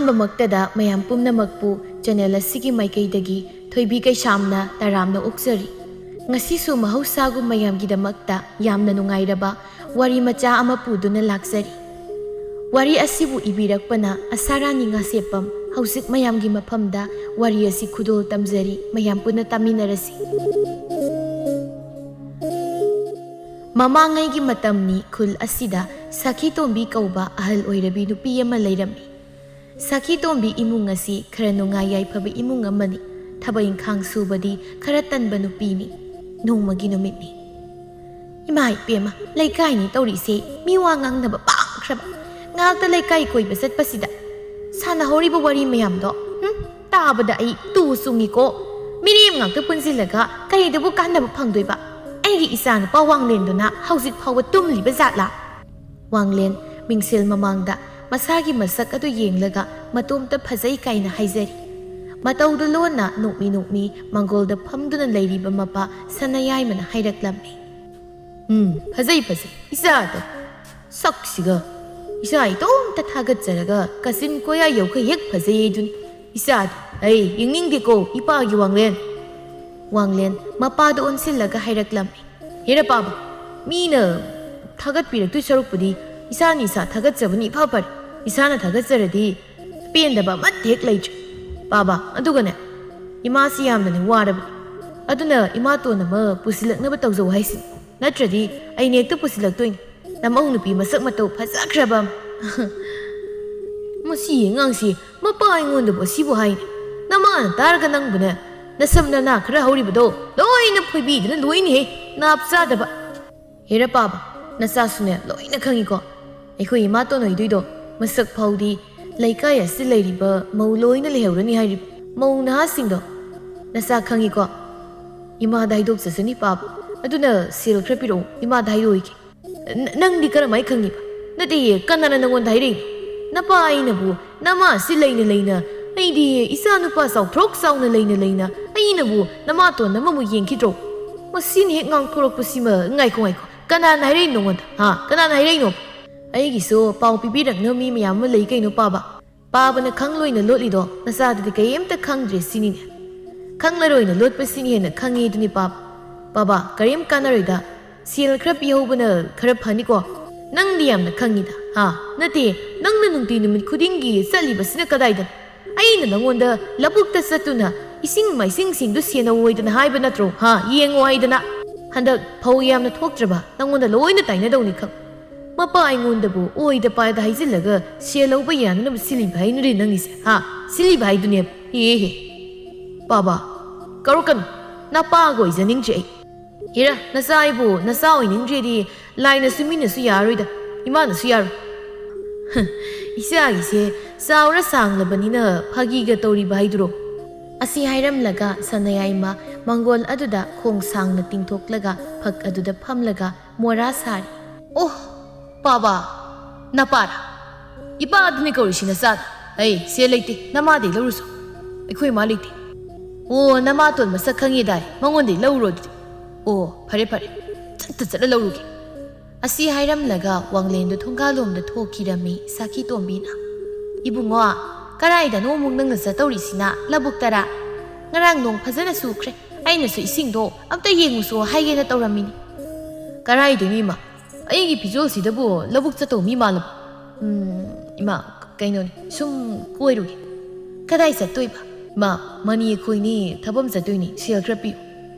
ꯑꯍꯥꯟꯕꯃꯛꯇꯗ ꯃꯌꯥꯝ ꯄꯨꯝꯅꯃꯛꯄꯨ ꯆꯦꯅꯦꯜ ꯑꯁꯤꯒꯤ ꯃꯥꯏꯀꯩꯗꯒꯤ ꯊꯣꯏꯕꯤ ꯀꯩꯁꯥꯝꯅ ꯇꯔꯥꯝꯅ ꯑꯣꯛꯆꯔꯤ꯫ ꯉꯁꯤꯁꯨ ꯃꯍꯧꯁꯥꯒꯨꯝ ꯃꯌꯥꯝꯒꯤꯗꯃꯛꯇ ꯌꯥꯝꯅ ꯅꯨꯡꯉꯥꯏꯔꯕ ꯋꯥꯔꯤ ꯃꯆꯥ ꯑꯃ ꯄꯨꯗꯨꯅ ꯂꯥꯛꯆꯔꯤ꯫ ꯋꯥꯔꯤ ꯑꯁꯤꯕꯨ ꯏꯕꯤꯔꯛꯄꯅ ꯑꯁꯥꯔꯥꯅꯤ ꯉꯥꯁꯦꯞꯄꯝ꯫ ꯍꯧꯖꯤꯛ ꯃꯌꯥꯝꯒꯤ ꯃꯐꯝꯗ ꯋꯥꯔꯤ ꯑꯁꯤ ꯈꯨꯗꯣꯜ ꯇꯝꯖꯔꯤ, ꯃꯌꯥꯝ ꯄꯨꯟꯅ ꯇꯥꯃꯤꯟꯅꯔꯁꯤ꯫ ꯃꯃꯥꯡꯉꯩꯒꯤ ꯃꯇꯝꯅꯤ ꯈꯨꯜ ꯑꯁꯤꯗ ꯁꯈꯤꯇꯣꯝꯕꯤ ꯀꯧꯕ ꯑꯍꯜ ꯑꯣꯏꯔꯕꯤ ꯅꯨꯄꯤ ꯑꯃ ꯂꯩꯔꯝꯃꯤ꯫ ꯁꯈꯤꯇꯣꯝꯕꯤ ꯏꯃꯨꯡ ꯑꯁꯤ ꯈꯔ ꯅꯨꯡꯉꯥꯏ ꯌꯥꯏꯐꯕ ꯏꯃꯨꯡ ꯑꯃꯅꯤ꯫ ꯊꯕꯛ ꯏꯪꯈꯥꯡ ꯁꯨꯕꯗꯤ ꯈꯔ ꯇꯟꯕ ꯅꯨꯄꯤꯅꯤ꯫ ꯅꯣꯡꯃꯒꯤ ꯅꯨꯃꯤꯠꯅꯤ꯫ ꯏꯃꯥ ꯏꯄꯦꯝꯃ, ꯂꯩꯀꯥꯏꯅꯤ ꯇꯧꯔꯤꯁꯦ ꯃꯤ ꯋꯥ ꯉꯥꯡꯅꯕ ꯄꯥꯛꯈ꯭ꯔꯕ꯫ ꯉꯥꯏꯍꯥꯛꯇ ꯂꯩꯀꯥꯏ ꯀꯣꯏꯕ ꯆꯠꯄꯁꯤꯗ ꯁꯥꯟꯅꯍꯧꯔꯤꯕ ꯋꯥꯔꯤ ꯃꯌꯥꯝꯗꯣ ꯇꯥꯕꯗ ꯑꯩ ꯇꯨ ꯆꯨꯡꯉꯤꯀꯣ꯫ ꯃꯤꯔꯦꯝ ꯉꯥꯛꯇ ꯄꯨꯟꯁꯤꯜꯂꯒ ꯀꯔꯤꯗꯕꯨ ꯀꯥꯟꯅꯕ ꯐꯪꯗꯣꯏꯕ? ꯑꯩꯒꯤ ꯏꯆꯥꯅꯨꯄꯥ ꯋꯥꯡꯂꯦꯟꯗꯨꯅ ꯍꯧꯖꯤꯛ ꯐꯥꯎꯕ ꯇꯨꯝꯂꯤꯕ ꯖꯥꯠꯂꯥ? ꯋꯥꯡꯂꯦꯟ ꯃꯤꯡꯁꯦꯜ ꯃꯃꯥꯡꯗ ꯃꯁꯥꯒꯤ ꯃꯁꯛ ꯑꯗꯨ ꯌꯦꯡꯂꯒ ꯃꯇꯣꯝꯇ ꯐꯖꯩ ꯀꯥꯏꯅ ꯍꯥꯏꯖꯔꯤ꯫ ꯃꯇꯧꯗꯨ ꯂꯣꯟꯅ ꯅꯣꯛꯃꯤ ꯅꯣꯛꯃꯤ ꯃꯥꯡꯒꯣꯜꯗ ꯐꯝꯗꯨꯅ ꯂꯩꯔꯤꯕ ꯃꯄꯥ ꯁꯅꯥꯌꯥꯏꯃꯅ ꯍꯥꯏꯔꯛꯂꯝꯃꯤ꯫ ꯐꯖꯩ ꯏꯆꯥꯗꯣ ꯁꯛꯁꯤꯒ ꯏꯆꯥ ꯏꯇꯣꯝꯇ ꯊꯥꯒꯠꯆꯔꯒ ꯀꯥꯆꯤꯟ ꯀꯣꯌꯥ ꯌꯧꯈꯩ ꯍꯦꯛ ꯐꯖꯩꯗꯨꯅꯤ ꯏꯆꯥꯗꯣ꯫ ꯑꯩ ꯌꯦꯡꯅꯤꯡꯗꯦꯀꯣ ꯏꯄꯥꯒꯤ ꯋꯥꯡꯂꯦꯟ꯫ ꯋꯥꯡꯂꯦꯟ ꯃꯄꯥꯗ ꯑꯣꯟꯁꯤꯜꯂꯒ ꯍꯥꯏꯔꯛꯂꯝꯃꯤ꯫ ꯍꯦꯔ ꯄꯥꯕ, ꯃꯤꯅ ꯊꯥꯒꯠꯄꯤꯔꯛꯇꯣꯏ ꯁꯔꯨꯛꯄꯨꯗꯤ ꯏꯁꯥꯅ ꯏꯁꯥ ꯊꯥꯒꯠꯆꯕꯅꯤ ꯏꯐ ꯐꯔꯦ꯫ ꯏꯁꯥꯅ ꯊꯥꯒꯠꯆꯔꯗꯤ ꯄꯦꯟꯗꯕ ꯑꯃꯠꯇ ꯍꯦꯛ ꯂꯩꯇ꯭ꯔꯦ ꯄꯥꯕ꯫ ꯑꯗꯨꯒꯅꯦ, ꯏꯃꯥꯁꯤ ꯌꯥꯝꯅꯅꯦ ꯋꯥꯔꯕꯅꯤ꯫ ꯑꯗꯨꯅ ꯏꯃꯥꯇꯣꯟ ꯑꯃ ꯄꯨꯁꯤꯜꯂꯛꯅꯕ ꯇꯧꯖꯧ ꯍꯥꯏꯁꯤꯅꯤ꯫ ꯅꯠꯇ꯭ꯔꯗꯤ ꯑꯩꯅ ꯍꯦꯛꯇ ꯄꯨꯁꯤꯜꯂꯛꯇꯣꯏꯅꯤ, ꯅꯃꯧ ꯅꯨꯄꯤ ꯃꯁꯛ ꯃꯇꯧ ꯐꯖꯈ꯭ꯔꯕ ꯑꯃ꯫ ꯃꯁꯤ ꯑꯉꯥꯡꯁꯤ ꯃꯄꯥ ꯑꯩꯉꯣꯟꯗꯕꯨ ꯑꯁꯤꯕꯨ ꯍꯥꯏꯅꯦ꯫ ꯅꯃꯥꯅ ꯇꯥꯔꯒ ꯅꯪꯕꯨꯅꯦ ꯅꯁꯝ ꯅꯅꯥ ꯈꯔ ꯍꯧꯔꯤꯕꯗꯣ ꯂꯣꯏꯅ ꯐꯣꯏꯕꯤꯗꯨꯅ ꯂꯣꯏꯅꯤꯍꯦ, ꯅꯥꯞ ꯆꯥꯗꯕ꯫ ꯍꯦꯔ ꯄꯥꯕ, ꯅꯆꯥꯁꯨꯅꯦ ꯂꯣꯏꯅ ꯈꯪꯉꯤꯀꯣ꯫ ꯑꯩꯈꯣꯏ ꯏꯃꯥꯇꯣꯟ ꯑꯣꯏꯗꯣꯏꯗꯣ ꯃꯁꯛ ꯐꯥꯎꯗꯤ ꯂꯩꯀꯥꯏ ꯑꯁꯤꯗ ꯂꯩꯔꯤꯕ ꯃꯧ ꯂꯣꯏꯅ ꯂꯩꯍꯧꯔꯅꯤ ꯍꯥꯏꯔꯤꯕ ꯃꯧ ꯅꯍꯥꯁꯤꯡꯗꯣ ꯅꯆꯥ ꯈꯪꯉꯤꯀꯣ꯫ ꯏꯃꯥꯗ ꯍꯥꯏꯗꯣꯛꯆꯁꯅꯤ ꯄꯥꯕ, ꯑꯗꯨꯅ ꯁꯦꯜ ꯈꯔ ꯄꯤꯔꯛꯑꯣ, ꯏꯃꯥꯗ ꯍꯥꯏꯗꯣꯛꯏꯒꯦ꯫ ꯅꯪꯗꯤ ꯀꯔꯝꯍꯥꯏꯅ ꯈꯪꯉꯤꯕ? ꯅꯠꯇꯦ, ꯀꯅꯥꯅ ꯅꯪꯉꯣꯟꯗ ꯍꯥꯏꯔꯛꯏꯅꯣ? ꯅꯄꯥ ꯑꯩꯅꯕꯨ ꯅꯃꯥ ꯑꯁꯤ ꯂꯩꯅ ꯂꯩꯅ, ꯑꯩꯗꯤ ꯏꯆꯥ ꯅꯨꯄꯥ ꯆꯥꯎꯊ꯭ꯔꯣꯛ ꯆꯥꯎꯅ ꯂꯩꯅ ꯂꯩꯅ ꯑꯩꯅꯕꯨ ꯅꯃꯥꯇꯣꯟ ꯑꯃꯃꯨꯛ ꯌꯦꯡꯈꯤꯗ꯭ꯔꯣ? ꯃꯁꯤꯅ ꯍꯦꯛ ꯉꯥꯡꯊꯣꯔꯛꯄꯁꯤꯃ ꯉꯥꯏꯈꯣ ꯀꯅꯥꯅ ꯍꯥꯏꯔꯛꯏꯅꯣ ꯅꯉꯣꯟꯗ? ꯀꯅꯥꯅ ꯍꯥꯏꯔꯛꯏꯅꯣ? ꯑꯩꯒꯤꯁꯨ ꯄꯥꯎ ꯄꯤꯕꯤꯔꯛꯅꯕ ꯃꯤ ꯃꯌꯥꯝ ꯑꯃ ꯂꯩ ꯀꯩꯅꯣ ꯄꯥꯕ꯫ ꯄꯥꯕꯅ ꯈꯪꯂꯣꯏꯅ ꯂꯣꯠꯂꯤꯗꯣ ꯅꯆꯥꯗꯨꯗꯤ ꯀꯔꯤꯝꯇ ꯈꯪꯗ꯭ꯔꯦ ꯁꯤꯅꯤꯅꯦ꯫ ꯈꯪꯂꯔꯣꯏꯅ ꯂꯣꯠꯄꯁꯤꯅ ꯍꯦꯟꯅ ꯈꯪꯉꯤ ꯑꯗꯨꯅꯤ ꯄꯥꯕ꯫ ꯄꯥꯕ, ꯀꯔꯤꯝ ꯀꯥꯟꯅꯔꯣꯏꯗ ꯁꯦꯜ ꯈꯔ ꯄꯤꯍꯧꯕꯅ ꯈꯔ ꯐꯅꯤꯀꯣ꯫ ꯅꯪꯗꯤ ꯌꯥꯝꯅ ꯈꯪꯉꯤꯗ ꯅꯠꯇꯦ, ꯅꯪꯅ ꯅꯨꯡꯇꯤ ꯅꯨꯃꯤꯠ ꯈꯨꯗꯤꯡꯒꯤ ꯆꯠꯂꯤꯕꯁꯤꯅ ꯀꯗꯥꯏꯗꯅꯣ? ꯑꯩꯅ ꯅꯪꯉꯣꯟꯗ ꯂꯧꯕꯨꯛꯇ ꯆꯠꯇꯨꯅ ꯏꯁꯤꯡ ꯃꯥꯏꯁꯤꯡꯁꯤꯡꯗꯨ ꯁꯦꯟꯅꯧꯑꯣꯏꯗꯅ ꯍꯥꯏꯕ ꯅꯠꯇ꯭ꯔꯣ? ꯌꯦꯡꯉꯣ ꯍꯥꯏꯗꯅ꯫ ꯍꯟꯗꯛ ꯐꯧ ꯌꯥꯝꯅ ꯊꯣꯛꯇ꯭ꯔꯕ ꯅꯪꯉꯣꯟꯗ ꯂꯣꯏꯅ ꯇꯥꯏꯅꯗꯧꯅꯤ ꯈꯪ꯫ ꯃꯄꯥ ꯑꯩꯉꯣꯟꯗꯕꯨ ꯑꯣꯏꯗ ꯄꯥꯏꯗ ꯍꯥꯏꯖꯤꯜꯂꯒ ꯁꯦꯜ ꯂꯧꯕ ꯌꯥꯅꯅꯕ ꯁꯤꯜꯂꯤꯕ ꯍꯥꯏꯅꯨꯔꯦ ꯅꯪꯒꯤꯁꯦ ꯁꯤꯜꯂꯤꯕ ꯍꯥꯏꯗꯨꯅꯦꯕ꯫ ꯍꯦ ꯄꯥꯕ, ꯀꯧꯔꯛꯀꯅꯨ, ꯅꯄꯥꯒ ꯑꯣꯏꯖꯅꯤꯡꯗ꯭ꯔꯦ ꯑꯩ꯫ ꯍꯦꯔ, ꯅꯆꯥ ꯑꯩꯕꯨ ꯅꯆꯥ ꯑꯣꯏꯅꯤꯡꯗ꯭ꯔꯦꯗꯤ ꯂꯥꯏꯅꯁꯨ ꯃꯤꯅꯁꯨ ꯌꯥꯔꯣꯏꯗ, ꯏꯃꯥꯅꯁꯨ ꯌꯥꯔꯣꯏ꯫ ꯏꯆꯥꯒꯤꯁꯦ ꯆꯥꯎꯔ ꯁꯥꯡꯂꯕꯅꯤꯅ ꯐꯥꯒꯤꯒ ꯇꯧꯔꯤꯕ ꯍꯥꯏꯗꯨꯔꯣ? ꯑꯁꯤ ꯍꯥꯏꯔꯝꯂꯒ ꯁꯅꯥꯌꯥꯏꯃ ꯃꯥꯡꯒꯣꯜ ꯑꯗꯨꯗ ꯈꯣꯡ ꯁꯥꯡꯅ ꯇꯤꯡꯊꯣꯛꯂꯒ ꯐꯛ ꯑꯗꯨꯗ ꯐꯝꯂꯒ ꯃꯣꯔꯥ ꯁꯥꯔꯤ꯫ ꯑꯣ ꯄꯥꯕ, ꯅꯄꯥꯔꯥ? ꯏꯄꯥꯗꯨꯅꯤ ꯀꯧꯔꯤꯁꯤ ꯅꯆꯥꯗ꯫ ꯑꯩ ꯁꯦꯜ ꯂꯩꯇꯦ, ꯅꯃꯥꯗꯩ ꯂꯧꯔꯨꯁꯨ꯫ ꯑꯩꯈꯣꯏ ꯃꯥ ꯂꯩꯇꯦ꯫ ꯑꯣ, ꯅꯃꯥꯇꯣꯟ ꯃꯁꯛ ꯈꯪꯉꯦꯗꯥꯏ, ꯃꯉꯣꯟꯗꯩ ꯂꯧꯔꯨꯔꯣ ꯑꯗꯨꯗꯤ꯫ ꯑꯣ ꯐꯔꯦ ꯆꯠꯂ ꯂꯧꯔꯨꯒꯦ꯫ ꯑꯁꯤ ꯍꯥꯏꯔꯝꯂꯒ ꯋꯥꯡꯂꯦꯟꯗꯨ ꯊꯣꯡꯒꯥꯜꯂꯣꯝꯗ ꯊꯣꯛꯈꯤꯔꯝꯃꯤ ꯁꯈꯤꯇꯣꯝꯕꯤꯅ꯫ ꯏꯕꯨꯡꯉꯣ, ꯀꯔꯥꯏꯗꯅꯣ ꯑꯃꯨꯛ ꯅꯪꯅ ꯆꯠꯇꯧꯔꯤꯁꯤꯅ? ꯂꯧꯕꯨꯛꯇꯔꯥ? ꯉꯔꯥꯡ ꯅꯣꯡ ꯐꯖꯅ ꯆꯨꯈ꯭ꯔꯦ, ꯑꯩꯅꯁꯨ ꯏꯁꯤꯡꯗꯣ ꯑꯝꯇ ꯌꯦꯡꯉꯨꯁꯨ ꯍꯥꯏꯒꯦꯅ ꯇꯧꯔꯝꯃꯤꯅꯤ꯫ ꯀꯔꯥꯏꯗꯅꯣ ꯏꯃꯥ? ꯑꯩꯒꯤ ꯐꯤꯖꯣꯜꯁꯤꯗꯕꯨ ꯂꯧꯕꯨꯛ ꯆꯠꯇꯧ ꯃꯤ ꯃꯥꯜꯂꯕ? ꯏꯃꯥ, ꯀꯩꯅꯣꯅꯤ, ꯁꯨꯝ ꯀꯣꯏꯔꯨꯒꯦ꯫ ꯀꯗꯥꯏ ꯆꯠꯇꯣꯏꯕ? ꯏꯃꯥ, ꯃꯅꯤ ꯑꯩꯈꯣꯏꯅꯤ ꯊꯕꯛ ꯆꯠꯇꯣꯏꯅꯤ, ꯁꯦꯜ ꯈꯔ ꯄꯤꯌꯨ꯫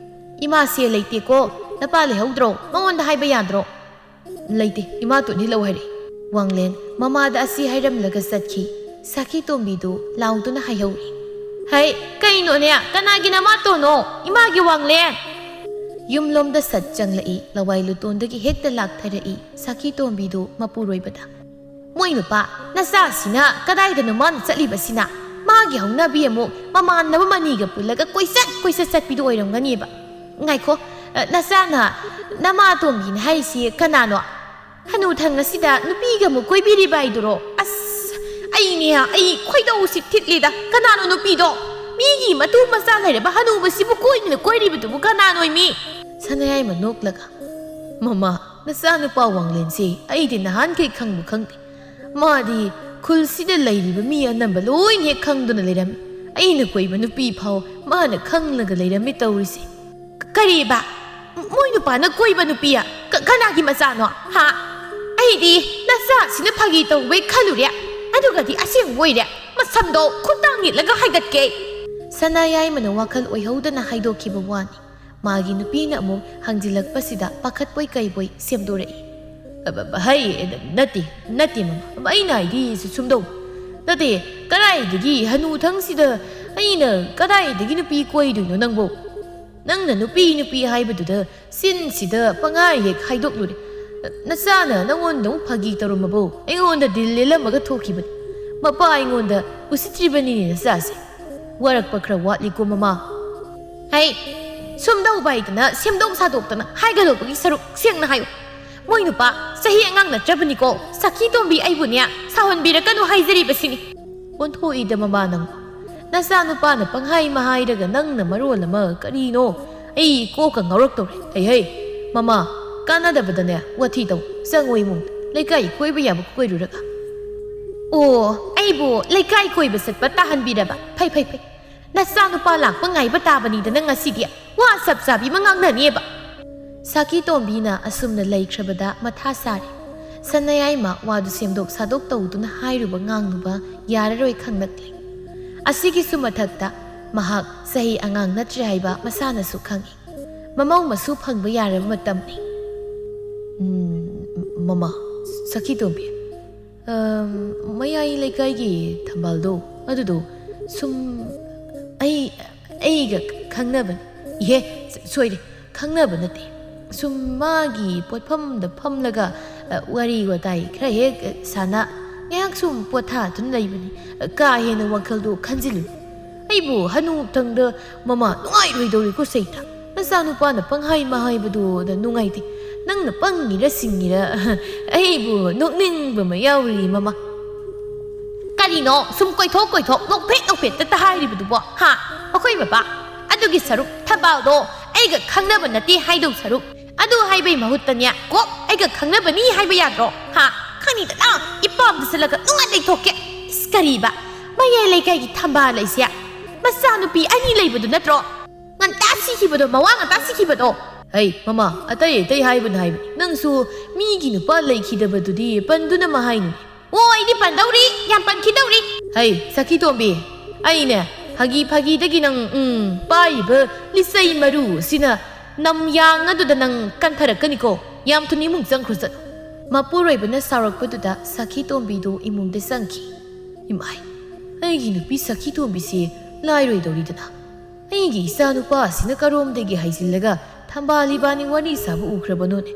ꯏꯃꯥ, ꯁꯦꯜ ꯂꯩꯇꯦꯀꯣ, ꯅꯄꯥ ꯂꯩꯍꯧꯗ꯭ꯔꯣ? ꯃꯉꯣꯟꯗ ꯍꯥꯏꯕ ꯌꯥꯗ꯭ꯔꯣ? ꯂꯩꯇꯦ, ꯏꯃꯥꯇꯣꯟ ꯂꯧ ꯍꯥꯏꯔꯛꯏ꯫ ꯋꯥꯡꯂꯦꯟ ꯃꯃꯥꯗ ꯑꯁꯤ ꯍꯥꯏꯔꯝꯂꯒ ꯆꯠꯈꯤ꯫ ꯁꯈꯤꯇꯣꯝꯕꯤꯗꯨ ꯂꯥꯎꯗꯨꯅ ꯍꯥꯏꯍꯧꯔꯤ꯫ ꯍꯩ, ꯀꯩꯅꯣꯅꯦ? ꯀꯅꯥꯒꯤ ꯅꯃꯥꯇꯣꯟꯅꯣ? ꯏꯃꯥꯒꯤ ꯋꯥꯡꯂꯦꯟ꯫ ꯌꯨꯝꯂꯣꯝꯗ ꯁꯠ ꯆꯪꯂꯛꯏ, ꯂꯋꯥꯏ ꯂꯨꯇꯣꯟꯗꯒꯤ ꯍꯦꯛꯇ ꯂꯥꯛꯊꯔꯛꯏ ꯁꯈꯤꯇꯣꯝꯕꯤꯗꯨ ꯃꯄꯨꯔꯣꯏꯕꯗ꯫ ꯃꯣꯏ ꯅꯨꯄꯥ, ꯅꯆꯥꯁꯤꯅ ꯀꯗꯥꯏꯗꯅꯣ ꯃꯥꯅ ꯆꯠꯂꯤꯕꯁꯤꯅ? ꯃꯥꯒꯤ ꯍꯧꯅꯕꯤ ꯑꯃꯨꯛ ꯃꯃꯥꯟꯅꯕ ꯃꯅꯤꯒ ꯄꯨꯜꯂꯒ ꯀꯣꯏꯆꯠ ꯆꯠꯄꯤꯗꯨ ꯑꯣꯏꯔꯝꯒꯅꯤꯕ꯫ ꯉꯥꯏꯈꯣ, ꯅꯆꯥꯅ ꯅꯃꯥꯇꯣꯝꯕꯤꯅ ꯍꯥꯏꯔꯤꯁꯤ ꯀꯅꯥꯅꯣ? ꯍꯅꯨꯊꯪ ꯑꯁꯤꯗ ꯅꯨꯄꯤꯒ ꯑꯃꯨꯛ ꯀꯣꯏꯕꯤꯔꯤꯕ ꯍꯥꯏꯗꯨꯔꯣ? ꯑꯁ, ꯑꯩ ꯈꯣꯏꯗꯧꯁꯤ ꯊꯤꯠꯂꯤꯗ꯫ ꯀꯅꯥꯅꯣ ꯅꯨꯄꯤꯗꯣ? ꯃꯤꯒꯤ ꯃꯇꯨ ꯃꯆꯥ ꯂꯩꯔꯕ ꯍꯅꯨꯕꯁꯤꯕꯨ ꯀꯣꯏꯔꯤꯕꯗꯨꯕꯨ ꯀꯅꯥꯅꯣꯏꯃꯤ? ꯁꯅꯥꯌꯥꯏꯃ ꯅꯣꯛꯂꯒ, ꯃꯃꯥ, ꯅꯆꯥꯅꯨꯄꯥ ꯋꯥꯡꯂꯦꯟꯁꯤ ꯑꯩꯗꯤ ꯅꯍꯥꯟꯈꯩ ꯈꯪꯕꯨ ꯈꯪꯗꯦ꯫ ꯃꯥꯗꯤ ꯈꯨꯜ ꯁꯤꯗ ꯂꯩꯔꯤꯕ ꯃꯤ ꯑꯅꯝꯕ ꯂꯣꯏꯅ ꯍꯦꯛ ꯈꯪꯗꯨꯅ ꯂꯩꯔꯝꯃꯤ ꯑꯩꯅ ꯀꯣꯏꯕ ꯅꯨꯄꯤ ꯐꯥꯎ ꯃꯥꯅ ꯈꯪꯂꯒ ꯂꯩꯔꯝꯃꯤ ꯇꯧꯔꯤꯁꯦ ꯀꯔꯤꯕ ꯃꯣꯏ ꯅꯨꯄꯥꯅ ꯀꯣꯏꯕ ꯅꯨꯄꯤ야 ꯀꯅꯥꯒꯤ ꯃꯆꯥꯅꯣ ꯍꯥ ꯑꯩꯗꯤ ꯅꯆꯥꯁꯤꯅ ꯐꯥꯒꯤ ꯇꯧꯕꯩ ꯈꯜꯂꯨꯔꯦ ꯑꯗꯨꯒꯗꯤ ꯑꯁꯦꯡꯕ ꯑꯣꯏꯔꯦ ꯃꯁꯝꯗꯣ ꯈꯨꯠꯇꯥꯡ ꯌꯦꯠꯂꯒ ꯍꯥꯏꯒꯠꯀꯦ ꯁꯅꯥꯌꯥꯏꯃꯅ ꯋꯥꯈꯜ ꯑꯣꯏꯍꯧꯗꯅ ꯍꯥꯏꯗꯣꯛꯈꯤꯕ ꯋꯥꯅꯤ ꯃꯥꯒꯤ ꯅꯨꯄꯤꯅ ꯑꯃꯨꯛ ꯍꯪꯖꯤꯜꯂꯛꯄꯁꯤꯗ ꯄꯥꯈꯠꯄꯣꯏ ꯀꯩꯕꯣꯏ ꯁꯦꯝꯗꯣꯔꯛꯏ ꯍꯩ ꯅꯠꯇꯦ ꯃꯃꯥ ꯑꯩꯅ ꯍꯥꯏꯗꯤ ꯁꯨꯝꯗꯧ ꯅꯠꯇꯦ ꯀꯗꯥꯏꯗꯒꯤ ꯍꯅꯨꯊꯪꯁꯤꯗ ꯑꯩꯅ ꯀꯗꯥꯏꯗꯒꯤ ꯅꯨꯄꯤ ꯀꯣꯏꯗꯣꯏꯅꯣ ꯅꯪꯕꯣ ꯅꯪꯅ ꯅꯨꯄꯤ ꯍꯥꯏꯕꯗꯨꯗ ꯆꯤꯟꯁꯤꯗ ꯄꯪꯍꯥꯏ ꯍꯦꯛ ꯍꯥꯏꯗꯣꯛꯂꯨꯔꯦ ꯅꯆꯥꯅ ꯅꯪꯉꯣꯟꯗ ꯑꯃꯨꯛ ꯐꯥꯒꯤ ꯇꯧꯔꯝꯃꯕꯣ ꯑꯩꯉꯣꯟꯗ ꯗꯤꯜ ꯂꯦꯜꯂꯝꯃꯒ ꯊꯣꯛꯈꯤꯕꯅꯤ ꯃꯄꯥ ꯑꯩꯉꯣꯟda ꯎꯁꯤꯠꯇ꯭ꯔꯤꯕꯅꯤꯅꯦ ꯅꯆꯥꯁꯦ ꯋꯥꯔꯛꯄ ꯈꯔ ꯋꯥꯠꯂꯤꯀꯣ ꯃꯃꯥ ꯍꯩ ꯁꯨꯝꯗꯧꯕ ꯍꯥꯏꯗꯅ ꯁꯦꯝꯗꯣꯛ ꯁꯥꯗꯣꯛꯇꯅ ꯍꯥꯏꯒꯗꯧꯕꯒꯤ ꯁꯔꯨꯛ ꯁꯦꯡꯅ ꯍꯥꯏꯌꯨ ꯃꯣꯏ ꯅꯨꯄꯥ ꯆꯍꯤ ꯑꯉꯥꯡ ꯅꯠꯇ꯭ꯔꯕꯅꯤꯀꯣ ꯁꯈꯤ ꯇꯣꯝꯕꯤ ꯑꯩꯕꯨꯅꯦ ꯁꯥꯎꯍꯟꯕꯤꯔꯛꯀꯅꯨ ꯍꯥꯏꯖꯔꯤꯕꯁꯤꯅꯤ ꯑꯣꯟꯊꯣꯛꯏꯗ ꯃꯃꯥ ꯅꯪ ꯅꯆꯥ ꯅꯨꯄꯥꯅ ꯄꯪꯍꯥꯏ ꯃꯍꯥꯏꯔꯒ ꯅꯪꯅ ꯃꯔꯣꯜ ꯑꯃ ꯀꯔꯤꯅꯣ ꯑꯩ ꯀꯣꯛꯀ ꯉꯥꯎꯔꯛꯇꯧꯔꯦ ꯍꯩ ꯃꯃꯥ ꯀꯥꯟꯅꯗꯕꯗꯅꯦ ꯋꯥꯊꯤ ꯇꯧ ꯆꯪꯉꯣ ꯏꯃꯨꯡꯗ ꯂꯩꯀꯥꯏ ꯀꯣꯏꯕ ꯌꯥꯕ ꯀꯣꯏꯔꯨꯔꯒ ꯑꯣ ꯑꯩꯕꯨ ꯂꯩꯀꯥꯏ ꯀꯣꯏꯕ ꯆꯠꯄ ꯇꯥꯍꯟꯕꯤꯔꯕ ꯐꯩ ꯅꯆꯥ ꯅꯨꯄꯥ ꯂꯥꯛꯄ ꯉꯥꯏꯕ ꯇꯥꯕꯅꯤꯗꯅ ꯉꯁꯤꯗꯤ ꯋꯥ ꯆꯞ ꯆꯥꯕꯤ ꯑꯃ ꯉꯥꯡꯅꯅꯤꯕ ꯁꯈꯤ ꯇꯣꯝꯕꯤꯅ ꯑꯁꯨꯝꯅ ꯂꯩꯈ꯭ꯔꯕꯗ ꯃꯊꯥ ꯁꯥꯔꯦ ꯁꯅꯥꯌꯥꯏꯃ ꯋꯥꯗꯨ ꯁꯦꯝꯗꯣꯛ ꯁꯥꯗꯣꯛ ꯇꯧꯗꯨꯅ ꯍꯥꯏꯔꯨꯕ ꯉꯥꯡꯂꯨꯕ ꯌꯥꯔꯔꯣꯏ ꯈꯪꯂꯛꯂꯦ ꯑꯁꯤꯒꯤꯁꯨ ꯃꯊꯛꯇ ꯃꯍꯥꯛ ꯆꯍꯤ ꯑꯉꯥꯡ ꯅꯠꯇ꯭ꯔꯦ ꯍꯥꯏꯕ ꯃꯁꯥꯅꯁꯨ ꯈꯪꯏ ꯃꯃꯧ ꯃꯁꯨ ꯐꯪꯕ ꯌꯥꯔꯕ ꯃꯇꯝꯅꯤ ꯃꯃꯥ ꯁꯈꯤ ꯇꯣꯝꯕꯤ ꯃꯌꯥꯏ ꯂꯩꯀꯥꯏꯒꯤ ꯊꯝꯕꯥꯜꯗꯣ ꯑꯗꯨꯗꯣ ꯁꯨꯝ ꯑꯩꯒ ꯈꯪꯅꯕꯅꯤ ꯏꯍꯦ ꯁꯣꯏꯔꯦ ꯈꯪꯅꯕ ꯅꯠꯇꯦ ꯁꯨꯝ ꯃꯥꯒꯤ ꯄꯣꯠꯐꯝꯗ ꯐꯝꯂꯒ ꯋꯥꯔꯤ ꯋꯥꯇꯥꯏ ꯈꯔ ꯍꯦꯛ ꯁꯥꯟꯅ ꯉꯥꯏꯍꯥꯛ ꯁꯨꯝ ꯄꯣꯊꯥꯗꯨꯅ ꯂꯩꯕꯅꯤ ꯀꯥ ꯍꯦꯟꯅ ꯋꯥꯈꯜꯗꯣ ꯈꯟꯖꯤꯜꯂꯨ ꯑꯩꯕꯨ ꯍꯅꯨꯊꯪꯗ ꯃꯃꯥ ꯅꯨꯡꯉꯥꯏꯔꯣꯏꯗꯧꯔꯤꯀꯣ ꯁꯩꯇ ꯅꯆꯥꯅꯨꯄꯥꯅ ꯄꯪꯍꯥꯏ ꯃꯍꯥꯏꯕꯗꯨꯗ ꯅꯨꯡꯉꯥꯏꯇꯦ ꯅꯪꯅ ꯄꯪꯉꯤꯔ ꯁꯤꯡꯉꯤꯔ ꯑꯩꯕꯨ ꯅꯣꯛꯅꯤꯡꯕ ꯑꯃ ꯌꯥꯎꯔꯤ ꯃꯃꯥ ꯀꯔꯤꯅꯣ ꯁꯨꯝ ꯀꯣꯏꯊꯣꯛ ꯅꯣꯛꯐꯦꯠꯇ ꯍꯥꯏꯔꯤꯕꯗꯨꯕꯣ ꯍꯥ ꯑꯩꯈꯣꯏ ꯕꯕꯥ ꯑꯗꯨꯒꯤ ꯁꯔꯨꯛ ꯊꯕꯥꯜꯗꯣ ꯑꯩꯒ ꯈꯪꯅꯕ ꯅꯠꯇꯦ ꯍꯥꯏꯗꯧ ꯁꯔꯨꯛ ꯑꯗꯨ ꯍꯥꯏꯕꯩ ꯃꯍꯨꯠꯇꯅꯦ ꯀꯣꯛ ꯑꯩꯒ ꯈꯪꯅꯕꯅꯤ ꯍꯥꯏꯕ ꯌꯥꯗ꯭ꯔꯣ ꯍꯥ ꯈꯪꯅꯤꯗꯅ ꯏꯄꯥꯝꯗ ꯆꯠꯂꯒ ꯅꯨꯡꯉꯥꯏ ꯂꯩꯊꯣꯛꯀꯦ ꯀꯔꯤꯕ ꯃꯌꯥꯏ ꯂꯩꯀꯥꯏꯒꯤ ꯊꯝꯕꯥꯜ ꯂꯩꯁꯦ ꯃꯆꯥꯅꯨꯄꯤ ꯑꯅꯤ ꯂꯩꯕꯗꯨ ꯅꯠꯇ꯭ꯔꯣ ꯉꯟꯇꯥ ꯁꯤꯈꯤꯕꯗꯣ ꯃꯋꯥ ꯉꯟꯇꯥ ꯁꯤꯈꯤꯕꯗꯣ ꯍꯩ ꯃꯃꯥ ꯑꯇꯩ ꯍꯥꯏꯕꯅꯤ ꯅꯪꯁꯨ ꯃꯤꯒꯤ ꯅꯨꯄꯥ ꯂꯩꯈꯤꯗꯕꯗꯨꯗꯤ ꯄꯟꯗꯨꯅ ꯃꯍꯥꯏꯅꯨ ꯑꯣ ꯑꯩꯗꯤ ꯄꯟꯗꯧꯔꯤ ꯌꯥꯝ ꯄꯟꯈꯤꯗꯧꯔꯤ ꯍꯩ ꯁꯈꯤ ꯇꯣꯝꯕꯤ ꯑꯩꯅꯦ ꯐꯥꯒꯤꯗꯒꯤ ꯅꯪ ꯄꯥꯏꯔꯤꯕ ꯂꯤꯆꯩ ꯃꯔꯨ ꯁꯤꯅ ꯅꯝꯌꯥꯡ ꯑꯗꯨꯗ ꯅꯪ ꯀꯟꯊꯔꯛꯀꯅꯤꯀꯣ ꯌꯥꯝ ꯊꯨꯅ ꯏꯃꯨꯡ ꯆꯪꯈ꯭ꯔꯣ ꯆꯠꯂꯣ ꯃꯄꯨꯔꯣꯏꯕꯅ ꯁꯥꯎꯔꯛꯄꯗꯨꯗ ꯁꯈꯤ ꯇꯣꯝꯕꯤꯗꯨ ꯏꯃꯨꯡꯗ ꯆꯪꯈꯤ ꯏꯃꯥꯏ ꯑꯩꯒꯤ ꯅꯨꯄꯤ ꯁꯈꯤ ꯇꯣꯝꯕꯤꯁꯤ ꯂꯥꯏꯔꯣꯏꯗꯧꯔꯤꯗꯅ ꯑꯩꯒꯤ ꯏꯆꯥ ꯅꯨꯄꯥ ꯑꯁꯤꯅ ꯀꯔꯣꯝꯗꯒꯤ ꯍꯩꯖꯤꯜꯂꯒ ꯊꯝꯕꯥꯜ ꯏꯕꯥꯅꯤ ꯋꯥꯔꯤ ꯁꯥꯕ ꯎꯈ꯭ꯔꯕꯅꯣꯅꯦ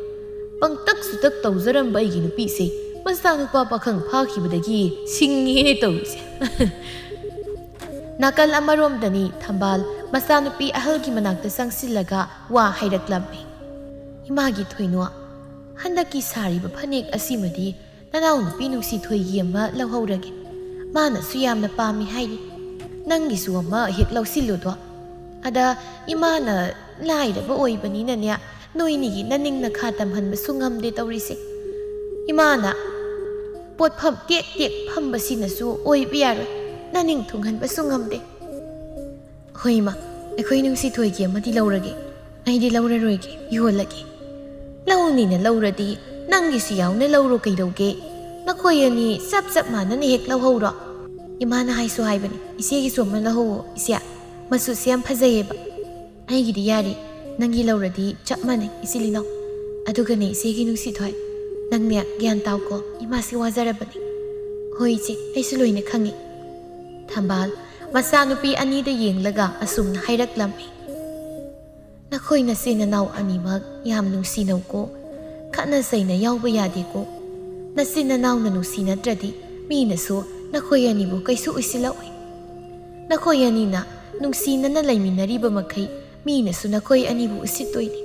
ꯄꯪꯇꯛ ꯁꯨꯇꯛ ꯇꯧꯖꯔꯝꯕ ꯑꯩꯒꯤ ꯅꯨꯄꯤꯁꯦ ꯃꯆꯥꯅꯨꯄꯥ ꯄꯥꯈꯪ ꯐꯥꯈꯤꯕꯗꯒꯤ ꯁꯤꯡꯉꯦꯅꯦ ꯇꯧꯔꯤꯁꯦ ꯅꯥꯀꯜ ꯑꯃꯔꯣꯝꯗꯅꯤ ꯊꯝꯕꯥꯜ ꯃꯆꯥꯅꯨꯄꯤ ꯑꯍꯜꯒꯤ ꯃꯅꯥꯛꯇ ꯆꯪꯁꯤꯜꯂꯒ ꯋꯥ ꯍꯥꯏꯔꯛꯂꯝꯃꯤ ꯏꯃꯥꯒꯤ ꯊꯣꯏꯅꯣ ꯍꯟꯗꯛꯀꯤ ꯁꯥꯔꯤꯕ ꯐꯅꯦꯛ ꯑꯁꯤꯃꯗꯤ ꯅꯅꯥꯎ ꯅꯨꯄꯤ ꯅꯨꯡꯁꯤꯊꯣꯏꯒꯤ ꯑꯃ ꯂꯧꯍꯧꯔꯒꯦ ꯃꯥꯅꯁꯨ ꯌꯥꯝꯅ ꯄꯥꯝꯃꯤ ꯍꯥꯏꯔꯤ ꯅꯪꯒꯤꯁꯨ ꯑꯃ ꯍꯦꯛ ꯂꯧꯁꯤꯜꯂꯨꯗꯣ ꯑꯗ ꯏꯃꯥꯅ ꯂꯥꯏꯔꯕ ꯑꯣꯏꯕꯅꯤꯅꯅꯦ ꯅꯣꯏꯅꯤꯒꯤ ꯅꯅꯤꯡ ꯅꯈꯥ ꯇꯝꯍꯟꯕꯁꯨ ꯉꯝꯗꯦ ꯇꯧꯔꯤꯁꯦ ꯏꯃꯥꯅ ꯄꯣꯠꯐꯝ ꯇꯦꯛ ꯐꯝꯕꯁꯤꯅꯁꯨ ꯑꯣꯏꯕ ꯌꯥꯔꯣꯏ ꯅꯅꯤꯡ ꯊꯨꯡꯍꯟꯕꯁꯨ ꯉꯝꯗꯦ ꯍꯣꯏ ꯏꯃꯥ ꯑꯩꯈꯣꯏ ꯅꯨꯡꯁꯤꯊꯣꯏꯒꯤ ꯑꯃꯗꯤ ꯂꯧꯔꯒꯦ ꯑꯩꯗꯤ ꯂꯧꯔꯔꯣꯏꯒꯦ ꯌꯣꯜꯂꯒꯦ ꯂꯧꯅꯤꯅ ꯂꯧꯔꯗꯤ ꯅꯪꯒꯤꯁꯨ ꯌꯥꯎꯅ ꯂꯧꯔꯣ ꯀꯩꯗꯧꯒꯦ ꯅꯈꯣꯏ ꯑꯅꯤ ꯆꯞ ꯃꯥꯟꯅꯅ ꯍꯦꯛ ꯂꯧꯍꯧꯔꯣ ꯏꯃꯥꯅ ꯍꯥꯏꯁꯨ ꯍꯥꯏꯕꯅꯤ ꯏꯆꯦꯒꯤꯁꯨ ꯑꯃ ꯂꯧꯍꯧꯋꯣ ꯏꯆꯦ ꯃꯆꯨꯁꯦ ꯌꯥꯝ ꯐꯖꯩꯌꯦꯕ ꯑꯩꯒꯤꯗꯤ ꯌꯥꯔꯦ ꯅꯪꯒꯤ ꯂꯧꯔꯗꯤ ꯆꯞ ꯃꯥꯟꯅꯩ ꯏꯆꯤꯜ ꯏꯅꯥꯎ ꯑꯗꯨꯒꯅꯦ ꯏꯆꯦꯒꯤ ꯅꯨꯡꯁꯤꯊꯣꯏ ꯅꯪꯅꯦ ꯒ꯭ꯌꯥꯟ ꯇꯥꯎꯀꯣ ꯏꯃꯥꯁꯤ ꯋꯥꯖꯔꯕꯅꯤ ꯍꯣꯏ ꯏꯆꯦ ꯑꯩꯁꯨ ꯂꯣꯏꯅ ꯈꯪꯉꯤ ꯊꯝꯕꯥꯜ ꯃꯆꯥꯅꯨꯄꯤ ꯑꯅꯤꯗ ꯌꯦꯡꯂꯒ ꯑꯁꯨꯝꯅ ꯍꯥꯏꯔꯛꯂꯝꯃꯤ ꯅꯈꯣꯏ ꯅꯆꯤꯟ ꯅꯅꯥꯎ ꯑꯅꯤꯃꯛ ꯌꯥꯝ ꯅꯨꯡꯁꯤꯅꯧꯀꯣ ꯈꯠꯅ ꯆꯩꯅ ꯌꯥꯎꯕ ꯌꯥꯗꯦꯀꯣ ꯅꯆꯤꯟ ꯅꯅꯥꯎꯅ ꯅꯨꯡꯁꯤꯅꯗ꯭ꯔꯗꯤ ꯃꯤꯅꯁꯨ ꯅꯈꯣꯏ ꯑꯅꯤꯕꯨ ꯀꯩꯁꯨ ꯎꯏꯁꯤꯜꯂꯛꯑꯣꯏ ꯅꯈꯣꯏ ꯑꯅꯤꯅ ꯅꯨꯡꯁꯤꯅꯅ ꯂꯩꯃꯤꯟꯅꯔꯤꯕ ꯃꯈꯩ ꯃꯤꯅꯁꯨ ꯅꯈꯣꯏ ꯑꯅꯤꯕꯨ ꯎꯁꯤꯠꯇꯣꯏꯅꯤ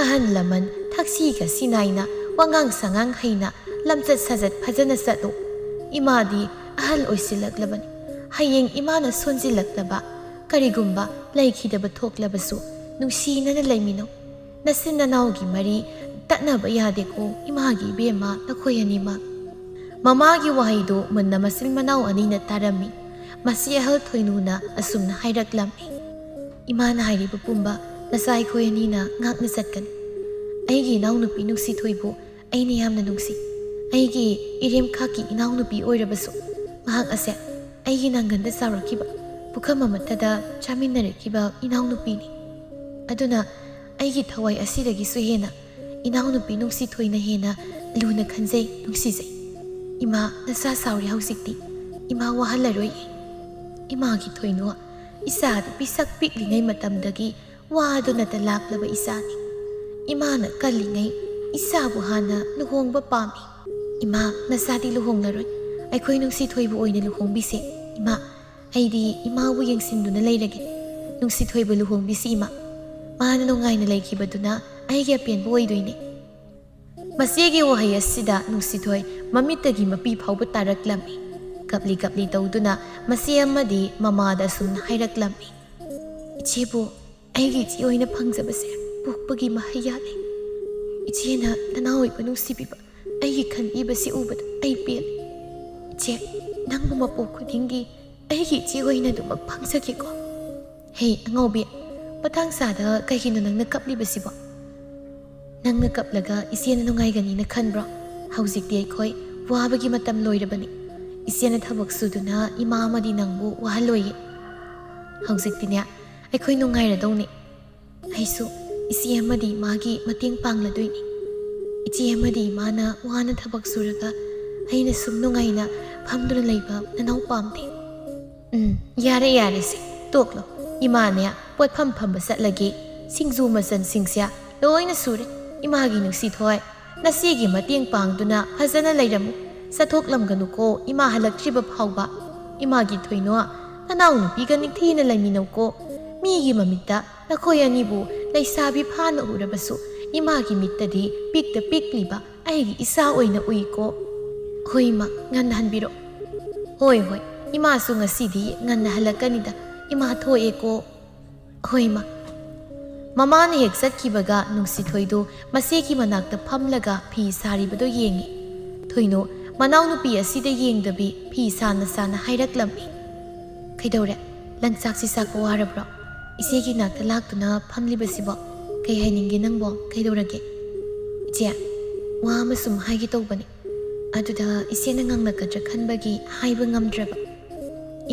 ꯑꯍꯜ ꯂꯃꯟ ꯊꯛꯁꯤꯒ ꯁꯤꯅꯥꯏꯅ ꯋꯥꯉꯥꯡ ꯁꯉꯥꯡ ꯍꯩꯅ ꯂꯝꯆꯠ ꯁꯥꯖꯠ ꯐꯖꯅ ꯆꯠꯂꯨ ꯏꯃꯥꯗꯤ ꯑꯍꯜ ꯑꯣꯏꯁꯤꯜꯂꯛꯂꯕꯅꯤ ꯍꯌꯦꯡ ꯏꯃꯥꯅ ꯁꯣꯟꯖꯤꯜꯂꯛꯂꯕ ꯀꯔꯤꯒꯨꯝꯕ ꯂꯩꯈꯤꯗꯕ ꯊꯣꯛꯂꯕꯁꯨ ꯅꯨꯡꯁꯤꯅꯅ ꯂꯩꯃꯤꯟꯅꯧ ꯅꯆꯤꯟ ꯅꯅꯥꯎꯒꯤ ꯃꯔꯤ ꯇꯠꯅꯕ ꯌꯥꯗꯦꯀꯣ ꯏꯃꯥꯒꯤ ꯏꯕꯦꯝꯃ ꯅꯈꯣꯏ ꯑꯅꯤꯃꯛ ꯃꯃꯥꯒꯤ ꯋꯥꯍꯩꯗꯨ ꯃꯨꯟꯅ ꯃꯆꯤꯟ ꯃꯅꯥꯎ ꯑꯅꯤꯅ ꯇꯥꯔꯝꯃꯤ꯫ ꯃꯁꯤ ꯑꯍꯜ ꯊꯣꯏꯅꯨꯅ ꯑꯁꯨꯝꯅ ꯍꯥꯏꯔꯛꯂꯝꯃꯤ꯫ ꯏꯃꯥꯅ ꯍꯥꯏꯔꯤꯕ ꯄꯨꯝꯕ ꯅꯆꯥ ꯑꯩꯈꯣꯏ ꯑꯅꯤꯅ ꯉꯥꯛꯅ ꯆꯠꯀꯅꯤ꯫ ꯑꯩꯒꯤ ꯏꯅꯥꯎꯅꯨꯄꯤ ꯅꯨꯡꯁꯤꯊꯣꯏꯕꯨ ꯑꯩꯅ ꯌꯥꯝꯅ ꯅꯨꯡꯁꯤ꯫ ꯑꯩꯒꯤ ꯏꯔꯦꯝꯈꯥꯛꯀꯤ ꯏꯅꯥꯎꯅꯨꯄꯤ ꯑꯣꯏꯔꯕꯁꯨ ꯃꯍꯥꯛ ꯑꯁꯦ ꯑꯩꯒꯤ ꯅꯥꯡꯒꯟꯗ ꯆꯥꯎꯔꯛꯈꯤꯕ, ꯄꯨꯈꯝ ꯑꯃꯠꯇꯗ ꯆꯥꯃꯤꯟꯅꯔꯛꯈꯤꯕ ꯏꯅꯥꯎꯅꯨꯄꯤꯅꯤ꯫ ꯑꯗꯨꯅ ꯑꯩꯒꯤ ꯊꯋꯥꯏ ꯑꯁꯤꯗꯒꯤꯁꯨ ꯍꯦꯟꯅ ꯏꯅꯥꯎꯅꯨꯄꯤ ꯅꯨꯡꯁꯤꯊꯣꯏꯅ ꯍꯦꯟꯅ ꯂꯨꯅ ꯈꯟꯖꯩ, ꯅꯨꯡꯁꯤꯖꯩ꯫ ꯏꯃꯥ ꯅꯆꯥ ꯆꯥꯎꯔꯦ ꯍꯧꯖꯤꯛꯇꯤ, ꯏꯃꯥ ꯋꯥꯍꯜꯂꯔꯣꯏꯌꯦ꯫ ꯏꯃꯥꯒꯤ ꯊꯣꯏꯅꯨ ꯏꯆꯥꯗꯨ ꯄꯤꯁꯛ ꯄꯤꯛꯂꯤꯉꯩ ꯃꯇꯝꯗꯒꯤ ꯋꯥꯗꯨꯅꯇ ꯂꯥꯛꯂꯕ ꯏꯆꯥꯅꯤ꯫ ꯏꯃꯥꯅ ꯀꯜꯂꯤꯉꯩ ꯏꯆꯥꯕꯨ ꯍꯥꯟꯅ ꯂꯨꯍꯣꯡꯕ ꯄꯥꯝꯃꯤ꯫ ꯏꯃꯥ ꯅꯆꯥꯗꯤ ꯂꯨꯍꯣꯡꯂꯔꯣꯏ, ꯑꯩꯈꯣꯏ ꯅꯨꯡꯁꯤꯊꯣꯏꯕꯨ ꯑꯣꯏꯅ ꯂꯨꯍꯣꯡꯕꯤꯁꯦ꯫ ꯏꯃꯥ ꯑꯩꯗꯤ ꯏꯃꯥꯕꯨ ꯌꯦꯡꯁꯤꯟꯗꯨꯅ ꯂꯩꯔꯒꯦ꯫ ꯅꯨꯡꯁꯤꯊꯣꯏꯕꯨ ꯂꯨꯍꯣꯡꯕꯤꯁꯤ ꯏꯃꯥ, ꯃꯥꯅ ꯅꯨꯡꯉꯥꯏꯅ ꯂꯩꯈꯤꯕꯗꯨꯅ ꯑꯩꯒꯤ ꯑꯄꯦꯟꯕ ꯑꯣꯏꯗꯣꯏꯅꯤ꯫ ꯃꯆꯦꯒꯤ ꯋꯥꯍꯩ ꯑꯁꯤꯗ ꯅꯨꯡꯁꯤꯊꯣꯏ ꯃꯃꯤꯠꯇꯒꯤ ꯃꯄꯤ ꯐꯥꯎꯕ ꯇꯥꯔꯛꯂꯝꯃꯤ꯫ ꯀꯞꯂꯤ ꯀꯞꯂꯤ ꯇꯧꯗꯨꯅ ꯃꯆꯦ ꯑꯃꯗꯤ ꯃꯃꯥꯗ ꯑꯁꯨꯝꯅ ꯍꯥꯏꯔꯛꯂꯝꯃꯤ꯫ ꯏꯆꯦꯕꯨ ꯑꯩꯒꯤ ꯏꯆꯦ ꯑꯣꯏꯅ ꯐꯪꯖꯕꯁꯦ ꯄꯣꯛꯄꯒꯤ ꯃꯍꯩ ꯌꯥꯜꯂꯦ꯫ ꯏꯆꯦꯅ ꯅꯅꯥꯎ ꯑꯣꯏꯕ ꯅꯨꯡꯁꯤꯕꯤꯕ ꯑꯩꯒꯤ ꯈꯟꯕꯤꯕꯁꯤ ꯎꯕꯗ ꯑꯩ ꯄꯦꯜꯂꯦ꯫ ꯏꯆꯦ ꯅꯪꯕꯨ ꯃꯄꯣꯛ ꯈꯨꯗꯤꯡꯒꯤ ꯑꯩꯒꯤ ꯏꯆꯦ ꯑꯣꯏꯅ ꯑꯗꯨꯃꯛ ꯐꯪꯖꯒꯦꯀꯣ꯫ ꯍꯦ ꯑꯉꯧꯕꯤ, ꯃꯇꯥꯡ ꯆꯥꯗ ꯀꯩꯒꯤꯅꯣ ꯅꯪꯅ ꯀꯞꯂꯤꯕꯁꯤꯕꯣ? ꯅꯪꯅ ꯀꯞꯂꯒ ꯏꯆꯦꯅ ꯅꯨꯡꯉꯥꯏꯒꯅꯤꯅ ꯈꯟꯕ꯭ꯔꯣ? ꯍꯧꯖꯤꯛꯇꯤ ꯑꯩꯈꯣꯏ ꯋꯥꯕꯒꯤ ꯃꯇꯝ ꯂꯣꯏꯔꯕꯅꯤ꯫ ꯏꯆꯦꯅ ꯊꯕꯛ ꯁꯨꯗꯨꯅ ꯏꯃꯥ ꯑꯃꯗꯤ ꯅꯪꯕꯨ ꯋꯥꯍꯜꯂꯣꯏꯌꯦ꯫ ꯍꯧꯖꯤꯛꯇꯤꯅꯦ ꯑꯩꯈꯣꯏ ꯅꯨꯡꯉꯥꯏꯔꯗꯧꯅꯤ꯫ ꯑꯩꯁꯨ ꯏꯆꯦ ꯑꯃꯗꯤ ꯏꯃꯥꯒꯤ ꯃꯇꯦꯡ ꯄꯥꯡꯂꯗꯣꯏꯅꯤ꯫ ꯏꯆꯦ ꯑꯃꯗꯤ ꯏꯃꯥꯅ ꯋꯥꯅ ꯊꯕꯛ ꯁꯨꯔꯒ ꯑꯩꯅ ꯁꯨꯝ ꯅꯨꯡꯉꯥꯏꯅ ꯐꯝꯗꯨꯅ ꯂꯩꯕ ꯅꯅꯥꯎ ꯄꯥꯝꯗꯦ꯫ ꯌꯥꯔꯦ ꯌꯥꯔꯦꯁꯦ ꯇꯣꯛꯂꯣ꯫ ꯏꯃꯥꯅꯦ ꯄꯣꯠꯐꯝ ꯐꯝꯕ ꯆꯠꯂꯒꯦ꯫ ꯁꯤꯡꯖꯨ ꯃꯆꯜꯁꯤꯡꯁꯦ ꯂꯣꯏꯅ ꯁꯨꯔꯦ꯫ ꯏꯃꯥꯒꯤ ꯅꯨꯡꯁꯤꯊꯣꯏ, ꯅꯆꯦꯒꯤ ꯃꯇꯦꯡ ꯄꯥꯡꯗꯨꯅ ꯐꯖꯅ ꯂꯩꯔꯝꯃꯨ꯫ ꯆꯠꯊꯣꯛꯂꯝꯒꯅꯨꯀꯣ ꯏꯃꯥ ꯍꯜꯂꯛꯇ꯭ꯔꯤꯕ ꯐꯥꯎꯕ꯫ ꯏꯃꯥꯒꯤ ꯊꯣꯏꯅꯣ, ꯅꯅꯥꯎ ꯅꯨꯄꯤꯒ ꯅꯤꯡꯊꯤꯅ ꯂꯩꯃꯤꯟꯅꯧꯀꯣ꯫ ꯃꯤꯒꯤ ꯃꯃꯤꯠꯇ ꯅꯈꯣꯏ ꯑꯅꯤꯕꯨ ꯂꯩꯁꯥꯕꯤ ꯐꯥꯅ ꯎꯔꯕꯁꯨ ꯏꯃꯥꯒꯤ ꯃꯤꯠꯇꯗꯤ ꯄꯤꯛꯇ ꯄꯤꯛꯂꯤꯕ ꯑꯩꯒꯤ ꯏꯆꯥ ꯑꯣꯏꯅ ꯎꯏꯀꯣ꯫ ꯍꯣꯏ ꯏꯃꯥ, ꯉꯟꯅ ꯍꯟꯕꯤꯔꯛꯑꯣ꯫ ꯍꯣꯏ ꯍꯣꯏ, ꯏꯃꯥꯁꯨ ꯉꯁꯤꯗꯤ ꯉꯟꯅ ꯍꯜꯂꯛꯀꯅꯤꯗ꯫ ꯏꯃꯥ ꯊꯣꯛꯑꯦꯀꯣ꯫ ꯍꯣꯏ ꯏꯃꯥ꯫ ꯃꯃꯥꯅ ꯍꯦꯛ ꯆꯠꯈꯤꯕꯒ ꯅꯨꯡꯁꯤꯊꯣꯏꯗꯨ ꯃꯆꯦꯒꯤ ꯃꯅꯥꯛꯇ ꯐꯝꯂꯒ ꯐꯤ ꯁꯥꯔꯤꯕꯗꯨ ꯌꯦꯡꯉꯤ꯫ ꯊꯣꯏꯅꯨ ꯃꯅꯥꯎꯅꯨꯄꯤ ꯑꯁꯤꯗ ꯌꯦꯡꯗꯕꯤ ꯐꯤ ꯁꯥꯅ ꯁꯥꯅ ꯍꯥꯏꯔꯛꯂꯝꯃꯤ꯫ ꯀꯩꯗꯧꯔꯦ? ꯂꯪꯆꯥꯛꯁꯤ ꯆꯥꯛꯄ ꯋꯥꯔꯕ꯭ꯔꯣ? ꯏꯆꯦꯒꯤ ꯅꯥꯛꯇ ꯂꯥꯛꯇꯨꯅ ꯐꯝꯂꯤꯕꯁꯤꯕꯣ ꯀꯩ ꯍꯥꯏꯅꯤꯡꯒꯦ ꯅꯪꯕꯣ? ꯀꯩꯗꯧꯔꯒꯦ? ꯏꯆꯦ ꯋꯥ ꯑꯃ ꯁꯨꯝ ꯍꯥꯏꯒꯦ ꯇꯧꯕꯅꯤ, ꯑꯗꯨꯗ ꯏꯆꯦꯅ ꯉꯥꯡꯂꯛꯀꯗ꯭ꯔꯥ ꯈꯟꯕꯒꯤ ꯍꯥꯏꯕ ꯉꯝꯗ꯭ꯔꯕ꯫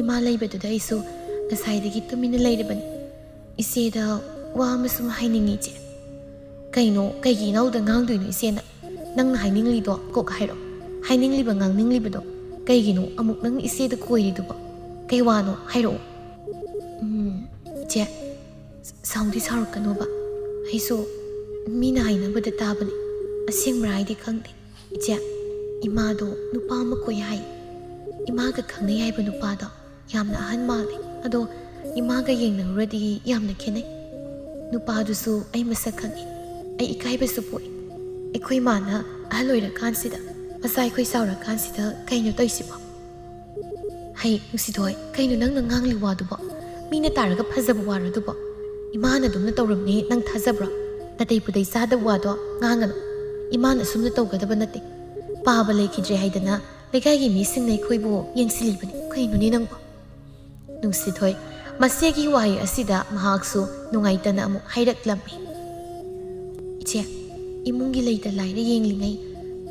ꯏꯃꯥ ꯂꯩꯕꯗꯨꯗ ꯑꯩꯁꯨ ꯉꯁꯥꯏꯗꯒꯤ ꯇꯨꯃꯤꯟꯅ ꯂꯩꯔꯕꯅꯤ꯫ ꯏꯆꯦꯗ ꯋꯥ ꯑꯃ ꯁꯨꯝ ꯍꯥꯏꯅꯤꯡꯉꯤ ꯏꯆꯦ꯫ ꯀꯩꯅꯣ? ꯀꯩꯒꯤ ꯏꯅꯥꯎꯗ ꯉꯥꯡꯗꯣꯏꯅꯣ ꯏꯆꯦꯅ? ꯅꯪꯅ ꯍꯥꯏꯅꯤꯡꯂꯤꯗꯣ ꯀꯣꯛ ꯍꯥꯏꯔꯛꯑꯣ꯫ ꯍꯥꯏꯅꯤꯡꯂꯤꯕ ꯉꯥꯡꯅꯤꯡꯂꯤꯕꯗꯣ ꯀꯩꯒꯤꯅꯣ ꯑꯃꯨꯛ ꯅꯪ ꯏꯆꯦꯗ ꯀꯣꯏꯔꯤꯗꯨꯕꯣ? ꯀꯩ ꯋꯥꯅꯣ ꯍꯥꯏꯔꯛꯑꯣ꯫ ꯏꯆꯦ ꯁꯥꯎꯗꯤ ꯁꯥꯎꯔꯛꯀꯅꯣꯕ, ꯑꯩꯁꯨ ꯃꯤꯅ ꯍꯥꯏꯅꯕꯗ ꯇꯥꯕꯅꯤ, ꯑꯁꯦꯡꯕ꯭ꯔꯥ ꯍꯥꯏꯗꯤ ꯈꯪꯗꯦ꯫ ꯏꯆꯦ ꯏꯃꯥꯗꯣ ꯅꯨꯄꯥ ꯑꯃ ꯀꯣꯏ ꯍꯥꯏ꯫ ꯏꯃꯥꯒ ꯈꯪꯅꯩ ꯍꯥꯏꯕ ꯅꯨꯄꯥꯗꯣ ꯌꯥꯝꯅ ꯑꯍꯟ ꯃꯥꯜꯂꯦ, ꯑꯗꯣ ꯏꯃꯥꯒ ꯌꯦꯡꯅꯔꯨꯔꯗꯤ ꯌꯥꯝꯅ ꯈꯦꯠꯅꯩ꯫ ꯅꯨꯄꯥꯗꯨꯁꯨ ꯑꯩ ꯃꯁꯛ ꯈꯪꯉꯤ꯫ ꯑꯩ ꯏꯀꯥꯏꯕꯁꯨ ꯄꯣꯛꯏ꯫ ꯑꯩꯈꯣꯏ ꯃꯥꯅ ꯑꯍꯜ ꯑꯣꯏꯔꯀꯥꯟꯁꯤꯗ ꯃꯆꯥ ꯑꯩꯈꯣꯏ ꯆꯥꯎꯔꯀꯥꯟꯁꯤꯗ ꯀꯩꯅꯣ ꯇꯧꯏꯁꯤꯕꯣ? ꯍꯩ ꯅꯨꯡꯁꯤꯊꯣꯏ, ꯀꯩꯅꯣ ꯅꯪꯅ ꯉꯥꯡꯂꯤ ꯋꯥꯗꯨꯕꯣ? ꯃꯤꯅ ꯇꯥꯔꯒ ꯐꯖꯕ ꯋꯥꯔꯗꯨꯕꯣ? ꯏꯃꯥꯅ ꯑꯗꯨꯝꯅ ꯇꯧꯔꯝꯅꯤ ꯅꯪ ꯊꯥꯖꯕ꯭ꯔꯣ? ꯅꯥꯇꯩ ꯄꯨꯇꯩ ꯆꯥꯗꯕ ꯋꯥꯗꯣ ꯉꯥꯡꯒꯅꯨ꯫ ꯏꯃꯥꯅ ꯑꯁꯨꯝꯅ ꯇꯧꯒꯗꯕ ꯅꯠꯇꯦ꯫ ꯄꯥꯕ ꯂꯩꯈꯤꯗ꯭ꯔꯦ ꯍꯥꯏꯗꯅ ꯂꯩꯀꯥꯏꯒꯤ ꯃꯤꯁꯤꯡꯅ ꯑꯩꯈꯣꯏꯕꯨ ꯌꯦꯡꯁꯤꯜꯂꯤꯕꯅꯤ꯫ ꯀꯩꯅꯣꯅꯦ ꯅꯪꯕꯣ? ꯅꯨꯡꯁꯤꯊꯣꯏ ꯃꯆꯦꯒꯤ ꯋꯥꯍꯩ ꯑꯁꯤꯗ ꯃꯍꯥꯛꯁꯨ ꯅꯨꯡꯉꯥꯏꯇꯅ ꯑꯃꯨꯛ ꯍꯥꯏꯔꯛꯂꯝꯃꯤ꯫ ꯏꯆꯦ ꯏꯃꯨꯡꯒꯤ ꯂꯩꯇ ꯂꯥꯏꯔ ꯌꯦꯡꯂꯤꯉꯩ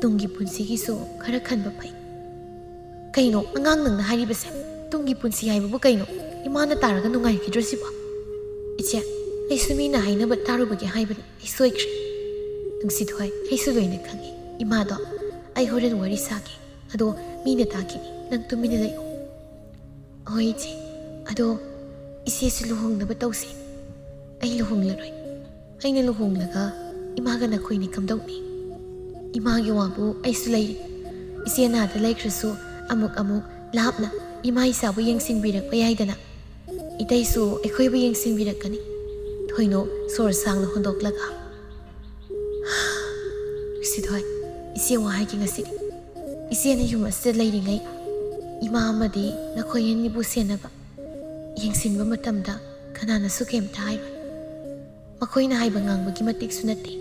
ꯇꯨꯡꯒꯤ ꯄꯨꯟꯁꯤꯒꯤꯁꯨ ꯈꯔ ꯈꯟꯕ ꯐꯩ꯫ ꯀꯩꯅꯣ ꯑꯉꯥꯡ ꯅꯪꯅ ꯍꯥꯏꯔꯤꯕꯁꯦ? ꯇꯨꯡꯒꯤ ꯄꯨꯟꯁꯤ ꯍꯥꯏꯕꯕꯨ ꯀꯩꯅꯣ? ꯏꯃꯥꯅ ꯇꯥꯔꯒ ꯅꯨꯡꯉꯥꯏꯈꯤꯗ꯭ꯔꯣ ꯁꯤꯕꯣ? ꯏꯆꯦ ꯑꯩꯁꯨ ꯃꯤꯅ ꯍꯥꯏꯅꯕ ꯇꯥꯔꯨꯕꯒꯤ ꯍꯥꯏꯕꯅꯤ, ꯑꯩ ꯁꯣꯏꯈ꯭ꯔꯦ꯫ ꯅꯨꯡꯁꯤꯊꯣꯏ ꯑꯩꯁꯨ ꯂꯣꯏꯅ ꯈꯪꯉꯤ꯫ ꯏꯃꯥꯗꯣ ꯑꯩ ꯍꯣꯔꯦꯟ ꯋꯥꯔꯤ ꯁꯥꯒꯦ, ꯑꯗꯣ ꯃꯤꯅ ꯇꯥꯈꯤꯅꯤ, ꯅꯪ ꯇꯨꯃꯤꯟꯅ ꯂꯩꯌꯨ꯫ ꯍꯣꯏ ꯏꯆꯦ, ꯑꯗꯣ ꯏꯆꯦꯁꯨ ꯂꯨꯍꯣꯡꯅꯕ ꯇꯧꯁꯤ꯫ ꯑꯩ ꯂꯨꯍꯣꯡꯂꯔꯣꯏ꯫ ꯑꯩꯅ ꯂꯨꯍꯣꯡꯂꯒ ꯏꯃꯥꯒ ꯅꯈꯣꯏꯅꯤ ꯀꯝꯗꯧꯅꯤ? ꯏꯃꯥꯒꯤ ꯋꯥꯕꯨ ꯑꯩꯁꯨ ꯂꯩꯔꯤ꯫ ꯏꯆꯦ ꯅꯥꯗ ꯂꯩꯈ꯭ꯔꯁꯨ ꯑꯃꯨꯛ ꯂꯥꯞꯅ ꯏꯃꯥ ꯏꯆꯥꯕꯨ ꯌꯦꯡꯁꯤꯟꯕꯤꯔꯛꯄ ꯌꯥꯏꯗꯅ꯫ ꯏꯇꯩꯁꯨ ꯑꯩꯈꯣꯏꯕꯨ ꯌꯦꯡꯁꯤꯟꯕꯤꯔꯛꯀꯅꯤ꯫ ꯊꯣꯏꯅꯣ ꯁꯣꯔ ꯁꯥꯡꯅ ꯍꯣꯟꯗꯣꯛꯂꯒ ꯅꯨꯡꯁꯤꯊꯣꯏ, ꯏꯆꯦ ꯋꯥ ꯍꯥꯏꯒꯦ ꯉꯁꯤꯗꯤ꯫ ꯏꯆꯦꯅ ꯌꯨꯝ ꯑꯁꯤꯗ ꯂꯩꯔꯤꯉꯩ ꯏꯃꯥ ꯑꯃꯗꯤ ꯅꯈꯣꯏ ꯑꯅꯤꯕꯨ ꯁꯦꯟꯅꯕ, ꯌꯦꯡꯁꯤꯟꯕ ꯃꯇꯝꯗ ꯀꯅꯥꯅꯁꯨ ꯀꯩꯝꯇ ꯍꯥꯏꯔꯣꯏ꯫ ꯃꯈꯣꯏꯅ ꯍꯥꯏꯕ ꯉꯥꯡꯕꯒꯤ ꯃꯇꯤꯛꯁꯨ ꯅꯠꯇꯦ꯫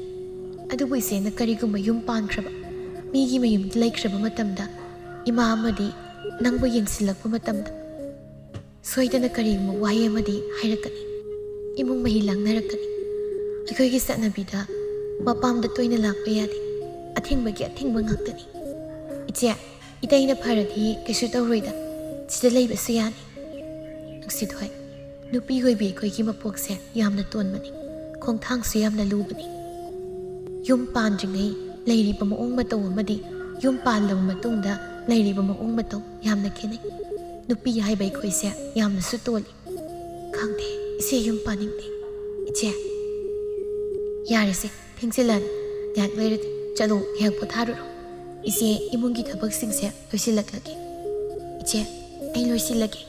ꯑꯗꯨꯕꯨ ꯏꯆꯦꯅ ꯀꯔꯤꯒꯨꯝꯕ ꯌꯨꯝ ꯄꯥꯟꯈ꯭ꯔꯕ, ꯃꯤꯒꯤ ꯃꯌꯨꯝꯗ ꯂꯩꯈ꯭ꯔꯕ ꯃꯇꯝꯗ ꯏꯃꯥ ꯑꯃꯗꯤ ꯅꯪꯕꯨ ꯌꯦꯡꯁꯤꯜꯂꯛꯄ ꯃꯇꯝꯗ ꯁꯣꯏꯗꯅ ꯀꯔꯤꯒꯨꯝꯕ ꯋꯥꯍꯩ ꯑꯃꯗꯤ ꯍꯥꯏꯔꯛꯀꯅꯤ, ꯏꯃꯨꯡ ꯃꯍꯤ ꯂꯥꯡꯅꯔꯛꯀꯅꯤ. ꯑꯩꯈꯣꯏꯒꯤ ꯆꯠꯅꯕꯤꯗ ꯃꯄꯥꯝꯗ ꯇꯣꯏꯅ ꯂꯥꯛꯄ ꯌꯥꯗꯦ, ꯑꯊꯤꯡꯕꯒꯤ ꯑꯊꯤꯡꯕ ꯉꯥꯛꯇꯅꯤ. ꯏꯆꯦ, ꯏꯇꯩꯅ ꯐꯔꯗꯤ ꯀꯩꯁꯨ ꯇꯧꯔꯣꯏꯗ, ꯁꯤꯗ ꯂꯩꯕꯁꯨ ꯌꯥꯅꯤ. ꯅꯨꯡꯁꯤꯊꯣꯏ, ꯅꯨꯄꯤ ꯑꯣꯏꯕꯤ ꯑꯩꯈꯣꯏꯒꯤ ꯃꯄꯣꯛꯁꯦ ꯌꯥꯝꯅ ꯇꯣꯟꯕꯅꯤ, ꯈꯣꯡꯊꯥꯡꯁꯨ ꯌꯥꯝꯅ ꯂꯨꯕꯅꯤ. ꯌꯨꯝ パンꯗ꯭ꯔꯤꯉꯩ ꯂꯩꯔꯤꯕ ꯃꯑꯣꯡ ꯃꯇꯧ ꯑꯃꯗꯤ ꯌꯨꯝ ꯄꯥꯜꯂꯕ ꯃꯇꯨꯡꯗ ꯂꯩꯔꯤꯕ ꯃꯑꯣꯡ ꯃꯇꯧ ꯌꯥꯝꯅ ꯈꯦꯠꯅꯩ. ꯅꯨꯄꯤ ꯍꯥꯏꯕ ꯑꯩꯈꯣꯏꯁꯦ ꯌꯥꯝꯅꯁꯨ ꯇꯣꯜꯂꯤ. ꯈꯪꯗꯦ, ꯏꯆꯦ ꯌꯨꯝ ꯄꯥꯅꯤꯡꯗꯦ. ꯏꯆꯦ, ꯌꯥꯔꯦꯁꯦ, ꯊꯦꯡꯖꯤꯜꯂꯅꯤ. ꯉꯥꯏꯍꯥꯛ ꯂꯩꯔꯗꯤ ꯆꯠꯂꯣ, ꯉꯥꯏꯍꯥꯛ ꯄꯣꯊꯥꯔꯨꯔꯣ. ꯏꯆꯦ ꯏꯃꯨꯡꯒꯤ ꯊꯕꯛꯁꯤꯡꯁꯦ ꯂꯣꯏꯁꯤꯜꯂꯛꯂꯒꯦ. ꯏꯆꯦ, ꯑꯩ ꯂꯣꯏꯁꯤꯜꯂꯒꯦ.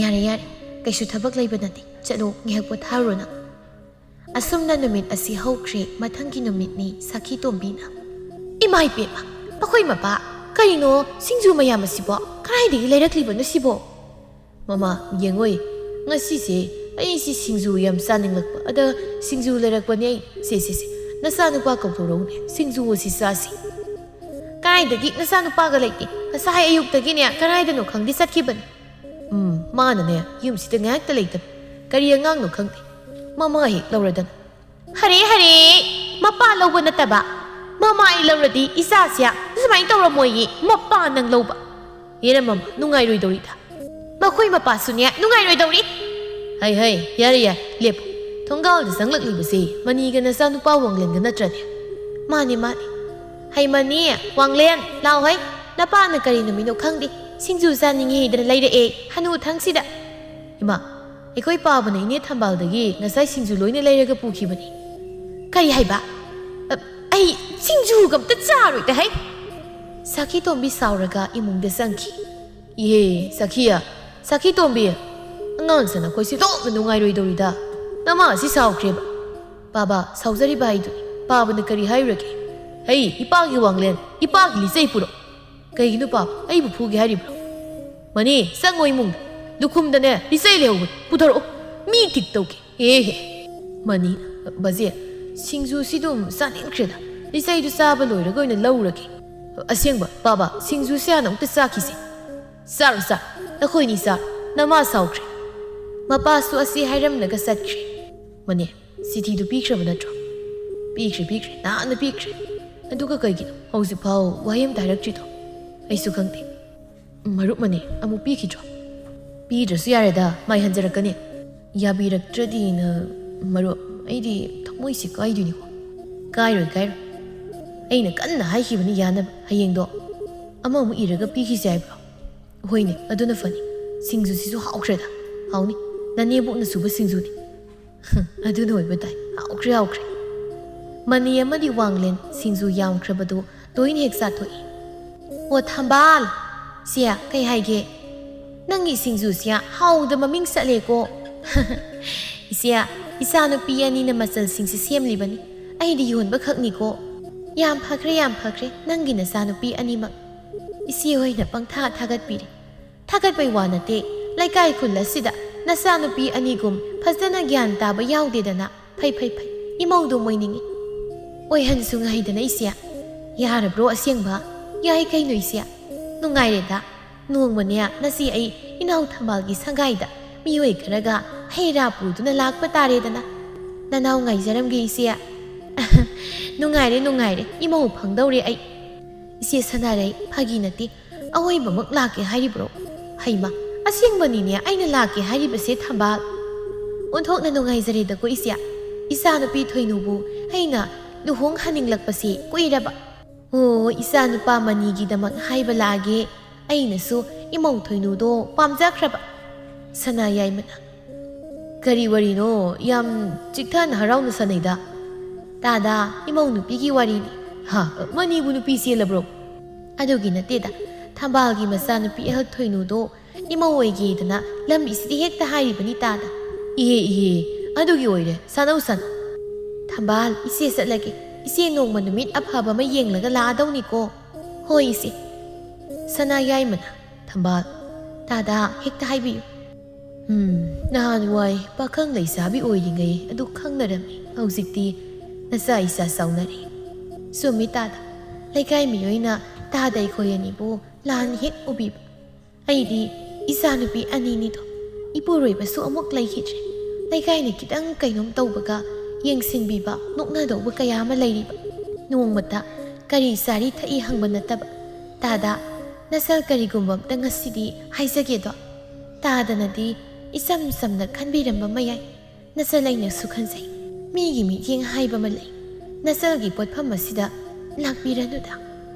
ꯌꯥꯔꯦ ꯌꯥꯔꯦ, ꯀꯩꯁꯨ ꯊꯕꯛ ꯂꯩꯕ ꯅꯠꯇꯦ. ꯆꯠꯂꯣ, ꯉꯥꯏꯍꯥꯛ ꯄꯣꯊꯥꯔꯨꯔꯣ ꯅꯪ. ꯑꯁꯨꯝꯅ ꯅꯨꯃꯤꯠ ꯑꯁꯤ ꯍꯧꯈ꯭ꯔꯦ. ꯃꯊꯪꯒꯤ ꯅꯨꯃꯤꯠꯅꯤ ꯁꯈꯤ ꯇꯣꯝꯕꯤꯅ, ꯏꯃꯥ ꯏꯄꯦꯝꯃ, ꯑꯩꯈꯣꯏ ꯃꯄꯥ, ꯀꯔꯤꯅꯣ ꯁꯤꯡꯖꯨ ꯃꯌꯥꯝ ꯑꯁꯤꯕꯣ? ꯀꯗꯥꯏꯗꯒꯤ ꯂꯩꯔꯛꯂꯤꯕꯅꯣ ꯁꯤꯕꯣ? ꯃꯃꯥ, ꯌꯦꯡꯉꯣꯏ, ꯉꯁꯤꯁꯦ ꯑꯩꯁꯤ ꯁꯤꯡꯖꯨ ꯌꯥꯝ ꯆꯥꯅꯤꯡꯂꯛꯄ, ꯑꯗ ꯁꯤꯡꯖꯨ ꯂꯩꯔꯛꯄꯅꯦ ꯑꯩ. ꯁꯦ ꯅꯆꯥꯅꯨꯄꯥ ꯀꯧꯊꯣꯔꯛꯎꯅꯦ, ꯁꯤꯡꯖꯨ ꯑꯁꯤ ꯆꯥꯁꯤ. ꯀꯗꯥꯏꯗꯒꯤ ꯅꯆꯥꯅꯨꯄꯥꯒ ꯂꯩꯇꯦ, ꯉꯁꯥꯏ ꯑꯌꯨꯛꯇꯒꯤꯅꯦ ꯀꯗꯥꯏꯗꯅꯣ ꯈꯪꯗꯦ ꯆꯠꯈꯤꯕꯅꯤ. ꯃꯥꯅꯅꯦ ꯌꯨꯝꯁꯤꯗ ꯉꯥꯏꯍꯥꯛꯇ ꯂꯩꯇꯕ, ꯀꯔꯤ ꯑꯉꯥꯡꯅꯣ ꯈꯪꯗꯦ. ꯃꯃꯥ ꯍꯦꯛ ꯂꯧꯔꯗꯅ. ꯍꯔꯦ, ꯃꯄꯥ ꯂꯧꯕ ꯅꯠꯇꯕ, ꯃꯃꯥ ꯑꯩ ꯂꯧꯔꯗꯤ ꯏꯆꯥꯁꯦ ꯁꯨꯃꯥꯏꯅ ꯇꯧꯔꯝꯃꯣꯏꯌꯦ. ꯃꯄꯥ ꯅꯪ ꯂꯧꯕ. ꯌꯦꯅ ꯃꯃꯥ, ꯅꯨꯡꯉꯥꯏꯔꯣꯏꯗꯧꯔꯤꯗ. ꯃꯈꯣꯏ ꯃꯄꯥꯁꯨꯅꯦ ꯅꯨꯡꯉꯥꯏꯔꯣꯏꯗꯧꯔꯤ. ꯍꯩ, ꯌꯥꯔꯦ, ꯂꯦꯞꯄꯨ. ꯊꯣꯡꯒꯥꯜꯗ ꯆꯪꯂꯛꯂꯤꯕꯁꯤ ꯃꯅꯤꯒ ꯅꯆꯥꯅꯨꯄꯥ ꯋꯥꯡꯂꯦꯟꯒ ꯅꯠꯇ꯭ꯔꯅꯦ? ꯃꯥꯅꯦ. ꯍꯩ ꯃꯅꯤ, ꯋꯥꯡꯂꯦꯟ, ꯂꯥꯎ ꯍꯩ. ꯅꯄꯥꯅ ꯀꯔꯤ ꯅꯨꯃꯤꯠꯅꯣ ꯈꯪꯗꯦ ꯁꯤꯡꯖꯨ ꯆꯥꯅꯤꯡꯉꯦꯗꯅ ꯂꯩꯔꯛꯑꯦ ꯍꯅꯨꯊꯪꯁꯤꯗ. ꯏꯃꯥ, ꯑꯩꯈꯣꯏ ꯄꯥꯕꯅ ꯏꯅꯦ ꯊꯝꯕꯥꯜꯗꯒꯤ ꯉꯁꯥꯏ ꯁꯤꯡꯖꯨ ꯂꯣꯏꯅ ꯂꯩꯔꯒ ꯄꯨꯈꯤꯕꯅꯤ. ꯀꯔꯤ ꯍꯥꯏꯕ? ꯑꯩ ꯁꯤꯡꯖꯨꯒ ꯑꯝꯇ ꯆꯥꯔꯣꯏꯗ ꯍꯩ. ꯁꯈꯤ ꯇꯣꯝꯕꯤ ꯁꯥꯎꯔꯒ ꯏꯃꯨꯡꯗ ꯆꯪꯈꯤ. ꯏꯍꯦ ꯁꯈꯤꯌꯥ, ꯁꯈꯤ ꯇꯣꯝꯕꯤ, ꯑꯉꯥꯡꯁꯤꯅ ꯑꯩꯈꯣꯏ ꯂꯣꯞꯅ ꯅꯨꯡꯉꯥꯏꯔꯣꯏꯗꯧꯔꯤꯗ. ꯅꯃꯥ ꯑꯁꯤ ꯁꯥꯎꯈ꯭ꯔꯦꯕ. ꯕꯥꯕꯥ, ꯁꯥꯎꯖꯔꯤꯕ ꯍꯥꯏꯗꯨꯅꯤ. ꯄꯥꯕꯅ ꯀꯔꯤ ꯍꯥꯏꯔꯨꯔꯒꯦ? ꯍꯩ, ꯏꯄꯥꯒꯤ ꯋꯥꯡꯂꯦꯟ, ꯏꯄꯥꯒꯤ ꯂꯤꯆꯩ ꯄꯨꯔꯛ. ꯀꯩꯒꯤꯅꯣ ꯄꯥꯕ, ꯑꯩꯕꯨ ꯐꯨꯒꯦ ꯍꯥꯏꯔꯤꯕ꯭ꯔꯣ? ꯃꯅꯤ, ꯆꯪꯉꯣ ꯏꯃꯨꯡꯗ. ꯂꯨꯈꯨꯝꯗꯅꯦ ꯂꯤꯆꯩ ꯂꯩꯍꯧꯕꯅꯤ, ꯄꯨꯊꯣꯔꯛꯑꯣ. ꯃꯤ ꯊꯤꯛ ꯇꯧꯒꯦ. ꯃꯅꯤ, ꯕꯖꯦ, ꯁꯤꯡꯖꯨꯁꯤꯗꯨꯝ ꯆꯥꯅꯤꯡꯈ꯭ꯔꯦꯗ. ꯂꯤꯆꯩꯗꯨ ꯆꯥꯕ ꯂꯣꯏꯔꯒ ꯑꯣꯏꯅ ꯂꯧꯔꯒꯦ. ꯑꯁꯦꯡꯕ ꯕꯥꯕꯥ, ꯁꯤꯡꯖꯨꯁꯦ ꯍꯥꯟꯅ ꯑꯃꯨꯛꯇ ꯆꯥꯈꯤꯁꯦ. ꯆꯥꯔꯣ, ꯅꯈꯣꯏꯅꯤ ꯆꯥꯔꯣ. ꯅꯃꯥ ꯁꯥꯎꯈ꯭ꯔꯦ. ꯃꯄꯥꯁꯨ ꯑꯁꯤ ꯍꯥꯏꯔꯝꯂꯒ ꯆꯠꯈ꯭ꯔꯦ. ꯃꯅꯦ, ꯆꯤꯊꯤꯗꯨ ꯄꯤꯈ꯭ꯔꯕ ꯅꯠꯇ꯭ꯔꯣ? ꯄꯤꯈ꯭ꯔꯦ, ꯅꯍꯥꯟꯅ ꯄꯤꯈ꯭ꯔꯦ. ꯑꯗꯨꯒ ꯀꯩꯒꯤꯅꯣ ꯍꯧꯖꯤꯛꯐꯥꯎ ꯋꯥꯍꯩ ꯑꯃꯇ ꯍꯥꯏꯔꯛꯇ꯭ꯔꯤꯗꯣ? ꯑꯩꯁꯨ ꯈꯪꯗꯦ. ꯃꯔꯨꯞ ꯃꯅꯦ, ꯑꯃꯨꯛ ꯄꯤꯈꯤꯗ꯭ꯔꯣ? ꯄꯤꯗ꯭ꯔꯁꯨ ꯌꯥꯔꯦꯗ, ꯃꯥꯏꯍꯟꯖꯔꯛꯀꯅꯤ. ꯌꯥꯕꯤꯔꯛꯇ꯭ꯔꯗꯤꯅ ꯃꯔꯨꯞ, ꯑꯩꯗꯤ ꯊꯃꯣꯏꯁꯤ ꯀꯥꯏꯗꯣꯏꯅꯤꯀꯣ. ꯀꯥꯏꯔꯣꯏ. ꯑꯩꯅ ꯀꯟꯅ ꯍꯥꯏꯈꯤꯕꯅꯤ ꯌꯥꯅꯕ. ꯍꯌꯦꯡꯗꯣ ꯑꯃꯃꯨꯛ ꯏꯔꯒ ꯄꯤꯈꯤꯁꯦ ꯍꯥꯏꯕ꯭ꯔో? ꯍꯣꯏꯅꯦ, ꯑꯗꯨꯅ ꯐꯅꯤ. ꯁꯤꯡꯖꯨꯁꯤꯁꯨ ꯍꯥꯎꯈ꯭ꯔꯦꯗ. ꯍꯥꯎꯅꯤ, ꯅꯅꯦꯕꯣꯛꯅ ꯁꯨꯕ ꯁꯤꯡꯖꯨꯅꯤ. ꯑꯗꯨꯅ ꯑꯣꯏꯕ ꯇꯥꯏ. ꯍꯥꯎꯈ꯭ꯔꯦ. ꯃꯅꯤ ꯑꯃꯗꯤ ꯋꯥꯡꯂꯦꯟ ꯁꯤꯡꯖꯨ ꯌꯥꯝꯈ꯭ꯔꯕꯗꯨ ꯂꯣꯏꯅ ꯍꯦꯛ ꯆꯥꯊꯣꯛꯏ. ꯑꯣ ꯊꯝꯕꯥꯜ, ꯁꯤꯌꯥ ꯀꯩ ꯍꯥꯏꯒꯦ? ꯅꯪꯒꯤ ꯁꯤꯡꯖꯨꯁꯤ ꯍꯥꯎꯗ ꯃꯃꯤꯡ ꯆꯠꯂꯦꯀꯣ. ꯏꯆꯦ, ꯏꯆꯥꯅꯨꯄꯤ ꯑꯅꯤꯅ ꯃꯆꯜꯁꯤꯡꯁꯤ ꯁꯦꯝꯂꯤꯕꯅꯤ. ꯑꯩꯗꯤ ꯌꯣꯟꯕ ꯈꯛꯅꯤꯀꯣ. ꯌꯥꯝ ꯐꯈ꯭ꯔꯦ ꯅꯪꯒꯤ ꯅꯆꯥꯅꯨꯄꯤ ꯑꯅꯤꯃꯛ. ꯏꯆꯦ ꯍꯣꯏꯅ ꯄꯪꯊꯥ ꯊꯥꯒꯠꯄꯤꯔꯤ. ꯊꯥꯒꯠꯄꯩ ꯋꯥ ꯅꯠꯇꯦ, ꯂꯩꯀꯥꯏ ꯈꯨꯜ ꯑꯁꯤꯗ ꯅꯆꯥꯅꯨꯄꯤ ꯑꯅꯤꯒꯨꯝ ꯐꯖꯅ ꯒ꯭ꯌꯥꯟ ꯇꯥꯕ ꯌꯥꯎꯗꯦꯗꯅ. ꯐꯩ. ꯏꯃꯧꯗꯨ ꯃꯣꯏꯅꯤꯡꯉꯤ. ꯑꯣꯏꯍꯟꯁꯨ ꯉꯥꯏꯗꯅ ꯏꯆꯦ. ꯌꯥꯔꯕ꯭ꯔꯣ ꯑꯁꯦꯡꯕ? ꯌꯥꯏ ꯀꯩꯅꯣ ꯏꯆꯦ. ꯅꯨꯡꯉꯥꯏꯔꯦꯗ. ꯅꯣꯡꯃꯅꯦ ꯉꯁꯤ ꯑꯩ ꯏꯅꯥꯎ ꯊꯝꯕꯥꯜꯒꯤ ꯁꯪꯒꯥꯏꯗ ꯃꯤꯑꯣꯏ ꯈꯔꯒ ꯍꯩ ꯔꯥ ꯄꯨꯗꯨꯅ ꯂꯥꯛꯄ ꯇꯥꯔꯦꯗꯅ. ꯅꯅꯥꯎ ꯉꯥꯏꯖꯔꯝꯒꯦ ꯏꯆꯦ. ꯅꯨꯡꯉꯥꯏꯔꯦ, ꯏꯃꯧ ꯐꯪꯗꯧꯔꯦ ꯑꯩ. ꯏꯆꯦ ꯁꯅꯥꯔꯩ, ꯐꯥꯒꯤ ꯅꯠꯇꯦ, ꯑꯋꯣꯏꯕꯃꯛ ꯂꯥꯛꯀꯦ ꯍꯥꯏꯔꯤꯕ꯭ꯔꯣ? ꯍꯩꯃ, ꯑꯁꯦꯡꯕꯅꯤꯅꯦ ꯑꯩꯅ ꯂꯥꯛꯀꯦ ꯍꯥꯏꯔꯤꯕꯁꯦ ꯊꯝꯕꯥꯜ. ꯑꯣꯟꯊꯣꯛꯅ ꯅꯨꯡꯉꯥꯏꯖꯔꯦꯗꯀꯣ ꯏꯆꯦ. ꯏꯆꯥꯅꯨꯄꯤ ꯊꯣꯏꯅꯨꯕꯨ ꯑꯩꯅ ꯂꯨꯍꯣꯡꯍꯟꯅꯤꯡꯂꯛꯄꯁꯤ ꯀꯨꯏꯔꯕ. ꯑꯣ, ꯏꯆꯥꯅꯨꯄꯥ ꯃꯅꯤꯒꯤꯗꯃꯛ ꯍꯥꯏꯕ ꯂꯥꯛꯑꯒꯦ. ꯑꯩꯅꯁꯨ ꯏꯃꯧ ꯊꯣꯏꯅꯨꯗꯣ ꯄꯥꯝꯖꯈ꯭ꯔꯕ. ꯁꯅꯥ ꯌꯥꯏꯃꯅ, ꯀꯔꯤ ꯋꯥꯔꯤꯅꯣ? ꯌꯥꯝ ꯆꯤꯛꯊꯅ ꯍꯔꯥꯎꯅ ꯁꯥꯅꯩꯗ. ꯇꯥꯗꯥ, ꯏꯃꯧ ꯅꯨꯄꯤꯒꯤ ꯋꯥꯔꯤꯅꯤ. ꯃꯅꯤꯕꯨ ꯅꯨꯄꯤ ꯆꯦꯜꯂꯕ꯭ꯔꯣ? ꯑꯗꯨꯒꯤ ꯅꯠꯇꯦꯗ, ꯊꯝꯕꯥꯜꯒꯤ ꯃꯆꯥꯅꯨꯄꯤ ꯑꯍꯜ ꯊꯣꯏꯅꯨꯗꯣ ꯏꯃꯧ ꯑꯣꯏꯒꯦꯗꯅ ꯂꯝꯕꯤꯁꯤꯗ ꯍꯦꯛꯇ ꯍꯥꯏꯔꯤꯕꯅꯤ ꯇꯥꯗ. ꯏꯍꯦ, ꯑꯗꯨꯒꯤ ꯑꯣꯏꯔꯦ. ꯁꯥꯅꯧ. ꯊꯝꯕꯥꯜ, ꯏꯆꯦ ꯆꯠꯂꯒꯦ. ꯏꯆꯦ ꯅꯣꯡꯃ ꯅꯨꯃꯤꯠ ꯑꯐꯕ ꯑꯃ ꯌꯦꯡꯂꯒ ꯂꯥꯛꯑꯗꯧꯅꯤꯀꯣ. ꯍꯣꯏ ꯏꯆꯦ. ꯁꯅꯥ ꯌꯥꯏꯃꯅ, ꯊꯝꯕꯥꯜ, ꯇꯥꯗꯥ ꯍꯦꯛꯇ ꯍꯥꯏꯕꯤꯌꯨ. ꯅꯍꯥꯟꯋꯥꯏ ꯄꯥꯈꯪ ꯂꯩꯁꯥꯕꯤ ꯑꯣꯏꯔꯤꯉꯩ ꯑꯗꯨ ꯈꯪꯅꯔꯝꯃꯤ. ꯍꯧꯖꯤꯛꯇꯤ ꯅꯆꯥ ꯏꯆꯥ ꯆꯥꯎꯅꯔꯦ. ꯆꯨꯝꯃꯤ ꯇꯥꯗ. ꯂꯩꯀꯥꯏ ꯃꯤꯑꯣꯏꯅ ꯇꯥꯗ ꯑꯩꯈꯣꯏ ꯑꯅꯤꯕꯨ ꯂꯥꯟ ꯍꯦꯛ ꯎꯕꯤꯕ ꯑꯩꯗꯤ ꯏꯆꯥꯅꯨꯄꯤ ꯑꯅꯤꯅꯤꯗꯣ ꯏꯄꯨꯔꯣꯏꯕꯁꯨ ꯑꯃꯨꯛ ꯂꯩꯈꯤꯗ꯭ꯔꯦ ꯂꯩꯀꯥꯏꯅ ꯈꯤꯇꯪ ꯀꯩꯅꯣꯝ ꯇꯧꯕꯒ ꯌꯦꯡꯁꯤꯟꯕꯤꯕ ꯅꯣꯛꯅꯗꯧꯕ ꯀꯌꯥ ꯑꯃ ꯂꯩꯔꯤꯕ ꯅꯣꯡꯃꯇ ꯀꯔꯤ ꯆꯥꯔꯤ ꯊꯛꯏ ꯍꯪꯕ ꯅꯠꯇꯕ ꯇꯥꯗ ꯅꯆꯜ ꯀꯔꯤꯒꯨꯝꯕ ꯑꯝꯇ ꯉꯁꯤꯗꯤ ꯍꯥꯏꯖꯒꯦꯗꯣ ꯇꯥꯗꯅꯗꯤ ꯏꯆꯝ ꯆꯝꯅ ꯈꯟꯕꯤꯔꯝꯕ ꯃꯌꯥꯏ ꯅꯆꯜ ꯑꯩꯅꯁꯨ ꯈꯟꯖꯩ ꯃꯤꯒꯤ ꯃꯤꯠꯌꯦꯡ ꯍꯥꯏꯕ ꯑꯃ ꯂꯩ ꯅꯆꯜꯒꯤ ꯄꯣꯠꯐꯝ ꯑꯁꯤꯗ ꯂꯥꯛꯄꯤꯔꯅꯨꯗ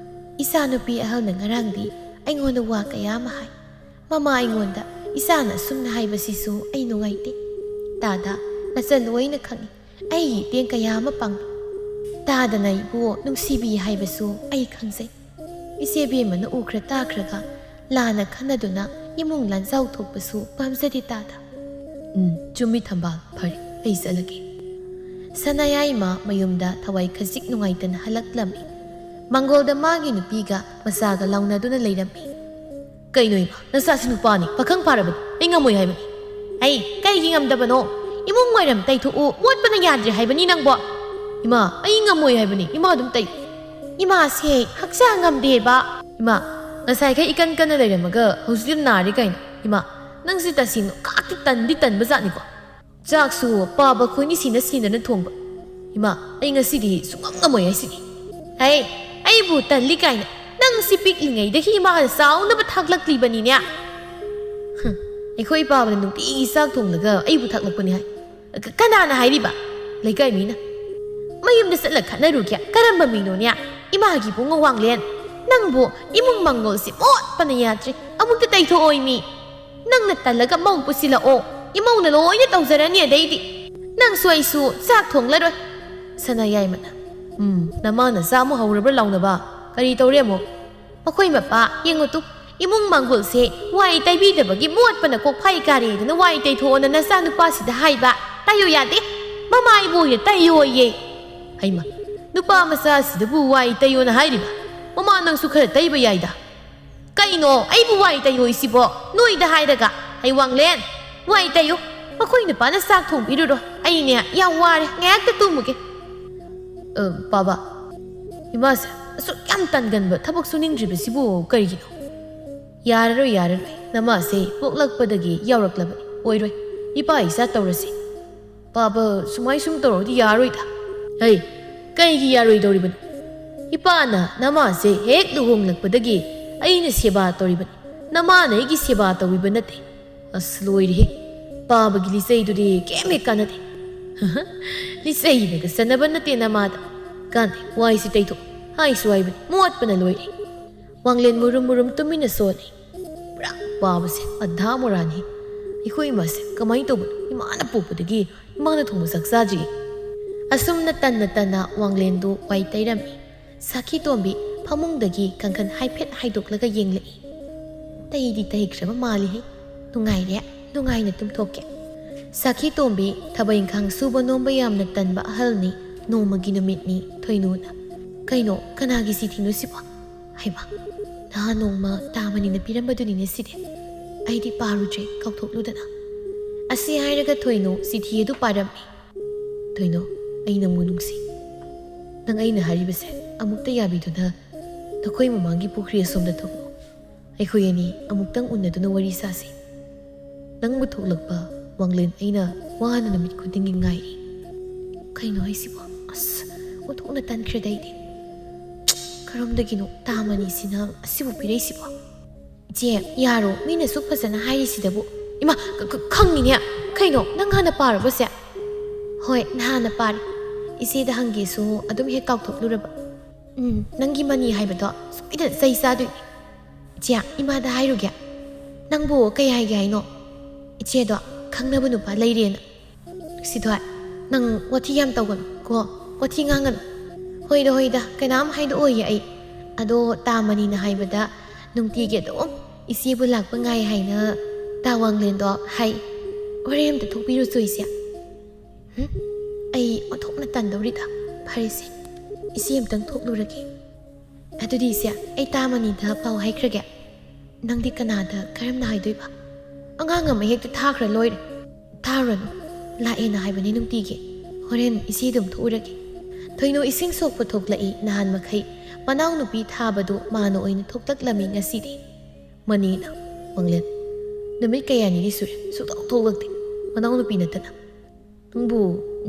ꯏꯆꯥꯅꯨꯄꯤ ꯑꯍꯜꯅ ꯉꯔꯥꯡꯗꯤ ꯑꯩꯉꯣꯟꯗ ꯋꯥ ꯀꯌꯥ ꯑꯃ ꯍꯥꯏ ꯃꯃꯥ ꯑꯩꯉꯣꯟꯗ ꯏꯆꯥꯅ ꯑꯁꯨꯝꯅ ꯍꯥꯏꯕꯁꯤꯁꯨ ꯑꯩ ꯅꯨꯡꯉꯥꯏꯇꯦ ꯇꯥꯗ ꯅꯆꯜ ꯂꯣꯏꯅ ꯈꯪꯏ ꯑꯩꯒꯤ ꯃꯇꯦꯡ ꯀꯌꯥ ꯑꯃ ꯄꯥꯡꯕꯤ ꯇꯥꯗꯅ ꯑꯩꯕꯨ ꯅꯨꯡꯁꯤꯕꯤ ꯍꯥꯏꯕꯁꯨ ꯑꯩ ꯈꯪꯖꯩ ꯏꯆꯦꯕꯦꯝꯃꯅ ꯎꯈ꯭ꯔ ꯇꯥꯈ꯭ꯔꯒ ꯂꯥꯟꯅ ꯈꯟꯅꯗꯨꯅ ꯏꯃꯨꯡ ꯂꯥꯟꯖꯥꯎ ꯊꯣꯛꯄꯁꯨ ꯄꯥꯝꯖꯗꯦ ꯇꯥꯗ ꯆꯨꯝꯃꯤ ꯊꯝꯕꯥꯜ ꯐꯔꯦ ꯑꯩ ꯆꯠꯂꯒꯦ ꯁꯅꯥꯌꯥꯏꯃ ꯃꯌꯨꯝꯗ ꯊꯋꯥꯏ ꯈꯖꯤꯛ ꯅꯨꯡꯉꯥꯏꯇꯅ ꯍꯜꯂꯛꯂꯝꯃꯤ ꯃꯪꯒꯣꯜꯗ ꯃꯥꯒꯤ ꯅꯨꯄꯤꯒ ꯃꯆꯥꯒ ꯂꯥꯎꯅꯗꯨꯅ ꯂꯩꯔꯝꯃꯤ ꯀꯩꯅꯣ ꯏꯃꯥ ꯅꯆꯥꯁꯤ ꯅꯨꯄꯥꯅꯤ ꯄꯥꯈꯪ ꯐꯥꯔꯕꯅꯤ ꯑꯩ ꯉꯝꯃꯣꯏ ꯍꯥꯏꯕꯅꯤ ꯑꯩ ꯀꯩꯒꯤ ꯉꯝꯗꯕꯅꯣ ꯏꯃꯨꯡ ꯋꯥꯏꯔꯝ ꯇꯩꯊꯣꯛꯎ ꯃꯣꯠꯄꯅ ꯌꯥꯗ꯭ꯔꯦ ꯍꯥꯏꯕꯅꯤ ꯅꯪꯕꯣ ꯏꯃꯥ ꯑꯩ ꯉꯝꯃꯣꯏ ꯍꯥꯏꯕꯅꯤ ꯏꯃꯥ ꯑꯗꯨꯝ ꯇꯩ ꯏꯃꯥꯁꯦ ꯍꯛꯆꯥꯡ ꯉꯝꯗꯦꯕ ꯏꯃꯥ ꯉꯁꯥꯏꯈꯩ ꯏꯀꯟ ꯀꯟꯅ ꯂꯩꯔꯝꯃꯒ ꯍꯧꯖꯤꯛ ꯅꯥꯔꯤ ꯀꯩꯅꯣ ꯏꯃꯥ ꯅꯪꯁꯤ ꯇꯁꯦꯡꯅ ꯀꯥꯛꯇꯤ ꯇꯟꯕ ꯖꯥꯠꯅꯤꯀꯣ ꯆꯥꯛꯁꯨ ꯄꯥꯕ ꯈꯣꯏꯅꯤ ꯁꯤꯅ ꯊꯣꯡꯕ ꯏꯃꯥ ꯑꯩ ꯉꯁꯤꯗꯤ ꯁꯨꯡꯉꯝ ꯉꯝꯃꯣꯏ ꯍꯥꯏꯁꯤꯅꯤ ꯑꯩꯕꯨ ꯇꯜꯂꯤ ꯀꯥꯏꯅ ꯅꯪ ꯁꯤ ꯄꯤꯛꯂꯤꯉꯩꯗꯒꯤ ꯏꯃꯥꯅ ꯆꯥꯎꯅꯕ ꯊꯥꯛꯂꯛꯂꯤꯕꯅꯤꯅꯦ ꯑꯩꯈꯣꯏ ꯄꯥꯕꯅ ꯅꯨꯡꯇꯤꯒꯤ ꯆꯥꯛ ꯊꯣꯡꯂꯒ ꯑꯩꯕꯨ ꯊꯥꯛꯂꯛꯄꯅꯤ ꯍꯥꯏ ꯀꯅꯥꯅ ꯍꯥꯏꯔꯤꯕ ꯂꯩꯀꯥꯏ ꯃꯤꯅ ꯃꯌꯨꯝꯗ ꯆꯠꯂ ꯈꯠꯅꯔꯨꯒꯦ ꯀꯔꯝꯕ ꯃꯤꯅꯣꯅꯦ ꯏꯃꯥꯒꯤ ꯕꯨꯡꯉꯣ ꯋꯥꯡꯂꯦꯟ ꯅꯪꯕꯨ ꯏꯃꯨꯡ ꯃꯪꯒꯣꯜꯁꯤ ꯃꯣꯠꯄꯅ ꯌꯥꯗ꯭ꯔꯦ ꯑꯃꯨꯛꯇ ꯇꯩꯊꯣꯛꯑꯣꯏ ꯃꯤ ꯅꯪꯅ ꯇꯜꯂꯒ ꯃꯧ ꯄꯨꯁꯤꯜꯂꯛꯑꯣ ꯏꯃꯧꯅ ꯂꯣꯏꯅ ꯇꯧꯖꯔꯅꯤ ꯑꯗꯩꯗꯤ ꯅꯪꯁꯨ ꯑꯩꯁꯨ ꯆꯥꯛ ꯊꯣꯡꯂꯔꯣꯏ ꯁꯅꯥꯌꯥꯏꯃꯅ ꯅꯃꯥꯅ ꯆꯥꯛ ꯑꯃꯨꯛ ꯍꯧꯔꯕ꯭ꯔꯥ ꯂꯥꯎꯅꯕ ꯀꯔꯤ ꯇꯧꯔꯦ ꯑꯃꯨꯛ ꯑꯩꯈꯣꯏ ꯃꯄꯥ ꯌꯦꯡꯉꯨꯇꯨ ꯏꯃꯨꯡ ꯃꯪꯒꯣꯜꯁꯦ ꯋꯥꯏ ꯇꯩꯕꯤꯗꯕꯒꯤ ꯃꯣꯠꯄꯅ ꯀꯣꯛꯐꯥꯏ ꯀꯥꯔꯦꯗꯅ ꯋꯥꯏ ꯇꯩꯊꯣꯛꯑꯣꯅ ꯅꯆꯥꯅꯨꯄꯥꯁꯤꯗ ꯍꯥꯏꯕ ꯇꯩꯌꯨ ꯌꯥꯗꯦ ꯃꯃꯥ ꯑꯩꯕꯨ ꯑꯣꯏꯅ ꯇꯩꯌꯣꯌꯦ ꯍꯩꯃ ꯅꯨꯄꯥ ꯃꯆꯥꯁꯤꯗꯕꯨ ꯋꯥꯏ ꯇꯩꯌꯣꯅ ꯍꯥꯏꯔꯤꯕ ꯃꯃꯥ ꯅꯪꯁꯨ ꯈꯔ ꯇꯩꯕ ꯌꯥꯏꯗ ꯀꯩꯅꯣ ꯑꯩꯕꯨ ꯋꯥꯏ ꯇꯩꯌꯣꯏꯁꯤꯕꯣ ꯅꯣꯏꯗ ꯍꯥꯏꯔꯒ ꯑꯩ ꯋꯥꯡꯂꯦꯟ ꯋꯥꯏ ꯇꯩꯌꯨ ꯑꯩꯈꯣꯏ ꯅꯨꯄꯥꯅ ꯆꯥꯛ ꯊꯣꯡꯕꯤꯔꯨꯔꯣ ꯑꯩꯅꯦ ꯌꯥꯝ ꯋꯥꯔꯦ ꯉꯥꯏꯍꯥꯛꯇ ꯇꯨꯝꯃꯨꯒꯦ ꯄꯥꯕ ꯏꯃꯥꯁꯦ ꯑꯁꯨꯛ ꯌꯥꯝ ꯇꯟꯒꯟꯕ ꯊꯕꯛ ꯁꯨꯅꯤꯡꯗ꯭ꯔꯤꯕꯁꯤꯕꯨ ꯀꯔꯤꯒꯤꯅꯣ ꯌꯥꯔꯔꯣꯏ ꯅꯃꯥꯁꯦ ꯄꯣꯛꯂꯛꯄꯗꯒꯤ ꯌꯥꯎꯔꯛꯂꯕꯅꯤ ꯑꯣꯏꯔꯣꯏ ꯏꯄꯥ ꯏꯆꯥ ꯇꯧꯔꯁꯤ ꯄꯥꯕ ꯁꯨꯝ ꯇꯧꯔꯗꯤ ꯌꯥꯔꯣꯏꯗ ꯀꯩꯒꯤ ꯌꯥꯔꯣꯏꯗꯧꯔꯤꯕꯅꯣ ꯏꯄꯥꯅ ꯅꯃꯥꯁꯦ ꯍꯦꯛ ꯂꯨꯍꯣꯡꯂꯛꯄꯗꯒꯤ ꯑꯩꯅ ꯁꯦꯕꯥ ꯇꯧꯔꯤꯕꯅꯤ ꯅꯃꯥꯅ ꯑꯩꯒꯤ ꯁꯦꯕా ꯇꯧꯕꯤꯕ ꯅꯠꯇꯦ ꯑꯁ ꯂꯣꯏꯔꯦꯍꯦ ꯄꯥꯕꯒꯤ ꯂꯤꯆꯩꯗꯨꯗꯤ ꯀꯩꯝ ꯍꯦꯛ ꯀꯥꯟꯅꯗꯦ ꯂꯤꯆꯩꯅꯒ ꯆꯟꯅꯕ ꯅꯠꯇꯦ ꯅꯃꯥꯗ ꯀꯥꯟꯗꯦ ꯋꯥꯏꯁꯤ ꯇꯩꯊꯣꯛ ꯍꯥꯏꯁꯨ ꯍꯥꯏꯕꯅꯤ ꯃꯣꯠꯄꯅ ꯂꯣꯏꯔꯦ ꯋꯥꯡꯂꯦꯟ ꯃꯨꯔꯨꯝ ꯇꯨꯃꯤꯟꯅ ꯁꯣꯜꯂꯤ ꯄꯨꯔꯥ ꯄꯥꯕꯁꯦ ꯑꯙꯥ ꯃꯣꯔꯥꯅꯤ ꯑꯩꯈꯣꯏ ꯏꯃꯥꯁꯦ ꯀꯃꯥꯏꯅ ꯇꯧꯕꯅꯣ ꯏꯃꯥꯅ ꯄꯣꯛꯄꯗꯒꯤ ꯏꯃꯥꯅ ꯊꯣꯡꯕ ꯆꯥꯛ ꯆꯥꯗ꯭ꯔꯤ ꯑꯁꯨꯝꯅ ꯇꯟꯅ ꯋꯥꯡꯂꯦꯟꯗꯨ ꯋꯥꯏ ꯇꯩꯔꯝꯃꯤ ꯁꯥꯈꯤ ꯇꯣꯝꯕꯤ ꯐꯃꯨꯡꯗꯒꯤ ꯀꯥꯡꯈꯟ ꯍꯥꯏꯐꯦꯠ ꯍꯥꯏꯗꯣꯛꯂꯒ ꯌꯦꯡꯂꯛꯏ ꯇꯩꯗꯤ ꯇꯩꯈ꯭ꯔꯕ ꯃꯥꯜꯂꯤꯍꯦ ꯅꯨꯡꯉꯥꯏꯔꯦ ꯅꯨꯡꯉꯥꯏꯅ ꯇꯨꯝꯊꯣꯛꯀꯦ ꯁꯥꯈꯤ ꯇꯣꯝꯕꯤ ꯊꯕꯛ ꯏꯪꯈꯥꯡ ꯁꯨꯕ ꯅꯣꯝꯕ ꯌꯥꯝꯅ ꯇꯟꯕ ꯑꯍꯜꯅꯤ ꯅꯣꯡꯃꯒꯤ ꯅꯨꯃꯤꯠꯅꯤ ꯊꯣꯏꯅꯨꯅ ꯀꯩꯅꯣ ꯀꯅꯥꯒꯤ ꯆꯤꯊꯤꯅꯣ ꯁꯤꯕꯣ ꯍꯩꯃꯥ ꯅꯍꯥꯟ ꯅꯣꯡꯃ ꯇꯥꯃꯅꯤꯅ ꯄꯤꯔꯝꯕꯗꯨꯅꯤꯅꯦ ꯁꯤꯗꯤ ꯑꯩꯗꯤ ꯄꯥꯔꯨꯗ꯭ꯔꯦ ꯀꯥꯎꯊꯣꯛꯂꯨꯗꯅ ꯑꯁꯤ ꯍꯥꯏꯔꯒ ꯊꯣꯏꯅꯨ ꯆꯤꯊꯤ ꯑꯗꯨ ꯄꯥꯔꯝꯃꯤ ꯊꯣꯏꯅꯨ ꯑꯩ ꯅꯪꯕꯨ ꯅꯨꯡꯁꯤ ꯅꯪ ꯑꯩꯅ ꯍꯥꯏꯔꯤꯕꯁꯦ ꯑꯃꯨꯛꯇ ꯌꯥꯕꯤꯗꯨꯅ ꯅꯈꯣꯏ ꯃꯃꯥꯡꯒꯤ ꯄꯨꯈ꯭ꯔꯤ ꯑꯁꯣꯝꯗ ꯊꯣꯛꯂꯛꯎ ꯑꯩꯈꯣꯏ ꯑꯅꯤ ꯑꯃꯨꯛꯇꯪ ꯎꯅꯗꯨꯅ ꯋꯥꯔꯤ ꯁꯥꯁꯤ ꯅꯪꯕꯨ ꯊꯣꯛꯂꯛꯄ ꯋꯥꯡꯂꯦꯟ ꯑꯩꯅ ꯋꯥꯅ ꯅꯨꯃꯤꯠ ꯈꯨꯗꯤꯡꯒꯤ ꯉꯥꯏꯔꯤ ꯀꯩꯅꯣ ꯍꯥꯏꯁꯤꯕꯣ ꯑꯁ ꯑꯣꯟꯊꯣꯛꯅ ꯇꯟꯈ꯭ꯔꯦꯗ ꯑꯩꯗꯤ ꯀꯔꯣꯝꯗꯒꯤꯅꯣ ꯇꯥꯃꯅꯤꯁꯤꯅ ꯑꯁꯤꯕꯨ ꯄꯤꯔꯛꯏꯁꯤꯕꯣ ꯏꯆꯦ ꯌꯥꯔꯣ ꯃꯤꯅ ꯁꯨꯛ ꯐꯖꯅ ꯍꯥꯏꯔꯤꯁꯤꯗꯕꯨ ꯏꯃꯥ ꯈꯪꯉꯤꯅꯦ ꯀꯩꯅꯣ ꯅꯪ ꯍꯥꯟꯅ ꯄꯥꯔꯕꯁꯦ ꯍꯣꯏ ꯅꯍꯥꯟꯅ ꯄꯥꯔꯤ ꯏꯆꯦꯗ ꯍꯪꯒꯦꯁꯨ ꯑꯗꯨꯝ ꯍꯦꯛ ꯀꯥꯎꯊꯣꯛꯂꯨꯔꯕ ꯅꯪꯒꯤ ꯃꯅꯤ ꯍꯥꯏꯕꯗꯣ ꯁꯣꯏꯗꯅ ꯆꯩ ꯆꯥꯗꯣꯏꯅꯤ ꯏꯆꯦ ꯏꯃꯥꯗ ꯍꯥꯏꯔꯨꯒꯦ ꯅꯪꯕꯨ ꯀꯩ ꯍꯥꯏꯒꯦ ꯍꯥꯏꯅꯣ ꯏꯆꯦꯗꯣ ꯈꯪꯅꯕ ꯅꯨꯄꯥ ꯂꯩꯔꯦꯅ ꯁꯤꯊꯣꯏ ꯅꯪ ꯋꯥꯊꯤ ꯌꯥꯝ ꯇꯧꯒꯅꯨ ꯀꯣ ꯋꯥꯊꯤ ꯉꯥꯡꯒꯅꯨ ꯍꯣꯏꯗ ꯀꯅꯥꯝ ꯍꯥꯏꯗꯣꯛꯑꯣꯏꯌꯦ ꯑꯩ ꯑꯗꯣ ꯇꯥꯃꯅꯤꯅ ꯍꯥꯏꯕꯗ ꯅꯨꯡꯇꯤꯒꯤ ꯑꯗꯨꯝ ꯏꯆꯦꯕꯨ ꯂꯥꯛꯄ ꯉꯥꯏ ꯍꯥꯏꯅ ꯇꯥ ꯋꯥꯡꯂꯦꯟꯗꯣ ꯍꯥꯏ ꯍꯣꯔꯦꯟ ꯑꯝꯇ ꯊꯣꯛꯄꯤꯔꯨꯆꯣ ꯏꯆꯦ ꯑꯩ ꯑꯣꯟꯊꯣꯛꯅ ꯇꯟꯗꯧꯔꯤꯗ ꯐꯔꯦꯁꯦ ꯏꯆꯦ ꯑꯝꯇꯪ ꯊꯣꯛꯂꯨꯔꯒꯦ ꯑꯗꯨꯗꯤ ꯏꯆꯦ ꯑꯩ ꯇꯥꯃꯅꯤꯗ ꯄꯥꯎ ꯍꯥꯏꯈ꯭ꯔꯒꯦ ꯅꯪꯗꯤ ꯀꯅꯥꯗ ꯀꯔꯝꯅ ꯍꯥꯏꯗꯣꯏꯕ ꯑꯉꯥꯡ ꯑꯃ ꯍꯦꯛꯇ ꯊꯥꯈ꯭ꯔ ꯂꯣꯏꯔꯦ ꯊꯥꯔꯨꯔꯅꯨ ꯂꯥꯛꯑꯦꯅ ꯍꯥꯏꯕꯅꯤ ꯅꯨꯡꯇꯤꯒꯤ ꯍꯣꯔꯦꯟ ꯏꯆꯦ ꯑꯗꯨꯝ ꯊꯣꯛꯎꯔꯒꯦ ꯊꯣꯏꯅꯨ ꯏꯁꯤꯡ ꯁꯣꯛꯄ ꯊꯣꯛꯂꯛꯏ ꯅꯍꯥꯟ ꯃꯈꯩ ꯃꯅꯥꯎ ꯅꯨꯄꯤ ꯊꯥꯕꯗꯨ ꯃꯥꯅ ꯑꯣꯏꯅ ꯊꯣꯛꯂꯛꯂꯝꯃꯤ ꯉꯁꯤꯗꯤ ꯃꯅꯤꯅ ꯃꯪꯂꯦꯟ ꯅꯨꯃꯤꯠ ꯀꯌꯥꯅꯤꯗꯤ ꯁꯨꯔꯦ ꯁꯨꯛꯊꯣꯛ ꯊꯣꯛꯂꯛꯇꯦ ꯃꯅꯥꯎ ꯅꯨꯄꯤ ꯅꯠꯇꯅ ꯅꯪꯕꯨ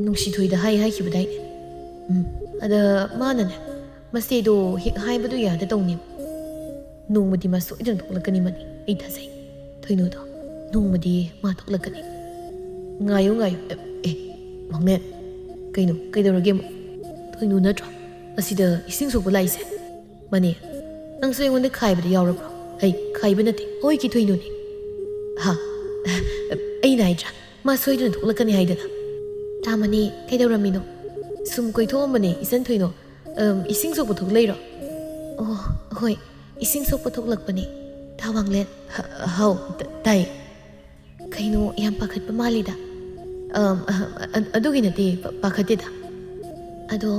ꯅꯨꯡꯁꯤꯊꯣꯏꯗ ꯍꯥꯏꯈꯤꯕꯗꯥꯏꯅꯦ ꯑꯗ ꯃꯥꯅꯅꯦ ꯃꯁꯦꯗꯣ ꯍꯦꯛ ꯍꯥꯏꯕꯗꯨ ꯌꯥꯗ ꯇꯧꯅꯦꯕ ꯅꯣꯡꯃꯗꯤ ꯃꯥ ꯁꯣꯏꯗꯅ ꯊꯣꯛꯂꯛꯀꯅꯤ ꯃꯅꯤ ꯑꯩ ꯊꯥꯖꯩ ꯊꯣꯏꯅꯨꯗꯣ ꯅꯣꯡꯃꯗꯤ ꯃꯥ ꯊꯣꯛꯂꯛꯀꯅꯤ ꯉꯥꯏꯌꯨ ꯃꯪꯂꯦꯟ ꯀꯩꯅꯣ ꯀꯩꯗꯧꯔꯒꯦ ꯑꯃꯨꯛ ꯊꯣꯏꯅꯨ ꯅꯠꯇ꯭ꯔꯣ ꯑꯁꯤꯗ ꯏꯁꯤꯡ ꯁꯣꯛꯄ ꯂꯥꯛꯏꯁꯦ ꯃꯅꯤ ꯅꯪꯁꯨ ꯑꯩꯉꯣꯟꯗ ꯈꯥꯏꯕꯗ ꯌꯥꯎꯔꯕ꯭ꯔꯣ ꯑꯩ ꯈꯥꯏꯕ ꯅꯠꯇꯦ ꯍꯣꯏꯒꯤ ꯊꯣꯏꯅꯨꯅꯤ ꯍꯥ ꯑꯩꯅ ꯍꯥꯏꯗ꯭ꯔꯥ ꯃꯥ ꯁꯣꯏꯗꯅ ꯊꯣꯛꯂꯛꯀꯅꯤ ꯍꯥꯏꯗꯅ ꯇꯥꯃꯅꯤ ꯀꯩꯗꯧꯔꯝꯃꯤꯅꯣ ꯁꯨꯝ ꯀꯣꯏꯊꯣꯛꯑꯝꯕꯅꯦ ꯏꯆꯟ ꯊꯣꯏꯅꯣ ꯏꯁꯤꯡ ꯁꯣꯛꯄ ꯊꯣꯛꯂꯛꯏꯔꯣ ꯑꯣ ꯍꯣꯏ ꯏꯁꯤꯡ ꯁꯣꯛꯄ ꯊꯣꯛꯂꯛꯄꯅꯦ ꯋꯥꯡꯂꯦꯟ ꯍꯥꯎ ꯇꯥꯏ ꯀꯩꯅꯣ ꯌꯥꯝ ꯄꯥꯈꯠꯄ ꯃꯥꯜꯂꯤꯗ ꯑꯗꯨꯒꯤ ꯅꯠꯇꯦ ꯄꯥꯈꯠꯇꯦꯗ ꯑꯗꯣ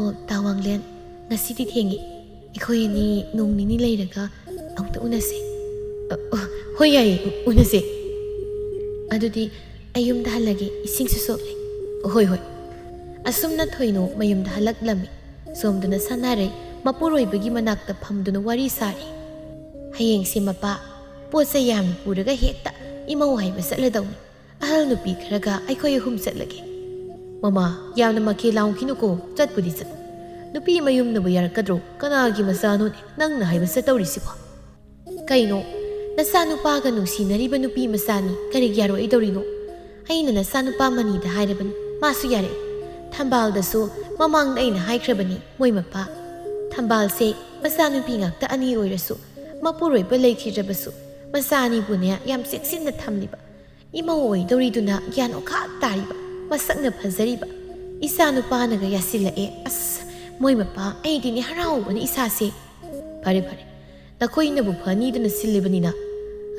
ꯋꯥꯡꯂꯦꯟ ꯉꯁꯤꯗꯤ ꯊꯦꯡꯉꯤ ꯑꯩꯈꯣꯏ ꯑꯅꯤ ꯅꯣꯡ ꯅꯤꯅꯤ ꯂꯩꯔꯒ ꯑꯃꯨꯛꯇ ꯎꯅꯁꯦ ꯍꯣꯏ ꯌꯥꯏꯌꯦ ꯎꯅꯁꯦ ꯑꯗꯨꯗꯤ ꯑꯩ ꯌꯨꯝꯗ ꯍꯜꯂꯒꯦ ꯏꯁꯤꯡꯁꯨ ꯁꯣꯛꯂꯦ ꯍꯣꯏ ꯑꯁꯨꯝꯅ ꯊꯣꯏꯅꯨ ꯃꯌꯨꯝꯗ ꯍꯜꯂꯛꯂꯝꯃꯤ ꯁꯣꯝꯗꯅ ꯁꯅꯥꯔꯩ ꯃꯄꯨꯔꯣꯏꯕꯒꯤ ꯃꯅꯥꯛꯇ ꯐꯝꯗꯨꯅ ꯋꯥꯔꯤ ꯁꯥꯔꯤ ꯍꯌꯦꯡꯁꯦ ꯃꯄꯥ ꯄꯣꯠ ꯆꯩ ꯌꯥꯝꯅ ꯄꯨꯔꯒ ꯍꯦꯛꯇ ꯏꯃꯧ ꯍꯥꯏꯕ ꯆꯠꯂꯗꯧꯅꯤ ꯑꯍꯜ ꯅꯨꯄꯤ ꯈꯔꯒ ꯑꯩꯈꯣꯏ ꯑꯍꯨꯝ ꯆꯠꯂꯒꯦ ꯃꯃꯥ ꯌꯥꯝꯅ ꯃꯈꯦ ꯂꯥꯎꯈꯤꯅꯨꯀꯣ ꯆꯠꯄꯨꯗꯤ ꯆꯠ ꯅꯨꯄꯤ ꯃꯌꯨꯝꯅꯕꯨ ꯌꯥꯔꯛꯀꯗ꯭ꯔꯣ ꯀꯅꯥꯒꯤ ꯃꯆꯥꯅꯣꯅꯦ ꯅꯪꯅ ꯍꯥꯏꯕ ꯆꯠꯇꯧꯔꯤꯁꯤꯕꯣ ꯀꯩꯅꯣ ꯅꯆꯥꯅꯨꯄꯥꯒ ꯅꯨꯡꯁꯤꯅꯔꯤꯕ ꯅꯨꯄꯤ ꯃꯆꯥꯅꯤ ꯀꯔꯤꯒꯤ ꯌꯥꯔꯣꯏꯗꯧꯔꯤꯅꯣ ꯑꯩꯅ ꯅꯆꯥꯅꯨꯄꯥ ꯃꯅꯤꯗ ꯍꯥꯏꯔꯕꯅꯤ ꯃꯥꯁꯨ ꯌꯥꯔꯛꯏ ꯊꯝꯕꯥꯜꯗꯁꯨ ꯃꯃꯥꯡꯗ ꯑꯩꯅ ꯍꯥꯏꯈ꯭ꯔꯕꯅꯤ ꯃꯣꯏ ꯃꯄꯥ ꯊꯝꯕꯥꯜꯁꯦ ꯃꯆꯥꯅꯨꯄꯤ ꯉꯥꯛꯇ ꯑꯅꯤ ꯑꯣꯏꯔꯁꯨ ꯃꯄꯨꯔꯣꯏꯕ ꯂꯩꯈꯤꯗ꯭ꯔꯕꯁꯨ ꯃꯆꯥ ꯑꯅꯤꯕꯨꯅꯦ ꯌꯥꯝ ꯆꯦꯛꯁꯤꯟꯅ ꯊꯝꯂꯤꯕ ꯏꯃꯧ ꯑꯣꯏꯗꯧꯔꯤꯗꯨꯅ ꯒ꯭ꯌꯥꯟ ꯑꯣꯈꯥꯛ ꯇꯥꯔꯤꯕ ꯃꯁꯛꯅ ꯐꯖꯔꯤꯕ ꯏꯆꯥ ꯅꯨꯄꯥꯅꯒ ꯌꯥꯁꯤꯜꯂꯛꯑꯦ ꯑꯁ ꯃꯣꯏ ꯃꯄꯥ ꯑꯩꯗꯤꯅꯦ ꯍꯔꯥꯎꯕꯅ ꯏꯁꯥꯁꯦ ꯐꯔꯦ ꯅꯈꯣꯏꯅꯕꯨ ꯐꯅꯤꯗꯅ ꯁꯤꯜꯂꯤꯕꯅꯤꯅ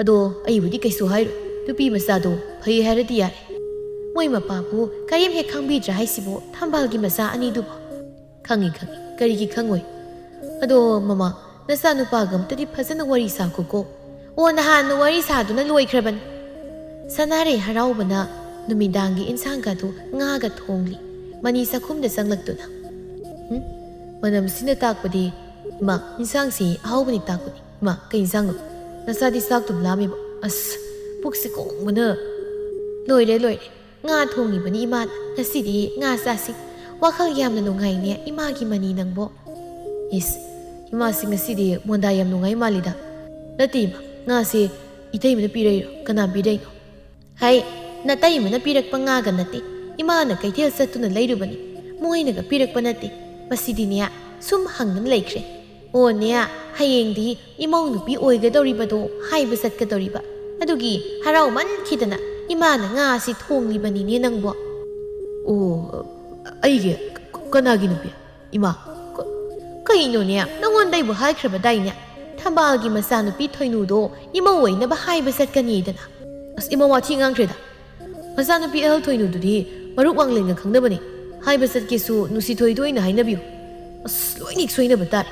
ꯑꯗꯣ ꯑꯩꯕꯨꯗꯤ ꯀꯩꯁꯨ ꯍꯥꯏꯔꯣꯏ ꯅꯨꯄꯤ ꯃꯆꯥꯗꯣ ꯐꯩ ꯍꯥꯏꯔꯗꯤ ꯌꯥꯔꯦ ꯃꯣꯏ ꯃꯄꯥꯕꯨ ꯀꯔꯤꯝ ꯍꯦꯛ ꯈꯪꯕꯤꯗ꯭ꯔꯥ ꯍꯥꯏꯁꯤꯕꯨ ꯊꯝꯕꯥꯜꯒꯤ ꯃꯆꯥ ꯑꯅꯤꯗꯨꯕꯨ ꯈꯪꯉꯤ ꯀꯔꯤꯒꯤ ꯈꯪꯉꯣꯏ ꯑꯗꯣ ꯃꯃꯥ ꯅꯆꯥꯅꯨꯄꯥꯒ ꯑꯝꯇꯗꯤ ꯐꯖꯅ ꯋꯥꯔꯤ ꯁꯥꯈꯣꯀꯣ ꯑꯣ ꯅꯍꯥꯟꯅ ꯋꯥꯔꯤ ꯁꯥꯗꯨꯅ ꯂꯣꯏꯈ꯭ꯔꯕꯅꯤ ꯁꯅꯥꯔꯩ ꯍꯔꯥꯎꯕꯅ ꯅꯨꯃꯤꯗꯥꯡꯒꯤ ꯏꯟꯁꯥꯡꯒꯗꯨ ꯉꯥꯒ ꯊꯣꯡꯂꯤ ꯃꯅꯤ ꯆꯥꯛꯈꯨꯝꯗ ꯆꯪꯂꯛꯇꯨꯅ ꯃꯅꯝꯁꯤꯅ ꯇꯥꯛꯄꯗꯤ ꯏꯃꯥ ꯏꯟꯁꯥꯡꯁꯤ ꯑꯍꯥꯎꯕꯅꯤ ꯇꯥꯛꯄꯅꯤ ꯏꯃꯥ ꯀꯩ ꯏꯟꯁꯥꯡꯅꯣ ꯅꯆꯥꯗꯤ ꯆꯥꯛꯇꯨꯝ ꯂꯥꯝꯃꯤꯕ ꯑꯁ ꯄꯨꯛꯁꯤ ꯀꯣꯡꯕꯅ ꯂꯣꯏꯔꯦ ꯉꯥ ꯊꯣꯡꯉꯤꯕꯅꯤ ꯏꯃꯥꯅ ꯉꯁꯤꯗꯤ ꯉꯥ ꯆꯥꯁꯤ ꯋꯥꯈꯜ ꯌꯥꯝꯅ ꯅꯨꯡꯉꯥꯏꯅꯦ ꯏꯃꯥꯒꯤ ꯃꯅꯤ ꯅꯪꯕꯣ ꯏꯁ ꯏꯃꯥꯁꯤ ꯉꯁꯤꯗꯤ ꯃꯣꯟꯗꯥ ꯌꯥꯝ ꯅꯨꯡꯉꯥꯏ ꯃꯥꯜꯂꯤꯗ ꯅꯠꯇꯦ ꯏꯃꯥ ꯉꯥꯁꯦ ꯏꯇꯩꯃꯅ ꯄꯤꯔꯛꯏꯔꯣ ꯀꯅꯥ ꯄꯤꯔꯛꯏꯅꯣ ꯍꯥꯏ ꯅꯇꯩꯃꯅ ꯄꯤꯔꯛꯄ ꯉꯥꯒ ꯅꯠꯇꯦ ꯏꯃꯥꯅ ꯀꯩꯊꯦꯜ ꯆꯠꯇꯨꯅ ꯂꯩꯔꯨꯕꯅꯤ ꯃꯣꯏꯅꯒ ꯄꯤꯔꯛꯄ ꯅꯠꯇꯦ ꯃꯁꯤꯗꯤꯅꯦ ꯁꯨꯝ ꯍꯪꯗꯅ ꯂꯩꯈ꯭ꯔꯦ ꯑꯣꯅꯦ ꯍꯌꯦꯡꯗꯤ ꯏꯃꯧ ꯅꯨꯄꯤ ꯑꯣꯏꯒꯗꯧꯔꯤꯕꯗꯣ ꯍꯥꯏꯕ ꯆꯠꯀꯗꯧꯔꯤꯕ ꯑꯗꯨꯒꯤ ꯍꯔꯥꯎꯃꯟꯈꯤꯗꯅ ꯏꯃꯥꯅ ꯉꯥꯁꯤ ꯊꯣꯡꯂꯤꯕꯅꯤꯅꯦ ꯅꯪꯕꯣ ꯑꯣ ꯑꯩꯒꯤ ꯀꯅꯥꯒꯤ ꯅꯨꯄꯤ ꯏꯃꯥ ꯀꯩꯅꯣꯅꯦ ꯅꯪꯉꯣꯟꯗꯩꯕꯨ ꯍꯥꯏꯈ꯭ꯔꯕꯗꯥꯏꯅꯦ ꯊꯝꯕꯥꯜꯒꯤ ꯃꯆꯥꯅꯨꯄꯤ ꯊꯣꯏꯅꯨꯗꯣ ꯏꯃꯧ ꯑꯣꯏꯅꯕ ꯍꯥꯏꯕ ꯆꯠꯀꯅꯤꯗꯅ ꯑꯁ ꯏꯃꯧ ꯋꯥꯊꯤ ꯉꯥꯡꯈ꯭ꯔꯦꯗ ꯃꯆꯥꯅꯨꯄꯤ ꯑꯍꯜ ꯊꯣꯏꯅꯨꯗꯨꯗꯤ ꯃꯔꯨꯞ ꯋꯥꯡꯂꯦꯟꯒ ꯈꯪꯅꯕꯅꯤ ꯍꯥꯏꯕ ꯆꯠꯀꯦꯁꯨ ꯅꯨꯡꯁꯤꯊꯣꯏꯗ ꯑꯣꯏꯅ ꯍꯥꯏꯅꯕꯤꯌꯨ ꯑꯁ ꯂꯣꯏꯅ ꯁꯣꯏꯅꯕ ꯇꯥꯔꯦ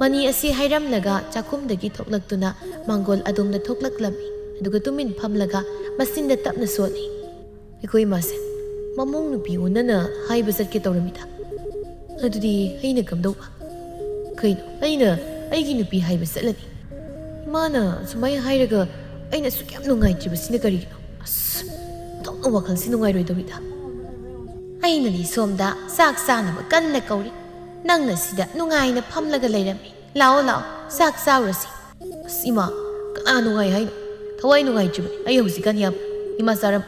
ꯃꯅꯤ ꯑꯁꯤ ꯍꯥꯏꯔꯝꯂꯒ ꯆꯥꯛꯈꯨꯝꯗꯒꯤ ꯊꯣꯛꯂꯛꯇꯨꯅ ꯃꯥꯡꯒꯣꯜ ꯑꯗꯣꯝꯗ ꯊꯣꯛꯂꯛꯂꯝꯃꯤ ꯑꯗꯨꯒ ꯇꯨꯃꯤꯟ ꯐꯝꯂꯒ ꯃꯆꯤꯟꯗ ꯇꯞꯅ ꯁꯣꯠꯂꯤ ꯑꯩꯈꯣꯏ ꯏꯃꯥꯁꯦ ꯃꯃꯧ ꯅꯨꯄꯤ ꯎꯅꯅ ꯍꯥꯏꯕ ꯆꯠꯀꯦ ꯇꯧꯔꯝꯃꯤꯗ ꯑꯗꯨꯗꯤ ꯑꯩꯅ ꯀꯝꯗꯧꯕ ꯀꯩꯅꯣ ꯑꯩꯅ ꯑꯩꯒꯤ ꯅꯨꯄꯤ ꯍꯥꯏꯕ ꯆꯠꯂꯅꯤ ꯏꯃꯥꯅ ꯁꯨꯃꯥꯏꯅ ꯍꯥꯏꯔꯒ ꯑꯩꯅ ꯑꯁꯨꯛ ꯌꯥꯝ ꯅꯨꯡꯉꯥꯏꯇ꯭ꯔꯤꯕꯁꯤꯅ ꯀꯔꯤꯒꯤꯅꯣ ꯑꯁ ꯊꯣꯛꯅ ꯋꯥꯈꯜꯁꯤ ꯅꯨꯡꯉꯥꯏꯔꯣꯏꯗꯧꯔꯤꯗ ꯑꯩꯅꯗꯤ ꯁꯣꯝꯗ ꯆꯥꯛ ꯆꯥꯅꯕ ꯀꯟꯅ ꯀꯧꯔꯤ ꯅꯪꯅ ꯁꯤꯗ ꯅꯨꯡꯉꯥꯏꯅ ꯐꯝꯂꯒ ꯂꯩꯔꯝꯃꯤ ꯂꯥꯛꯑꯣ ꯆꯥꯛ ꯆꯥꯎꯔꯁꯤ ꯑꯁ ꯏꯃꯥ ꯀꯅꯥ ꯅꯨꯡꯉꯥꯏ ꯍꯥꯏꯅꯣ ꯊꯋꯥꯏ ꯅꯨꯡꯉꯥꯏꯇ꯭ꯔꯤꯕꯅꯤ ꯑꯩ ꯍꯧꯖꯤꯛꯀꯥꯟ ꯌꯥꯝ ꯏꯃꯥ ꯆꯥꯔꯝ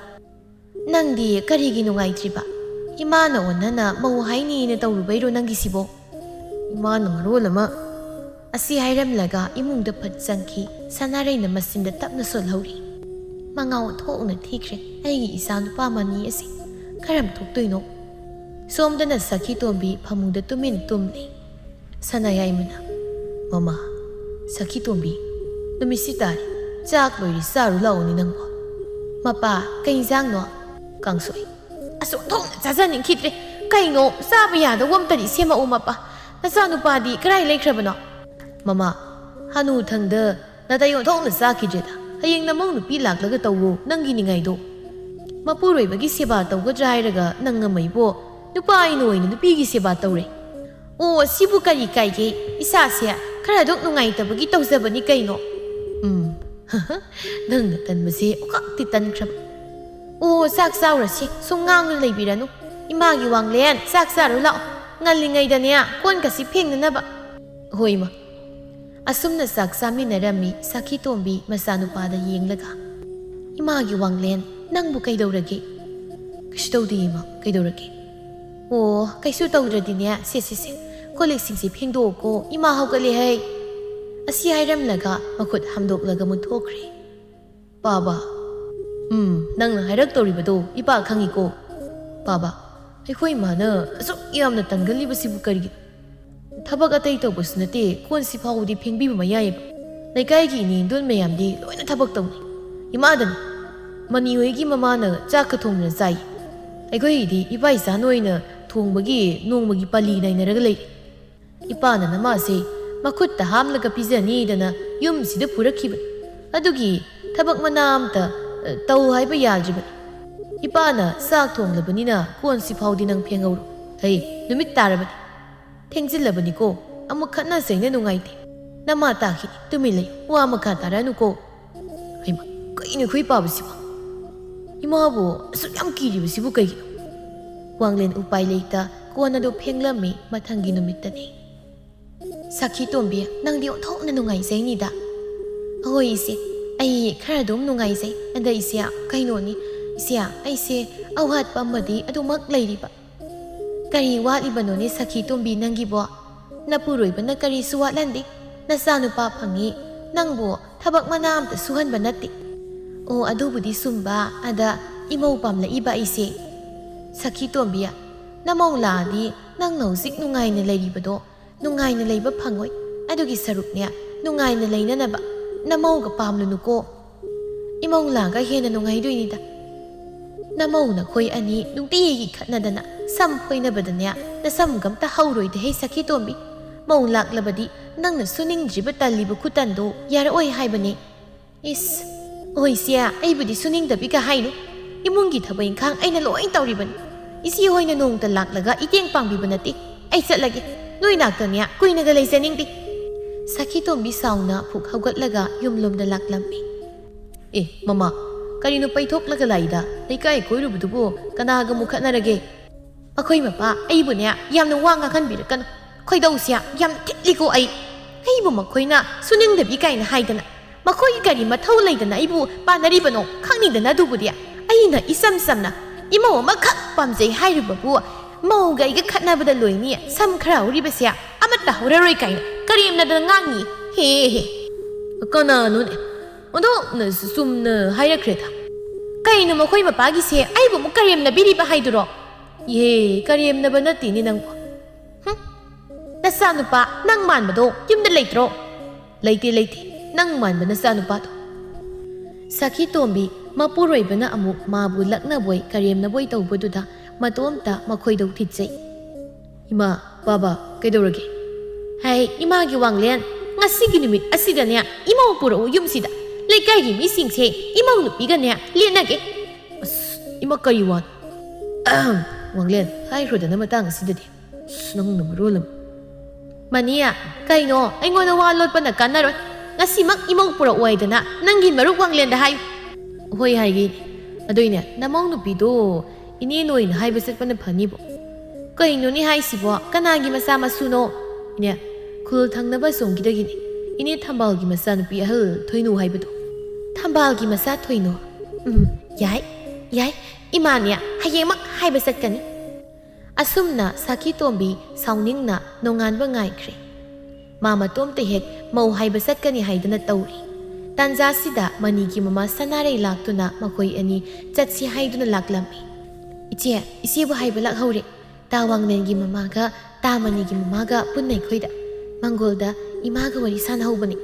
ꯅꯪꯗꯤ ꯀꯔꯤꯒꯤ ꯅꯨꯡꯉꯥꯏꯇ꯭ꯔꯤꯕ ꯏꯃꯥꯅ ꯑꯣꯟꯅꯅ ꯃꯧ ꯍꯥꯏꯅꯤꯅ ꯇꯧꯔꯨꯕꯩꯔꯣ ꯅꯪꯒꯤꯁꯤꯕꯣ ꯏꯃꯥꯅ ꯃꯔꯣꯜ ꯑꯃ ꯑꯁꯤ ꯍꯥꯏꯔꯝꯂꯒ ꯏꯃꯨꯡꯗ ꯐꯠ ꯆꯪꯈꯤ ꯁꯅꯥꯔꯩꯅ ꯃꯆꯤꯟꯗ ꯇꯞꯅ ꯁꯣꯜꯍꯧꯔꯤ ꯃꯉꯥꯎ ꯊꯣꯛꯅ ꯊꯤꯈ꯭ꯔꯦ ꯑꯩꯒꯤ ꯏꯆꯥ ꯅꯨꯄꯥ ꯃꯅꯤ ꯑꯁꯤ ꯀꯔꯝ ꯊꯣꯛꯇꯣꯏꯅꯣ ꯁꯣꯝꯗꯅ ꯁꯈꯤ ꯇꯣꯝꯕꯤ ꯐꯃꯨꯡꯗ ꯇꯨꯃꯤꯟ ꯇꯨꯝꯂꯤ ꯁꯅꯥꯌꯥꯏꯃꯅ ꯃꯃꯥ ꯁꯈꯤ ꯇꯣꯝꯕꯤ ꯅꯨꯃꯤꯠꯁꯤ ꯇꯥꯔꯤ ꯆꯥꯛ ꯂꯣꯏꯔꯤ ꯆꯥꯔꯨ ꯂꯥꯛꯑꯣꯅꯤ ꯅꯪꯕꯣ ꯃꯄꯥ ꯀꯩ ꯏꯟꯖꯥꯡꯅꯣ ꯀꯥꯡꯁꯣꯏ ꯑꯁꯨꯛ ꯊꯣꯡꯅ ꯆꯥꯖꯅꯤꯡꯈꯤꯗ꯭ꯔꯦ ꯀꯩꯅꯣ ꯆꯥꯕ ꯌꯥꯗꯧꯕ ꯑꯝꯇꯗꯤ ꯁꯦꯝꯃꯛꯎ ꯃꯄꯥ ꯅꯆꯥꯅꯨꯄꯥꯗꯤ ꯀꯔꯥꯏ ꯂꯩꯈ꯭ꯔꯕꯅꯣ ꯃꯃꯥ ꯍꯅꯨꯊꯪꯗ ꯅꯇꯩ ꯊꯣꯡꯅ ꯆꯥꯈꯤꯗ꯭ꯔꯦꯗ ꯍꯌꯦꯡ ꯅꯃꯧ ꯅꯨꯄꯤ ꯂꯥꯛꯂꯒ ꯇꯧꯋꯣ ꯅꯪꯒꯤ ꯅꯤꯡꯉꯥꯏꯗꯣ ꯃꯄꯨꯔꯣꯏꯕꯒꯤ ꯁꯦꯕꯥ ꯇꯧꯒꯗ꯭ꯔꯥ ꯍꯥꯏꯔꯒ ꯅꯪ ꯑꯃꯩꯕꯣ ꯅꯨꯄꯥ ꯑꯩꯅ ꯑꯣꯏꯅ ꯅꯨꯄꯤꯒꯤ ꯁꯦꯕꯥ ꯇꯧꯔꯦ ꯑꯣ ꯁꯤꯕꯨ ꯀꯔꯤ ꯀꯥꯏꯒꯦ ꯏꯁꯥꯁꯦ ꯈꯔ ꯗꯣꯛ ꯅꯨꯡꯉꯥꯏꯇꯕꯒꯤ ꯇꯧꯖꯕꯅꯤ ꯀꯩꯅꯣ ꯅꯪꯅ ꯇꯟꯕꯁꯦ ꯑꯣꯀꯛꯇꯤ ꯇꯟꯈ꯭ꯔꯕ ꯑꯣ ꯆꯥꯛ ꯆꯥꯎꯔꯁꯤ ꯁꯨꯝ ꯉꯥꯡꯅ ꯂꯩꯕꯤꯔꯅꯨ 이마기 왕래ꯟ ꯆꯥꯛ ꯆꯥꯔꯨ ꯂꯥꯛꯑꯣ ꯉꯜꯂꯤꯉꯩꯗꯅꯦ ꯀꯣꯟꯒꯁꯤ ꯐꯦꯡꯅꯅꯕ ꯍꯣꯏ ꯃꯥ ꯑꯁꯨꯝꯅ ꯆꯥꯛ ꯆꯥꯃꯤꯟꯅꯔꯝꯃꯤ ꯁꯈꯤ ꯇꯣꯝꯕꯤ ꯃꯆꯥꯅꯨꯄꯥꯗ ꯌꯦꯡꯂꯒ 이마기 왕래ꯟ ꯅꯪꯕꯨ ꯀꯩꯗꯧꯔꯒꯦ ꯀꯩꯁꯨ ꯇꯧꯗꯦ 이마 ꯀꯩꯗꯧꯔꯒꯦ ꯑꯣ ꯀꯩꯁꯨ ꯇꯧꯗ꯭ꯔꯗꯤꯅꯦ ꯁꯦ ꯀꯣꯜꯂꯤꯛꯁꯤꯡꯁꯤ ꯐꯦꯡꯗꯣꯛꯑꯣꯀꯣ ꯏꯃꯥ ꯍꯧꯒꯠꯂꯦ ꯍꯩ ꯑꯁꯤ ꯍꯥꯏꯔꯝꯂꯒ ꯃꯈꯨꯠ ꯍꯥꯝꯗꯣꯛꯂꯒ ꯃꯨꯟꯊꯣꯛꯈ꯭ꯔꯦ ꯄꯥꯕ ꯅꯪꯅ ꯍꯥꯏꯔꯛꯇꯧꯔꯤꯕꯗꯣ ꯏꯄꯥ ꯈꯪꯏꯀꯣ ꯄꯥꯕ ꯑꯩꯈꯣꯏ ꯏꯃꯥꯅ ꯑꯁꯨꯛ ꯌꯥꯝꯅ ꯇꯟꯒꯜꯂꯤꯕꯁꯤꯕꯨ ꯀꯔꯤꯒꯤꯅꯣ ꯊꯕꯛ ꯑꯇꯩ ꯇꯧꯕꯁꯨ ꯅꯠꯇꯦ ꯀꯣꯟꯁꯤ ꯐꯥꯎꯕꯗꯤ ꯐꯦꯡꯕꯤꯕ ꯃꯌꯥꯏꯌꯦꯕ ꯂꯩꯀꯥꯏꯒꯤ ꯏꯅꯦꯟꯗꯣꯟ ꯃꯌꯥꯝꯗꯤ ꯂꯣꯏꯅ ꯊꯕꯛ ꯇꯧꯅꯩ ꯏꯃꯥꯗꯅꯤ ꯃꯅꯤ ꯍꯣꯏꯒꯤ ꯃꯃꯥꯅ ꯆꯥꯛꯀ ꯊꯣꯡꯗꯨꯅ ꯆꯥꯏ ꯑꯩꯈꯣꯏꯒꯤꯗꯤ ꯏꯄꯥ ꯏꯆꯥꯅ ꯑꯣꯏꯅ ꯊꯣꯡꯕꯒꯤ ꯅꯣꯡꯃꯒꯤ ꯄꯜꯂꯤ ꯅꯩꯅꯔꯒ ꯂꯩ ꯏꯄꯥꯅ ꯅꯃꯥꯁꯦ ꯃꯈꯨꯠꯇ ꯍꯥꯝꯂꯒ ꯄꯤꯖꯅꯤꯗꯅ ꯌꯨꯝꯁꯤꯗ ꯄꯨꯔꯛꯈꯤꯕꯅꯤ ꯑꯗꯨꯒꯤ ꯊꯕꯛ ꯃꯅꯥ ꯑꯝꯇ ꯇꯧ ꯍꯥꯏꯕ ꯌꯥꯗ꯭ꯔꯤꯕꯅꯤ ꯏꯄꯥꯅ ꯆꯥꯛ ꯊꯣꯡꯂꯕꯅꯤꯅ ꯀꯣꯟꯁꯤ ꯐꯥꯎꯗꯤ ꯅꯪ ꯐꯦꯡꯍꯧꯔꯣ ꯍꯩ ꯅꯨꯃꯤꯠ ꯇꯥꯔꯕꯅꯤ ꯊꯦꯡꯖꯤꯜꯂꯕꯅꯤꯀꯣ ꯑꯃꯨꯛ ꯈꯠꯅ ꯆꯩꯅ ꯅꯨꯡꯉꯥꯏꯇꯦ ꯅꯃꯥ ꯇꯥꯈꯤꯅꯤ ꯇꯨꯃꯤꯟ ꯂꯩꯌꯨ ꯋꯥ ꯃꯈꯥ ꯇꯥꯔꯛꯑꯅꯨꯀꯣ ꯍꯩꯃꯥ ꯀꯩꯅꯣ ꯑꯩꯈꯣꯏ ꯄꯥꯕꯁꯤꯕꯨ 이마ꯕꯨ ꯑꯁꯨꯛ ꯌꯥꯝ ꯀꯤꯔꯤꯕꯁꯤꯕꯨ ꯀꯩꯒꯤꯅꯣ ꯋꯥꯡꯂꯦꯟ ꯎꯄꯥꯏ ꯂꯩꯇ ꯀꯣꯟ ꯑꯗꯨ ꯐꯦꯡꯂꯝꯃꯤ ꯃꯊꯪꯒꯤ ꯅꯨꯃꯤꯠꯇꯅꯤ ꯁꯈꯤ ꯇꯣꯝꯕꯤ ꯅꯪꯗꯤ ꯑꯣꯟꯊꯣꯛꯅ ꯅꯨꯡꯉꯥꯏꯖꯩꯅꯤꯗ ꯑꯍꯣꯏ ꯏꯆꯦ ꯑꯩ ꯈꯔ ꯑꯗꯨꯝ ꯅꯨꯡꯉꯥꯏꯖꯩ ꯑꯗ ꯏꯆꯦ ꯀꯩꯅꯣꯅꯤ ꯏꯆꯦ ꯑꯩꯁꯦ ꯑꯋꯥꯠꯄ ꯑꯃꯗꯤ ꯑꯗꯨꯃꯛ ꯂꯩꯔꯤꯕ ꯀꯔꯤ ꯋꯥꯠꯂꯤꯕꯅꯣꯅꯦ ꯁꯈꯤ ꯇꯣꯝꯕꯤ ꯅꯪꯒꯤꯕꯣ ꯅꯄꯨꯔꯣꯏꯕꯅ ꯀꯔꯤꯁꯨ ꯋꯥꯠꯍꯟꯗꯦ ꯅꯆꯥꯅꯨꯄꯥ ꯐꯪꯉꯤ ꯅꯪꯕꯨ ꯊꯕꯛ ꯃꯅꯥ ꯑꯝꯇ ꯁꯨꯍꯟꯕ ꯅꯠꯇꯦ ꯑꯣ ꯑꯗꯨꯕꯨꯗꯤ ꯁꯨꯝꯕ ꯑꯗ ꯏꯃꯧ ꯄꯥꯝꯂꯛꯏꯕ ꯑꯩꯁꯦ ꯁꯈꯤ ꯇꯣꯝꯕꯤ ꯅꯃꯧ ꯂꯥꯛꯑꯗꯤ ꯅꯪꯅ ꯍꯧꯖꯤꯛ ꯅꯨꯡꯉꯥꯏꯅ ꯂꯩꯔꯤꯕꯗꯣ ꯅꯨꯡꯉꯥꯏꯅ ꯂꯩꯕ ꯐꯪꯉꯣꯏ ꯑꯗꯨꯒꯤ ꯁꯔꯨꯛꯅꯦ ꯅꯨꯡꯉꯥꯏꯅ ꯂꯩꯅꯅꯕ ꯅꯃꯧꯒ ꯄꯥꯝꯂꯨꯅꯨꯀꯣ ꯏꯃꯧ ꯂꯥꯛꯑꯒ ꯍꯦꯟꯅ ꯅꯨꯡꯉꯥꯏꯗꯣꯏꯅꯤꯗ ꯅꯃꯧ ꯅꯈꯣꯏ ꯑꯅꯤ ꯅꯨꯡꯇꯤꯒꯤ ꯈꯠꯅꯗꯅ ꯁꯝ ꯐꯣꯏꯅꯕꯗꯅꯦ ꯅꯁꯝꯒ ꯑꯝꯇ ꯍꯧꯔꯣꯏꯗꯦ ꯍꯩ ꯁꯈꯤ ꯇꯣꯝꯕꯤ ꯃꯧ ꯂꯥꯛꯂꯕꯗꯤ ꯅꯪꯅ ꯁꯨꯅꯤꯡꯗ꯭ꯔꯤꯕ ꯇꯜꯂꯤꯕ ꯈꯨꯇꯟꯗꯣ ꯌꯥꯔꯛꯑꯣꯏ ꯍꯥꯏꯕꯅꯦ ꯏꯁ ꯑꯣꯏꯁꯦ ꯑꯩꯕꯨꯗꯤ ꯁꯨꯅꯤꯡꯗꯕꯤꯒ ꯍꯥꯏꯅꯨ ꯏꯃꯨꯡꯒꯤ ꯊꯕꯛ ꯏꯪꯈꯥꯡ ꯑꯩꯅ ꯂꯣꯏ ꯇꯧꯔꯤꯕꯅꯤ ꯏꯆꯦ ꯍꯣꯏꯅ ꯅꯣꯡꯇ ꯂꯥꯛꯂꯒ ꯏꯇꯦꯡ ꯄꯥꯡꯕꯤꯕ ꯅꯠꯇꯦ ꯑꯩ ꯆꯠꯂꯒꯦ ꯅꯣꯏ ꯅꯥꯛꯇꯅꯦ ꯀꯨꯏꯅꯒ ꯂꯩꯖꯅꯤꯡꯗꯦ ꯁꯈꯤ ꯇꯣꯝꯕꯤ ꯁꯥꯎꯅ ꯐꯨꯛ ꯍꯧꯒꯠꯂꯒ ꯌꯨꯝꯂꯣꯝꯗ ꯂꯥꯛꯂꯝꯃꯤ ꯑꯦ ꯃꯃꯥ ꯀꯔꯤꯅꯣ ꯄꯩꯊꯣꯛꯂꯒ ꯂꯥꯛꯏꯗ ꯂꯩꯀꯥꯏ ꯀꯣꯏꯔꯨꯕꯗꯨꯕꯨ ꯀꯅꯥꯒ ꯑꯃꯨꯛ ꯈꯠꯅꯔꯒꯦ ꯑꯩꯈꯣꯏ ꯃꯄꯥ ꯑꯩꯕꯨꯅꯦ ꯌꯥꯝꯅ ꯋꯥ ꯉꯥꯡꯍꯟꯕꯤꯔꯛꯀꯅꯨ ꯈꯣꯏꯗꯧꯁꯦ ꯌꯥꯝ ꯊꯤꯠꯂꯤꯀꯣ ꯑꯩꯕꯨ ꯃꯈꯣꯏꯅ ꯁꯨꯅꯤꯡꯗꯕꯤ ꯀꯥꯏꯅ ꯍꯥꯏꯗꯅ ꯃꯈꯣꯏꯒꯤ ꯀꯔꯤ ꯃꯊꯧ ꯂꯩꯗꯅ ꯑꯩꯕు ꯄꯥꯟꯅꯔꯤꯕꯅꯣ ꯈꯪꯅꯤꯡꯗꯅ ꯑꯗꯨꯕꯨꯗꯤ ꯑꯩꯅ ꯏꯆꯝ ꯆꯝꯅ ꯏꯃꯧ ꯑꯃꯈꯛ ꯄꯥꯝꯖꯩ ꯍꯥꯏꯔꯤꯕꯕꯨ ꯃꯧꯒ ꯑꯩꯒ ꯈꯠꯅꯕꯗ ꯂꯣꯏꯅꯤ ꯁꯝ ꯈꯔ ꯍꯧꯔꯤꯕꯁꯦ ꯑꯃꯠꯇ ꯍꯧꯔꯔꯣꯏ ꯀꯥꯏꯅ ꯀꯔꯦꯝꯅꯗꯅ ꯉꯥꯡꯉꯤ ꯍꯦ ꯀꯅꯥꯅꯣꯅꯦ ꯑꯣꯟꯊꯣꯛꯅꯁꯨ ꯆꯨꯝꯅ ꯍꯥꯏꯔꯛꯈ꯭ꯔꯦꯗ ꯀꯩꯅꯣ ꯃꯈꯣꯏ ꯃꯄꯥꯒꯤꯁꯦ ꯑꯩꯕꯨ ꯑꯃꯨꯛ ꯀꯔꯦꯝꯅꯕꯤꯔꯤꯕ ꯍꯥꯏꯗꯨꯔꯣ ꯏꯍꯦ ꯀꯔꯦꯝꯅꯕ ꯅꯠꯇꯦꯅꯦ ꯅꯪꯕꯨ ꯅꯆꯥꯅꯨꯄꯥ ꯅꯪ ꯃꯥꯟꯕꯗꯣ ꯌꯨꯝꯗ ꯂꯩꯇ꯭ꯔꯣ ꯂꯩꯇꯦ ꯅꯪ ꯃꯥꯟꯕ ꯅꯆꯥꯅꯨꯄꯥꯗꯣ ꯁꯈꯤ ꯇꯣꯝꯕꯤ ꯃꯄꯨꯔꯣꯏꯕꯅ ꯑꯃꯨꯛ ꯃꯥꯕꯨ ꯂꯛꯅꯕꯣꯏ ꯀꯔꯦꯝꯅꯕꯣꯏ ꯇꯧꯕꯗꯨꯗ ꯃꯇꯣꯝꯇ ꯃꯈꯣꯏꯗꯧ ꯊꯤꯠꯆꯩ ꯏꯃꯥ ꯕꯥꯕꯥ ꯀꯩꯗꯧꯔꯒꯦ ꯍꯥꯏ ꯏꯃꯥꯒꯤ ꯋꯥꯡꯂꯦꯟ ꯉꯁꯤꯒꯤ ꯅꯨꯃꯤꯠ ꯑꯁꯤꯗꯅꯦ ꯏꯃꯧ ꯄꯨꯔꯛꯎ ꯌꯨꯝꯁꯤꯗ ꯂꯩꯀꯥꯏꯒꯤ ꯃꯤꯁꯤꯡꯁꯦ ꯏꯃꯧ ꯅꯨꯄꯤꯒꯅꯦ ꯂꯦꯠꯅꯒꯦ ꯑꯁ ꯏꯃꯥ ꯀꯔꯤ ꯋꯥꯅꯣ ꯋꯥꯡꯂꯦꯟ ꯍꯥꯏꯈ꯭ꯔꯣꯗꯅ ꯃꯇꯥꯡ ꯑꯁꯤꯗꯗꯤ ꯅꯪꯅ ꯃꯔꯣꯜ ꯑꯃ ꯃꯅꯤꯌꯥ ꯀꯩꯅꯣ ꯑꯩꯉꯣꯟꯗ ꯋꯥ ꯂꯣꯠꯄꯅ ꯀꯥꯟꯅꯔꯣꯏ ꯉꯁꯤꯃꯛ ꯏꯃꯧ ꯄꯨꯔꯛꯑꯣ ꯍꯥꯏꯗꯅ ꯅꯪꯒꯤ ꯃꯔꯨꯞ ꯋꯥꯡꯂꯦꯟꯗ ꯍꯥꯏꯌꯨ ꯍꯣꯏ ꯍꯥꯏꯒꯦ ꯑꯗꯨꯏꯅꯦ ꯅꯃꯧ ꯅꯨꯄꯤꯗꯣ ꯏꯅꯦ ꯑꯣꯏꯅ ꯍꯥꯏꯕ ꯆꯠꯄꯅ ꯐꯅꯤꯕꯣ ꯀꯩꯅꯣꯅꯦ ꯍꯥꯏꯁꯤꯕꯣ ꯀꯅꯥꯒꯤ ꯃꯆꯥ ꯃꯁꯨꯅꯣ ꯏꯅꯦ ꯈꯨꯜ ꯊꯪꯅꯕ ꯁꯣꯝꯒꯤꯗꯒꯤꯅꯦ ꯏꯅꯦ ꯊꯝꯕꯥꯜꯒꯤ ꯃꯆꯥꯅꯨꯄꯤ ꯑꯍꯜ ꯊꯣꯏꯅꯨ ꯍꯥꯏꯕꯗꯣ ꯊꯝꯕꯥꯜꯒꯤ ꯃꯆꯥ ꯊꯣꯏꯅꯨ ꯌꯥꯏ ꯏꯃꯥꯅꯦ ꯍꯌꯦꯡꯃꯛ ꯍꯥꯏꯕ ꯆꯠꯀꯅꯤ ꯑꯁꯨꯝꯅ ꯁꯈꯤ ꯇꯣꯝꯕꯤ ꯁꯥꯎꯅꯤꯡꯅ ꯅꯣꯡꯉꯥꯟꯕ ꯉꯥꯏꯈ꯭ꯔꯦ ꯃꯥ ꯃꯇꯣꯝꯇ ꯍꯦꯛ ꯃꯧ ꯍꯥꯏꯕ ꯆꯠꯀꯅꯤ ꯍꯥꯏꯗꯅ ꯇꯧꯔꯤ ꯇꯥꯟꯖꯥꯁꯤꯗ ꯃꯅꯤꯒꯤ ꯃꯃꯥ ꯁꯅꯥꯔꯩ ꯂꯥꯛꯇꯨꯅ ꯃꯈꯣꯏ ꯑꯅꯤ ꯆꯠꯁꯤ ꯍꯥꯏꯗꯨꯅ ꯂꯥꯛꯂꯝꯃꯤ ꯏꯆꯦꯕꯨ ꯍꯥꯏꯕ ꯂꯥꯛꯍꯧꯔꯦ ꯇꯥ ꯋꯥꯡꯂꯦꯟꯒꯤ ꯃꯃꯥꯒ ꯇꯥ ꯃꯅꯤꯒꯤ ꯃꯃꯥꯒ ꯄꯨꯟꯅ ꯑꯩꯈꯣꯏꯗ ꯃꯪꯒꯣꯜꯗ ꯏꯃꯥꯒ ꯋꯥꯔꯤ ꯁꯥꯟꯅꯍꯧꯕꯅꯤ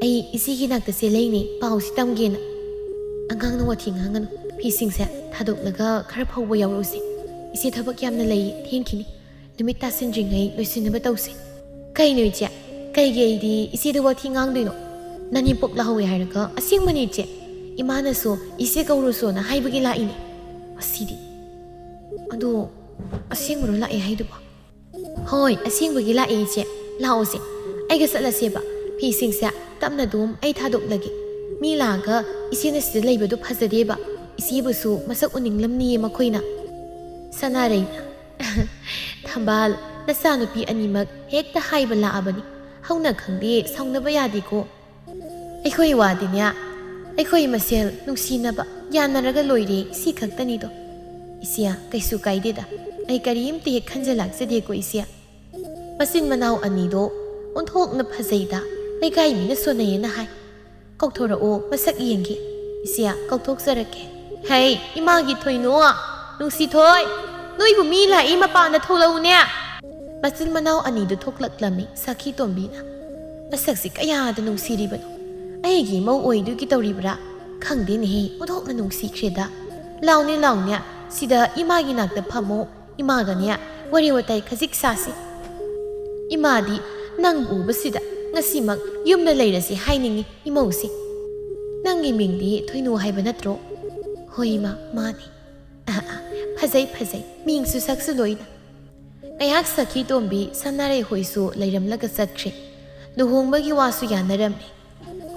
ꯑꯩ ꯏꯆꯦꯒꯤ ꯅꯥꯛꯇ ꯆꯦꯜꯂꯩꯅꯦ ꯄꯥꯎꯁꯤ ꯇꯝꯒꯦꯅ ꯑꯉꯥꯡꯅ ꯋꯥꯊꯤ ꯉꯥꯡꯒꯅꯨ ꯐꯤꯁꯤꯡꯁꯦ ꯊꯥꯗꯣꯛꯂꯒ ꯈꯔ ꯐꯧꯕ ꯌꯥꯎꯔꯛꯎꯁꯤ ꯏꯆꯦ ꯊꯕꯛ ꯌꯥꯝꯅ ꯂꯩ ꯊꯦꯡꯈꯤꯅꯤ ꯅꯨꯃꯤꯠ ꯇꯥꯁꯤꯟꯗ꯭ꯔꯤꯉꯩ ꯂꯣꯏꯁꯤꯟꯅꯕ ꯇꯧꯁꯤ ꯀꯩꯅꯣ ꯏꯆꯦ ꯀꯩꯒꯤ ꯑꯩꯗꯤ ꯏꯆꯦꯗ ꯋꯥꯊꯤ ꯉꯥꯡꯗꯣꯏꯅꯣ ꯅꯅꯦꯝꯄꯣꯛ ꯂꯥꯛꯍꯧꯋꯦ ꯍꯥꯏꯔꯒ ꯑꯁꯦꯡꯕꯅꯤ ꯏꯆꯦ ꯏꯃꯥꯅꯁꯨ ꯏꯆꯦ ꯀꯧꯔꯨꯁꯣꯅ ꯍꯥꯏꯕꯒꯤ ꯂꯥꯛꯏꯅꯤ ꯑꯁꯤꯗꯤ ꯑꯗꯣ ꯑꯁꯦꯡꯕꯔꯣ ꯂꯥꯛꯑꯦ ꯍꯥꯏꯗꯨꯕꯣ ꯍꯣꯏ ꯑꯁꯦꯡꯕꯒꯤ ꯂꯥꯛꯑꯦ ꯏꯆꯦ ꯂꯥꯛꯑꯣꯁꯦ ꯑꯩꯒ ꯆꯠꯂꯁꯦꯕ ꯐꯤꯁꯤꯡꯁꯦ ꯇꯞꯅ ꯑꯗꯨꯝ ꯑꯩ ꯊꯥꯗꯣꯛꯂꯒꯦ ꯃꯤ ꯂꯥꯛꯑꯒ ꯏꯆꯦꯅ ꯁꯤꯗ ꯂꯩꯕꯗꯣ ꯐꯖꯗꯦꯕ ꯏꯆꯦꯕꯨꯁꯨ ꯃꯁꯛ ꯎꯅꯤꯡꯂꯝꯅꯤꯌꯦ ꯃꯈꯣꯏꯅ ꯁꯅꯥꯔꯩꯅ ꯊꯝꯕꯥꯜ ꯅꯆꯥꯅꯨꯄꯤ ꯑꯅꯤꯃꯛ ꯍꯦꯛꯇ ꯍꯥꯏꯕ ꯂꯥꯛꯑꯕꯅꯤ ꯍꯧꯅ ꯈꯪꯗꯦ ꯁꯥꯎꯅꯕ ꯌꯥꯗꯦꯀꯣ ꯑꯩꯈꯣꯏ ꯋꯥꯗꯤꯅꯦ ꯑꯩꯈꯣꯏ ꯃꯁꯦꯜ ꯅꯨꯡꯁꯤꯅꯕ ꯌꯥꯅꯔꯒ ꯂꯣꯏꯔꯦ ꯁꯤ ꯈꯛꯇꯅꯤꯗꯣ ꯏꯆꯦ ꯀꯩꯁꯨ ꯀꯥꯏꯗꯦꯗ ꯑꯩ ꯀꯔꯤꯝꯇ ꯍꯦꯛ ꯈꯟꯖꯜꯂꯛꯆꯗꯦꯀꯣ ꯏꯆꯦ ꯃꯆꯤꯟ ꯃꯅꯥꯎ ꯑꯅꯤꯗꯣ ꯑꯣꯟꯊꯣꯛꯅ ꯐꯖꯩꯗ ꯂꯩꯀꯥꯏ ꯃꯤꯅ ꯁꯣꯟꯅꯩꯌꯦꯅ ꯍꯥꯏ ꯀꯧꯊꯣꯔꯛꯑꯣ ꯃꯁꯛ ꯌꯦꯡꯒꯦ ꯏꯆꯦ ꯀꯧꯊꯣꯛꯆꯔꯛꯀꯦ ꯍꯩ ꯏꯃꯥꯒꯤ ꯊꯣꯏꯅꯣ ꯅꯨꯡꯁꯤꯊꯣꯏ ꯅꯣꯏꯕꯨ ꯃꯤ ꯂꯥꯛꯏ ꯃꯄꯥꯟꯗ ꯊꯣꯛꯂꯛꯎꯅꯦ ꯃꯆꯤꯟ ꯃꯅꯥꯎ ꯑꯅꯤꯗꯨ ꯊꯣꯛꯂꯛꯂꯝꯃꯤ ꯁꯈꯤ ꯇꯣꯝꯕꯤꯅ ꯃꯁꯛꯁꯤ ꯀꯌꯥꯗ ꯅꯨꯡꯁꯤꯔꯤꯕꯅꯣ ꯑꯩꯒꯤ ꯃꯧ ꯑꯣꯏꯗꯨꯒꯤ ꯇꯧꯔꯤꯕ꯭ꯔꯥ ꯈꯪꯗꯦꯅꯦꯍꯦ ꯑꯣꯟꯊꯣꯛꯅ ꯅꯨꯡꯁꯤꯈ꯭ꯔꯦꯗ ꯂꯥꯎꯅꯦ ꯂꯥꯎꯅꯦ ꯁꯤꯗ ꯏꯃꯥꯒꯤ ꯅꯥꯛꯇ ꯐꯝꯃꯣ ꯏꯃꯥꯒꯅꯦ ꯋꯥꯔꯤ ꯋꯥꯇꯥꯏ ꯈꯖꯤꯛ ꯁꯥꯁꯤ ꯏꯃꯥꯗꯤ ꯅꯪ ꯎꯕꯁꯤꯗ ꯉꯁꯤꯃꯛ ꯌꯨꯝꯗ ꯂꯩꯔꯁꯤ ꯍꯥꯏꯅꯤꯡꯉꯤ ꯏꯃꯧꯁꯤ ꯅꯪꯒꯤ ꯃꯤꯡꯗꯤ ꯊꯣꯏꯅꯣ ꯍꯥꯏꯕ ꯅꯠꯇ꯭ꯔꯣ ꯍꯣꯏ ꯏꯃꯥ ꯃꯥꯅꯤ ꯐꯖꯩ ꯐꯖꯩ ꯃꯤꯡꯁꯨ ꯁꯛꯁꯨ ꯂꯣꯏꯅ ꯉꯥꯏꯍꯥꯛ ꯁꯈꯤ ꯇꯣꯝꯕꯤ ꯁꯅꯥꯔꯩ ꯍꯣꯏꯁꯨ ꯂꯩꯔꯝꯂꯒ ꯆꯠꯈ꯭ꯔꯦ ꯂꯨꯍꯣꯡꯕꯒꯤ ꯋꯥꯁꯨ ꯌꯥꯅꯔꯝꯃꯤ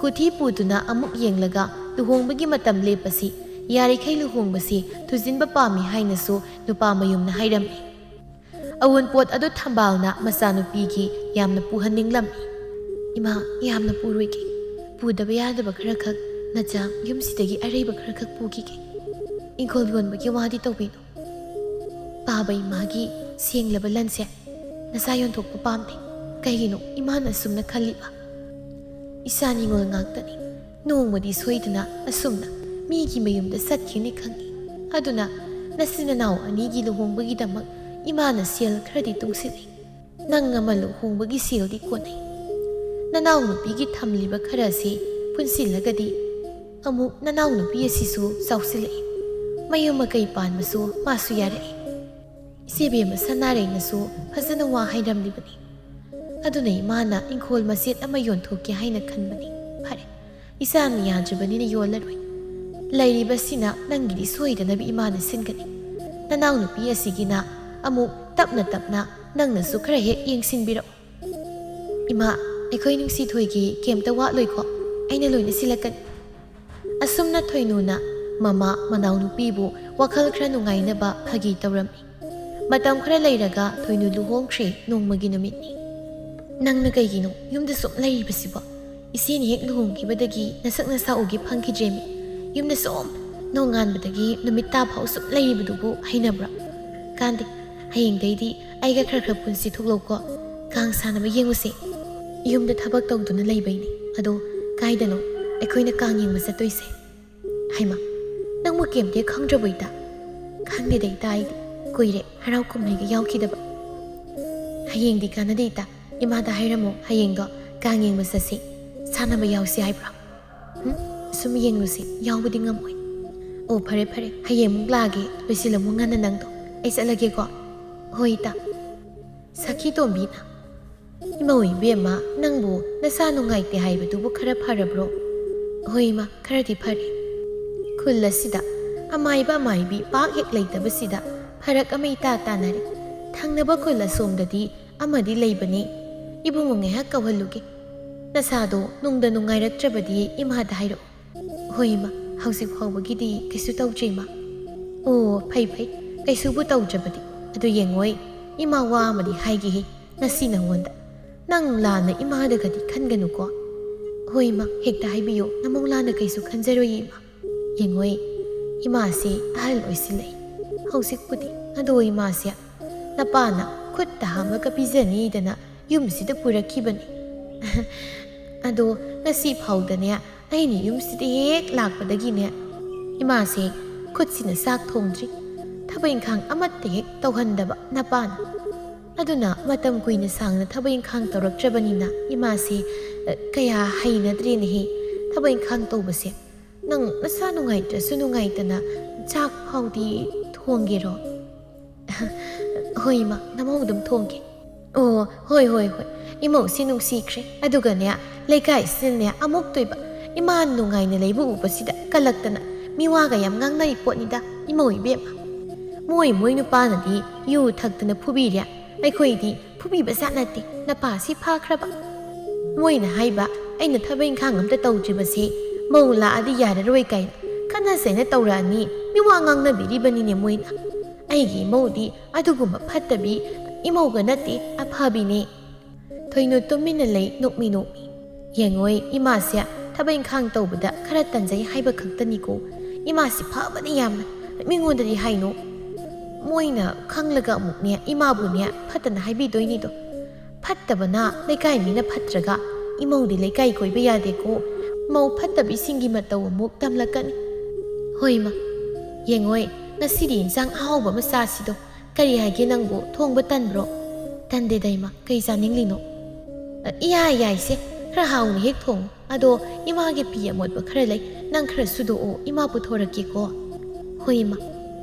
ꯀꯨꯊꯤ ꯄꯨꯗꯨꯅ ꯑꯃꯨꯛ ꯌꯦꯡꯂꯒ ꯂꯨꯍꯣꯡꯕꯒꯤ ꯃꯇꯝ ꯂꯦꯞꯄꯁꯤ ꯌꯥꯔꯤꯈꯩ ꯂꯨꯍꯣꯡꯕꯁꯤ ꯊꯨꯖꯤꯟꯕ ꯄꯥꯝꯃꯤ ꯍꯥꯏꯅꯁꯨ ꯅꯨꯄꯥ ꯃꯌꯨꯝꯅ ꯍꯥꯏꯔꯝꯃꯤ ꯑꯋꯨꯟꯄꯣꯠ ꯑꯗꯨ ꯊꯝꯕꯥꯜꯅ ꯃꯆꯥꯅꯨꯄꯤꯒꯤ ꯌꯥꯝꯅ ꯄꯨꯍꯟꯅꯤꯡꯂꯝꯃꯤ ꯏꯃꯥ ꯌꯥꯝꯅ ꯄꯨꯔꯣꯏꯒꯦ ꯄꯨꯗꯕ ꯌꯥꯗꯕ ꯈꯔꯈꯛ ꯅꯆꯥ ꯌꯨꯝꯁꯤꯗꯒꯤ ꯑꯔꯩꯕ ꯈꯔꯈꯛ ꯄꯨꯈꯤꯒꯦ ꯏꯪꯈꯣꯜ ꯌꯣꯟꯕꯒꯤ ꯋꯥꯗꯤ ꯇꯧꯕꯤꯅꯨ ꯄꯥꯕ ꯏꯃꯥꯒꯤ ꯁꯦꯡꯂꯕ ꯂꯟꯁꯦ ꯅꯆꯥ ꯌꯣꯟꯊꯣꯛꯄ ꯄꯥꯝꯗꯦ ꯀꯩꯒꯤꯅꯣ ꯏꯃꯥꯅ ꯑꯁꯨꯝꯅ ꯈꯜꯂꯤꯕ ꯏꯆꯥ ꯅꯤꯉꯣꯜ ꯉꯥꯛꯇꯅꯤ ꯅꯣꯡꯃꯗꯤ ꯁꯣꯏꯗꯅ ꯑꯁꯨꯝꯅ ꯃꯤꯒꯤ ꯃꯌꯨꯝꯗ ꯆꯠꯈꯤꯅꯤ ꯈꯪꯉꯤ ꯑꯗꯨꯅ ꯅꯆꯤꯟ ꯅꯅꯥꯎ ꯑꯅꯤꯒꯤ ꯂꯨꯍꯣꯡꯕꯒꯤꯗꯃꯛ ꯏꯃꯥꯅ ꯁꯦꯜ ꯈꯔꯗꯤ ꯇꯨꯡꯁꯤꯜꯂꯤ ꯅꯪ ꯑꯃ ꯂꯨꯍꯣꯡꯕꯒꯤ ꯁꯦꯜꯗꯤ ꯀꯣꯟꯅꯩ ꯅꯅꯥꯎ ꯅꯨꯄꯤꯒꯤ ꯊꯝꯂꯤꯕ ꯈꯔꯁꯤ ꯄꯨꯟꯁꯤꯜꯂꯒꯗꯤ ꯑꯃꯨꯛ ꯅꯅꯥꯎ ꯅꯨꯄꯤ ꯑꯁꯤꯁꯨ ꯆꯥꯎꯁꯤꯜꯂꯛꯏ ꯃꯌꯨꯝ ꯃꯀꯩ ꯄꯥꯟꯕꯁꯨ ꯃꯥꯁꯨ ꯌꯥꯔꯛꯏ ꯏꯆꯦꯕꯦꯝꯃ ꯁꯅꯥꯔꯩꯅꯁꯨ ꯐꯖꯅ ꯋꯥ ꯍꯥꯏꯔꯝꯂꯤꯕꯅꯤ ꯑꯗꯨꯅ ꯏꯃꯥꯅ ꯏꯪꯈꯣꯜ ꯃꯆꯦꯠ ꯑꯃ ꯌꯣꯟꯊꯣꯛꯀꯦ ꯍꯥꯏꯅ ꯈꯟꯕꯅꯤ ꯐꯔꯦ ꯏꯆꯥꯅ ꯌꯥꯗ꯭ꯔꯕꯅꯤꯅ ꯌꯣꯜꯂꯔꯣꯏ ꯂꯩꯔꯤꯕꯁꯤꯅ ꯅꯪꯒꯤꯗꯤ ꯁꯣꯏꯗꯅꯕ ꯏꯃꯥꯅ ꯁꯤꯟꯒꯅꯤ ꯅꯅꯥꯎ ꯅꯨꯄꯤ ꯑꯁꯤꯒꯤꯅ ꯑꯃꯨꯛ ꯇꯞꯅ ꯇꯞꯅ ꯅꯪꯅꯁꯨ ꯈꯔ ꯍꯦꯛ ꯌꯦꯡꯁꯤꯟꯕꯤꯔꯛꯎ ꯏꯃꯥ ꯑꯩꯈꯣꯏ ꯅꯨꯡꯁꯤꯊꯣꯏꯒꯤ ꯀꯩꯝꯇ ꯋꯥꯠꯂꯣꯏꯀꯣ ꯑꯩꯅ ꯂꯣꯏꯅ ꯁꯤꯜꯂꯛꯀꯅꯤ ꯑꯁꯨꯝꯅ ꯊꯣꯏꯅꯨꯅ ꯃꯃꯥ ꯃꯅꯥꯎꯅꯨꯄꯤꯕꯨ ꯋꯥꯈꯜ ꯈꯔ ꯅꯨꯡꯉꯥꯏꯅꯕ ꯐꯥꯒꯤ ꯇꯧꯔꯝꯃꯤ ꯃꯇꯝ ꯈꯔ ꯂꯩꯔꯒ ꯊꯣꯏꯅꯨ ꯂꯨꯍꯣꯡꯈ꯭ꯔꯦ ꯅꯣꯡꯃꯒꯤ ꯅꯨꯃꯤꯠꯅꯤ ꯅꯪꯅ ꯀꯩꯒꯤꯅꯣ ꯌꯨꯝꯗ ꯁꯨꯝ ꯂꯩꯔꯤꯕꯁꯤꯕꯣ ꯏꯆꯦꯅ ꯍꯦꯛ ꯂꯨꯍꯣꯡꯈꯤꯕꯗꯒꯤ ꯅꯁꯛ ꯅꯁꯥ ꯎꯒꯦ ꯐꯪꯈꯤꯗ꯭ꯔꯦꯃꯤ ꯌꯨꯝꯗ ꯁꯨꯝ ꯅꯣꯡꯉꯥꯟꯕꯗꯒꯤ ꯅꯨꯃꯤꯠ ꯇꯥꯐꯥꯎ ꯁꯨꯝ ꯂꯩꯔꯤꯕꯗꯨꯕꯨ ꯍꯩꯅꯕ꯭ꯔꯥ ꯀꯥꯟꯗꯦ ꯍꯌꯦꯡꯗꯩꯗꯤ ꯑꯩꯒ ꯈꯔ ꯈꯔ ꯄꯨꯟꯁꯤ ꯊꯣꯛꯂꯛꯎꯀꯣ ꯀꯥꯡ ꯁꯥꯟꯅꯕ ꯌꯦꯡꯉꯨꯁꯦ ꯌꯨꯝꯗ ꯊꯕꯛ ꯇꯧꯗꯨꯅ ꯂꯩꯕꯩꯅꯤ ꯑꯗꯣ ꯀꯥꯏꯗꯅꯣ ꯑꯩꯈꯣꯏꯅ ꯀꯥꯡ ꯌꯦꯡꯕ ꯆꯠꯇꯣꯏꯁꯦ ꯍꯩꯃꯥ ꯅꯪꯕꯨ ꯀꯩꯝꯇ ꯈꯪꯗ꯭ꯔꯕꯣ ꯏꯇꯥ ꯈꯪꯗꯦꯗ ꯏꯇꯥ ꯑꯩꯗꯤ ꯀꯨꯏꯔꯦ ꯍꯔꯥꯎ ꯀꯨꯝꯍꯩꯒ ꯌꯥꯎꯈꯤꯗꯕ ꯍꯌꯦꯡꯗꯤ ꯀꯥꯟꯅꯗꯦ ꯏꯇꯥ ꯏꯃꯥꯗ ꯍꯥꯏꯔꯝꯃꯣ ꯍꯌꯦꯡꯗꯣ ꯀꯥꯡ ꯌꯦꯡꯕ ꯆꯠꯁꯤ ꯁꯥꯟꯅꯕ ꯌꯥꯎꯁꯤ ꯍꯥꯏꯕ꯭ꯔꯣ ꯁꯨꯝ ꯌꯦꯡꯂꯨꯁꯤ ꯌꯥꯎꯕꯗꯤ ꯉꯝꯃꯣꯏ ꯑꯣ ꯐꯔꯦ ꯐꯔꯦ ꯍꯌꯦꯡꯃꯨꯛ ꯂꯥꯛꯑꯒꯦ ꯂꯣꯏꯁꯤꯜꯂꯝꯃꯨ ꯉꯟꯅ ꯅꯪꯗꯣ ꯑꯩ ꯆꯠꯂꯒꯦꯀꯣ ꯍꯣꯏ ꯏꯇꯥ ꯁꯈꯤ ꯇꯣꯝꯕꯤꯅ ꯏꯃꯧ ꯏꯕꯦꯝꯃ ꯅꯪꯕꯨ ꯅꯁꯥ ꯅꯨꯡꯉꯥꯏꯇꯦ ꯍꯥꯏꯕꯗꯨꯕꯨ ꯈꯔ ꯐꯔꯕ꯭ꯔꯣ ꯍꯣꯏ ꯏꯃꯥ ꯈꯔꯗꯤ ꯐꯔꯦ ꯈꯨꯜ ꯑꯁꯤꯗ ꯑꯃꯥꯏꯕ ꯑꯃꯥꯏꯕꯤ ꯄꯥꯛ ꯍꯦꯛ ꯂꯩꯇꯕꯁꯤꯗ ꯐꯔꯛ ꯑꯃ ꯏꯇꯥ ꯇꯥꯅꯔꯦ ꯊꯪꯅꯕ ꯈꯨꯜ ꯑꯁꯣꯝꯗꯗꯤ ꯑꯃꯗꯤ ꯂꯩꯕꯅꯤ ꯏꯕꯨꯡꯉꯣ ꯉꯥꯏꯍꯥꯛ ꯀꯧꯍꯜꯂꯨꯒꯦ ꯅꯁꯥꯗꯣ ꯅꯨꯡꯗ ꯅꯨꯡꯉꯥꯏꯔꯛꯇ꯭ꯔꯕꯗꯤ ꯏꯃꯥꯗ ꯍꯥꯏꯔꯛꯑꯣ ꯍꯣꯏ ꯏꯃꯥ ꯍꯧꯖꯤꯛ ꯐꯥꯎꯕꯒꯤꯗꯤ ꯀꯩꯁꯨ ꯇꯧꯗ꯭ꯔꯤ ꯏꯃꯥ ꯑꯣ ꯐꯩ ꯐꯩ ꯀꯩꯁꯨꯕꯨ ꯇꯧꯗ꯭ꯔꯕꯗꯤ ꯑꯗꯨ ꯌꯦꯡꯉꯣꯏ ꯏꯃꯥ ꯋꯥ ꯑꯃꯗꯤ ꯍꯥꯏꯒꯦꯍꯦ ꯉꯁꯤ ꯅꯪꯉꯣꯟꯗ ꯅꯪ ꯂꯥꯟꯅ ꯏꯃꯥꯗꯒꯗꯤ ꯈꯟꯒꯅꯨꯀꯣ ꯍꯣꯏ ꯏꯃꯥ ꯍꯦꯛꯇ ꯍꯥꯏꯕꯤꯌꯣ ꯅꯃꯧ ꯂꯥꯟꯅ ꯀꯩꯁꯨ ꯈꯟꯖꯔꯣꯏꯌꯦ ꯏꯃꯥ ꯌꯦꯡꯉꯣꯏ ꯏꯃꯥꯁꯤ ꯑꯍꯜ ꯑꯣꯏꯁꯤꯜꯂꯛꯏ ꯍꯧꯖꯤꯛꯄꯨꯗꯤ ꯑꯗꯣ ꯏꯃꯥꯁꯦ ꯅꯄꯥꯅ ꯈꯨꯠꯇ ꯍꯥꯝꯃꯒ ꯄꯤꯖꯅꯤꯗꯅ ꯌꯨꯝꯁꯤꯗ ꯄꯨꯔꯛꯈꯤꯕꯅꯤ ꯑꯗꯣ ꯉꯁꯤ ꯐꯥꯎꯗꯅꯦ ꯑꯩꯅ ꯌꯨꯝꯁꯤꯗ ꯍꯦꯛ ꯂꯥꯛꯄꯗꯒꯤꯅꯦ ꯏꯃꯥꯁꯦ ꯈꯨꯠꯁꯤꯅ ꯆꯥꯛ ꯊꯣꯡꯗ꯭ꯔꯤ ꯊꯕꯛ ꯏꯪꯈꯥꯡ ꯑꯃꯠꯇ ꯍꯦꯛ ꯇꯧꯍꯟꯗꯕ ꯅꯄꯥꯅ ꯑꯗꯨꯅ ꯃꯇꯝ ꯀꯨꯏꯅ ꯁꯥꯡꯅ ꯊꯕꯛ ꯏꯪꯈꯥꯡ ꯇꯧꯔꯛꯇ꯭ꯔꯕꯅꯤꯅ ꯏꯃꯥꯁꯦ ꯀꯌా ꯍꯩꯅꯗ꯭ꯔꯦꯅꯦꯍꯦ ꯊꯕꯛ ꯏꯪꯈꯥꯡ ꯇꯧꯕꯁꯦ ꯅꯪ ꯅꯁꯥ ꯅꯨꯡꯉꯥꯏꯇ꯭ꯔꯁꯨ ꯅꯨꯡꯉꯥꯏꯇꯅ ꯆꯥꯛ ꯐꯥꯎꯗꯤ ꯊꯣꯡꯒꯦꯔꯣ ꯍꯣꯏ ꯏꯃꯥ ꯅꯃꯧ ꯑꯗꯨꯝ ꯊꯣꯡꯒꯦ ꯑꯣ ꯍꯣꯏ ꯍꯣꯏ ꯍꯣꯏ ꯏꯃꯧꯁꯤ ꯅꯨꯡꯁꯤꯈ꯭ꯔꯦ ꯑꯗꯨꯒꯅꯦ ꯂꯩꯀꯥꯏꯁꯤꯗꯅꯦ ꯑꯃꯨꯛ ꯇꯣꯏꯕ ꯏꯃꯥ ꯅꯨꯡꯉꯥꯏꯅ ꯂꯩꯕ ꯎꯕꯁꯤꯗ ꯀꯜꯂꯛꯇꯅ ꯃꯤꯋꯥꯒ ꯌꯥꯝ ꯉꯥꯡꯅꯔꯤ ꯄꯣꯠꯅꯤꯗ ꯏꯃꯧ ꯏꯕꯦꯝꯃ ꯃꯣꯏ ꯅꯨꯄꯥꯅꯗꯤ ꯌꯨ ꯊꯛꯇꯅ ꯐꯨꯕꯤꯔꯦ ꯑꯩꯈꯣꯏꯗꯤ ꯐꯨꯕꯤꯕ ꯖꯥꯠ ꯅꯠꯇꯦ ꯅꯄꯥꯁꯤ ꯐꯥꯈ꯭ꯔꯕ ꯃꯣꯏꯅ ꯍꯥꯏꯕ ꯑꯩꯅ ꯊꯕꯛ ꯏꯪꯈꯥꯡ ꯑꯝꯇ ꯇꯧꯗ꯭ꯔꯤꯕꯁꯤ ꯃꯧ ꯂꯥꯛꯑꯗꯤ ꯌꯥꯔꯔꯣꯏ ꯀꯥꯏꯅ ꯈꯟꯅ ꯆꯩꯅ ꯇꯧꯔꯛꯑꯅꯤ ꯃꯤꯋꯥ ꯉꯥꯡꯅꯕꯤꯔꯤꯕꯅꯤꯅꯦ ꯃꯣꯏꯅ ꯑꯩꯒꯤ ꯏꯃꯧꯗꯤ ꯑꯗꯨꯒꯨꯝꯕ ꯐꯠꯇꯕꯤ ꯏꯃꯧꯒ ꯅꯠꯇꯦ ꯑꯐꯕꯤꯅꯦ ꯊꯣꯏꯅꯨ ꯇꯨꯃꯤꯟꯅ ꯂꯩ ꯅꯣꯛꯃꯤ ꯌꯦꯡꯉꯣꯏ ꯏꯃꯥꯁꯦ ꯊꯕꯛ ꯏꯪꯈꯥꯡ ꯇꯧꯕꯗ ꯈꯔ ꯇꯟꯖꯩ ꯍꯥꯏꯕ ꯈꯛꯇꯅꯤꯀꯣ ꯏꯃꯥꯁꯤ ꯐꯕꯅꯤ ꯌꯥꯝꯅ ꯃꯤꯉꯣꯟꯗꯗꯤ ꯍꯥꯏꯅꯣ ꯃꯣꯏꯅ ꯈꯪꯂꯒ ꯑꯃꯨꯛꯅꯦ ꯏꯃꯥꯕꯨꯅꯦ ꯐꯠꯇꯅ ꯍꯥꯏꯕꯤꯗꯣꯏꯅꯤꯗꯣ ꯐꯠꯇꯕꯅ ꯂꯩꯀꯥꯏ ꯃꯤꯅ ꯐꯠꯇ꯭ꯔꯒ ꯏꯃꯧꯗꯤ ꯂꯩꯀꯥꯏ ꯀꯣꯏꯕ ꯌꯥꯗꯦꯀꯣ ꯃꯧ ꯐꯠꯇꯕꯤꯁꯤꯡꯒꯤ ꯃꯇꯧ ꯑꯃꯨꯛ ꯇꯝꯂꯛꯀꯅꯤ ꯍꯣꯏ ꯃꯥ ꯌꯦꯡꯉꯣꯏ ꯉꯁꯤꯗꯤ ꯏꯟꯁꯥꯡ ꯑꯍꯥꯎꯕ ꯑꯃ ꯆꯥꯁꯤꯗꯣ ꯀꯔꯤ ꯍꯥꯏꯒꯦ ꯅꯪꯕꯨ ꯊꯣꯡꯕ ꯇꯟꯕ꯭ꯔꯣ ꯇꯟꯗꯦꯗ ꯏꯃꯥ ꯀꯩ ꯆꯥꯅꯤꯡꯂꯤꯅꯣ ꯌꯥꯏꯁꯦ ꯈꯔ ꯍꯥꯎꯅ ꯍꯦꯛ ꯊꯣꯡꯉꯨ ꯑꯗꯣ ꯏꯃꯥꯒꯤ ꯐꯤ ꯑꯃꯣꯠꯄ ꯈꯔ ꯂꯩ ꯅꯪ ꯈꯔ ꯁꯨꯗꯣꯛꯑꯣ ꯏꯃꯥ ꯄꯨꯊꯣꯔꯛꯀꯦꯀꯣ ꯍꯣꯏ ꯏꯃꯥ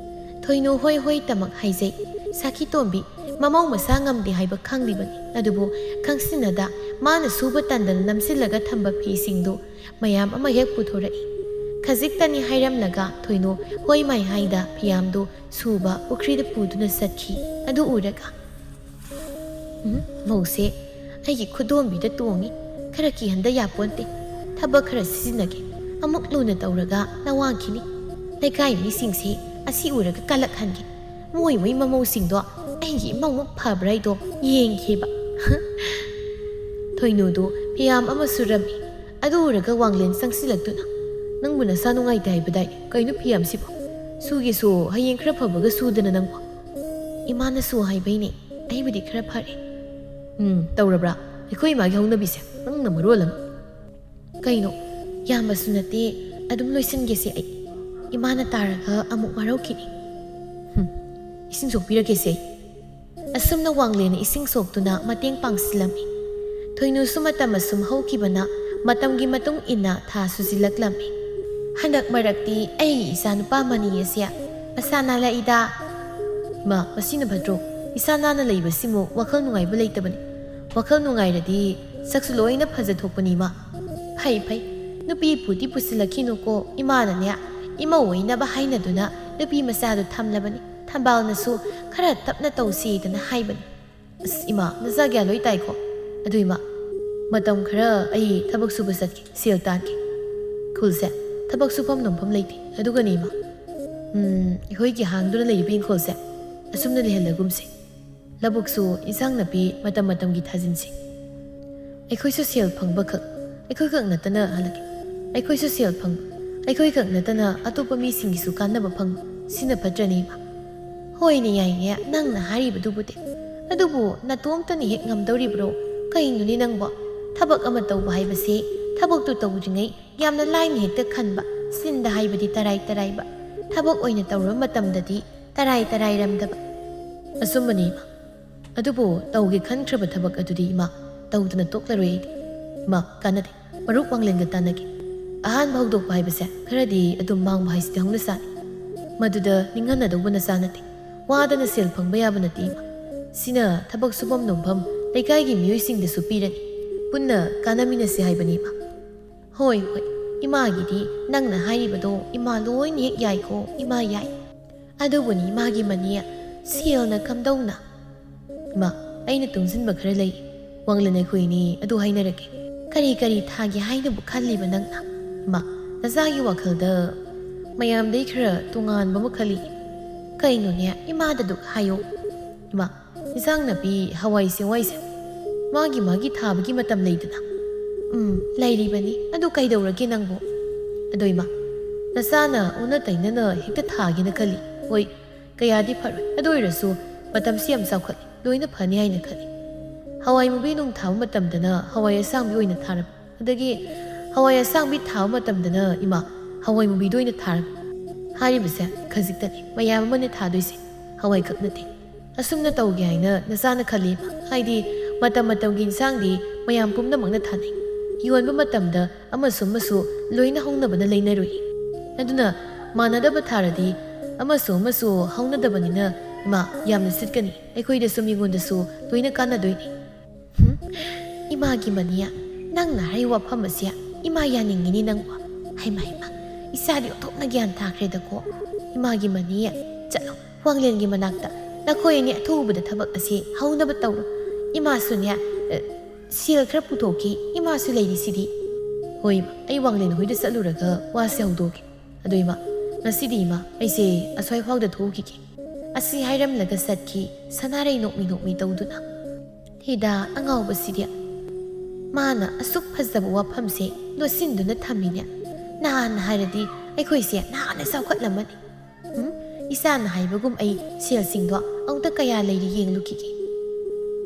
ꯊꯣꯏꯅꯨ ꯍꯣꯏ ꯍꯣꯏ ꯇꯃꯛ ꯍꯥꯏꯖꯩ ꯁꯥꯈꯤꯇꯣꯝꯕꯤ ꯃꯃꯧ ꯃꯁꯥ ꯉꯝꯗꯦ ꯍꯥꯏꯕ ꯈꯪꯂꯤꯕꯅꯤ ꯑꯗꯨꯕꯨ ꯈꯪꯁꯤꯟꯅꯗ ꯃꯥꯅ ꯁꯨꯕ ꯇꯟꯗꯅ ꯅꯝꯁꯤꯜꯂꯒ ꯊꯝꯕ ꯐꯤꯁꯤꯡꯗꯨ ꯃꯌꯥꯝ ꯑꯃ ꯍꯦꯛ ꯄꯨꯊꯣꯔꯛꯏ ꯈꯖꯤꯛꯇꯅꯤ ꯍꯥꯏꯔꯝꯂꯒ ꯊꯣꯏꯅꯨ ꯍꯣꯏ ꯃꯥꯏꯍꯥꯏꯗ ꯐꯤꯌꯥꯝꯗꯨ ꯁꯨꯕ ꯄꯨꯈ꯭ꯔꯤꯗ ꯄꯨꯗꯨꯅ ꯆꯠꯈꯤ ꯑꯗꯨ ꯎꯔꯒ ꯃꯧꯁꯦ ꯑꯩꯒꯤ ꯈꯨꯗꯣꯝꯕꯤꯗ ꯇꯣꯡꯉꯤ ꯈꯔ ꯀꯤꯍꯟꯗ ꯌꯥꯄꯣꯟꯇꯦ ꯊꯕꯛ ꯈꯔ ꯁꯤꯖꯤꯟꯅꯒꯦ ꯑꯃꯨꯛ ꯂꯨꯅ ꯇꯧꯔꯒ ꯅꯋꯥꯡꯈꯤꯅꯤ ꯂꯩꯀꯥꯏ ꯃꯤꯁꯤꯡꯁꯤ ꯑꯁꯤ ꯎꯔꯒ ꯀꯜꯂꯛꯍꯟꯒꯦ ꯃꯣꯏ ꯃꯃꯧꯁꯤꯡꯗꯣ ꯑꯩꯒꯤ ꯏꯃꯧꯃꯨꯛ ꯐꯕ꯭ꯔꯥ ꯍꯥꯏꯗꯣ ꯌꯦꯡꯈꯤꯕ ꯊꯣꯏꯅꯨꯗꯨ ꯐꯤꯌꯥꯝ ꯑꯃ ꯁꯨꯔꯝꯃꯤ ꯑꯗꯨ ꯎꯔꯒ ꯋꯥꯡꯂꯦꯟ ꯆꯪꯁꯤꯜꯂꯛꯇꯨꯅ ꯅꯪꯕꯨ ꯅꯁꯥ ꯅꯨꯡꯉꯥꯏꯇꯦ ꯍꯥꯏꯕꯗꯥꯏ ꯀꯩꯅꯣ ꯐꯤꯌꯥꯝꯁꯤꯕꯣ ꯁꯨꯒꯦꯁꯨ ꯍꯌꯦꯡ ꯈꯔ ꯐꯕꯒ ꯁꯨꯗꯅ ꯅꯪꯕꯣ ꯏꯃꯥꯅꯁꯨ ꯍꯥꯏꯕꯩꯅꯦ ꯑꯩꯕꯨꯗꯤ ꯈꯔ ꯐꯔꯦ ꯇꯧꯔꯕ꯭ꯔꯥ ꯑꯩꯈꯣꯏ ꯏꯃꯥꯒꯤ ꯍꯧꯅꯕꯤꯁꯦ ꯅꯪꯅ ꯃꯔꯣꯜ ꯑꯃ ꯀꯩꯅꯣ ꯌꯥꯝꯕꯁꯨ ꯅꯠꯇꯦ ꯑꯗꯨꯝ ꯂꯣꯏꯁꯤꯟꯒꯦꯁꯦ ꯑꯩ ꯏꯃꯥꯅ ꯇꯥꯔꯒ ꯑꯃꯨꯛ ꯋꯥꯔꯧꯈꯤꯅꯤ ꯏꯁꯤꯡ ꯁꯣꯛꯄꯤꯔꯛꯀꯦꯁꯦ ꯑꯩ ꯑꯁꯨꯝꯅ ꯋꯥꯡꯂꯦꯟꯅ ꯏꯁꯤꯡ ꯁꯣꯛꯇꯨꯅ ꯃꯇꯦꯡ ꯄꯥꯡꯁꯤꯜꯂꯝꯃꯤ ꯊꯣꯏꯅꯨꯁꯨ ꯃꯇꯝ ꯑꯁꯨꯝ ꯍꯧꯈꯤꯕꯅ ꯃꯇꯝꯒꯤ ꯃꯇꯨꯡ ꯏꯟꯅ ꯊꯥ ꯁꯨꯖꯤꯜꯂꯛꯂꯝꯃꯤ ꯍꯟꯗꯛ ꯃꯔꯛꯇꯤ ꯑꯩꯒꯤ ꯏꯆꯥꯅꯨꯄꯥ ꯃꯅꯤ ꯑꯁꯤ ꯃꯁꯥ ꯅꯥꯜꯂꯛꯏꯗ ꯏꯃꯥ ꯃꯁꯤꯅ ꯐꯠꯇ꯭ꯔꯣ ꯏꯁꯥ ꯅꯥꯟꯅ ꯂꯩꯕꯁꯤꯃꯨ ꯋꯥꯈꯜ ꯅꯨꯡꯉꯥꯏꯕ ꯂꯩꯇꯕꯅꯤ ꯋꯥꯈꯜ ꯅꯨꯡꯉꯥꯏꯔꯗꯤ ꯁꯛꯁꯨ ꯂꯣꯏꯅ ꯐꯖꯊꯣꯛꯄꯅꯤ ꯏꯃꯥ ꯐꯩ ꯅꯨꯄꯤ ꯄꯨꯗꯤ ꯄꯨꯁꯤꯜꯂꯛꯈꯤꯅꯨꯀꯣ ꯏꯃꯥꯅꯅꯦ ꯏꯃꯧ ꯑꯣꯏꯅꯕ ꯍꯥꯏꯅꯗꯨꯅ ꯅꯨꯄꯤ ꯃꯆꯥꯗꯨ ꯊꯝꯂꯕꯅꯤ ꯊꯝꯕꯥꯜꯅꯁꯨ ꯈꯔ ꯇꯞꯅ ꯇꯧꯁꯤꯗꯅ ꯍꯥꯏꯕꯅꯤ ꯑꯁ ꯏꯃꯥ ꯅꯆꯥ ꯒ꯭ꯌꯥꯟ ꯂꯣꯏ ꯇꯥꯏꯀꯣ ꯑꯗꯨ ꯏꯃꯥ ꯃꯇꯝ ꯈꯔ ꯑꯩ ꯊꯕꯛ ꯁꯨꯕ ꯆꯠꯀꯦ ꯁꯦꯜ ꯇꯥꯟꯒꯦ ꯈꯨꯜꯁꯦ ꯊꯕꯛ ꯁꯨꯐꯝ ꯅꯣꯝꯐꯝ ꯂꯩꯇꯦ ꯑꯗꯨꯒꯅꯦ ꯏꯃꯥ ꯑꯩꯈꯣꯏꯒꯤ ꯍꯥꯡꯗꯨꯅ ꯂꯩꯔꯤꯕ ꯏꯪꯈꯣꯜꯁꯦ ꯑꯁꯨꯝꯅ ꯂꯩꯍꯜꯂꯒꯨꯝꯁꯦ ꯂꯧꯕꯨꯛꯁꯨ ꯏꯟꯁꯥꯡ ꯅꯥꯄꯤ ꯃꯇꯝ ꯃꯇꯝꯒꯤ ꯊꯥꯖꯤꯟꯁꯤ ꯑꯩꯈꯣꯏꯁꯨ ꯁꯦꯜ ꯐꯪꯕꯈꯛ ꯑꯩꯈꯣꯏꯈꯛ ꯅꯠꯇꯅ ꯍꯜꯂꯛꯀꯦ ꯑꯩꯈꯣꯏꯁꯨ ꯁꯦꯜ ꯐꯪꯕ ꯑꯩꯈꯣꯏꯈꯛ ꯅꯠꯇꯅ ꯑꯇꯣꯞꯄ ꯃꯤꯁꯤꯡꯒꯤꯁꯨ ꯀꯥꯟꯅꯕ ꯐꯪꯕ ꯁꯤꯅ ꯐꯠꯇ꯭ꯔꯅꯤ ꯏꯃꯥ ꯍꯣꯏꯅꯦ ꯌꯥꯏꯅꯦ ꯅꯪꯅ ꯍꯥꯏꯔꯤꯕꯗꯨꯕꯨꯗꯤ ꯑꯗꯨꯕꯨ ꯅꯇꯣꯝꯇꯅ ꯍꯦꯛ ꯉꯝꯗꯧꯔꯤꯕ꯭ꯔꯣ ꯀꯩꯅꯣꯅꯦ ꯅꯪꯕꯣ ꯊꯕꯛ ꯑꯃ ꯇꯧꯕ ꯍꯥꯏꯕꯁꯤ ꯊꯕꯛꯇꯨ ꯇꯧꯗ꯭ꯔꯤꯉꯩ ꯌꯥꯝꯅ लाइन हेक्ता खनबा सिंदा हाइबदी तराई तराइबा थबक ओइना तौर मतमददी तराई तराई रमदबा असुमनी मा अदुबो तौगे खनख्रब थबक अदुदी मा तौदना तोक्लरोय मा कानदे मरुक वांगलेंगा तानगे अहान भाउदोक हाइबसे खरदी अदुम मांग भाइसते हंगना सानि मदुदा निंगना दौबना सानते वादना सेल फंगबा याबा नति मा सिना थबक सुबम नोंफम लेकाइगी मियोइसिंगदसु पिरनि पुन्ना कानामिनसे हाइबनी मा होय होय इमागिदी नंगना हाइरिबदो इमा लोइन हेक याइको इमा याइ अदुबुनी इमागी मनिया सेलना कमदौना मा अइना तुंजिनबा खरा लई वांगलना खुइनी अदु हाइनरके करी करी थागी हाइनबु खल्लिबा नंगना मा नजागी वाखलदा मयामदै खरा तुंगानबा म खल्ली कइनोने इमाददु हायो इमा इजांग नपी हवाई से वाइसे मागी मागी थाबगी मतम लेदना लाइरिबनी अदु कइदौरगे नंगबो अदो इमा नसाना उना तैनना हेक्ता थागेना खल्ली होय कयादी फर अदोइरसु मतम सियम साउखली लोइना फनी हाइना खल्ली हवाई मुबी नुंग थाव मतमदना हवाई असांबी ओइना थारब अदगी हवाई असांबी थाव मतमदना इमा हवाई मुबी दोइना थारब हारिबसे खजिक्तनी मयाम मने थादोइसे हवाई खक नते असुमना तौगे हाइना नसाना खल्ली हाइदी मतम मतमगी इंसांगदी मयाम पुमनमकना थानै योनबा मतमदा अमसु मसु लोइना हौनबना लेनरुई अदुना मानदबा थारदी अमसु हौनदबनिना इमा यामना सिटकनी अखोइदसु मिगोंदसु लोइना कानदोइनी इमागी मनिया नंगना हाइ वाफम असिया इमा यानिंगिनी नंगवा हाइमा हाइमा इसादी ओथोपना ग्यान थाख्रेदको इमागी मनिया चलो वांगलेनगी मनाक्ता नखोयनी अथुबदा थबक असि हौनबा तौरो Imasune sil khara putoki imasu lady city. Hoi, I wanglen hoida saluraga was yaudoki. Adoima, Nasidi ma, I say, as I hold the tokiki. Asi hiram laga satki, sanare no me dauduna. Hida, angao basidia. Mana, a soup has the wapam say, no sin do not taminia. Nan hiredi, I quisia, nan is our lamani. Isan haibagum ay sil singwa, ang takaya lady ying lukiki.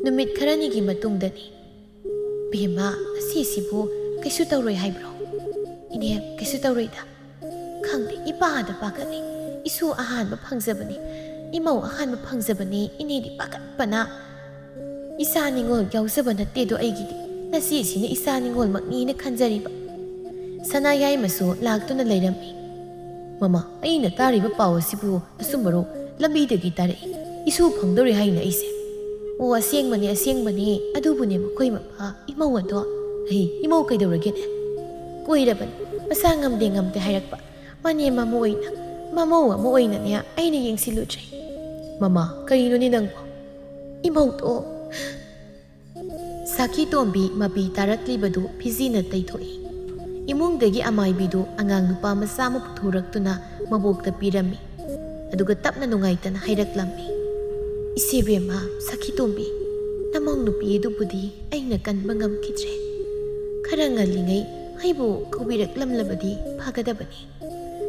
Numit karanigi matungdani. Bima, sisibo, kaisutaroy haibro. Ine, kaisutaroy da. Kangdi, iba da bakani. Isu ahan mapangzabani. Imaw ahan mapangzabani, inidi bakat pana. Isa ningol yausabana tedo aigidi. Nasisi ni isa ningol magni na kanjariba. Sanayay maso lagto na layrami. Mama, ay natari ba pawa sibu asumaro labidagi tari. Isu pangdori hay na ise. O asyeng mani, adubo ni makoy mapa, imaw ato. Ay, imaw kay dawragin eh. Kuwiraban, masangam dingam te hayak pa. Mani mamuoy na. Mamawa muoy na niya ay niyang si Luchay. Mama, kanino ninang po? Imaw to. Saki tombi mabi tarat libado pizina taytoy. Imong dagi amay bido angang nupa masama puturak to na mabukta pirami. Aduga tap na nungaytan hayrak lami. Isebe ma, saki tombi. Namang nupi edu budi ay nakan mangam kitre. Karangalingay ay bu kawirak lamlabadi pagadabani.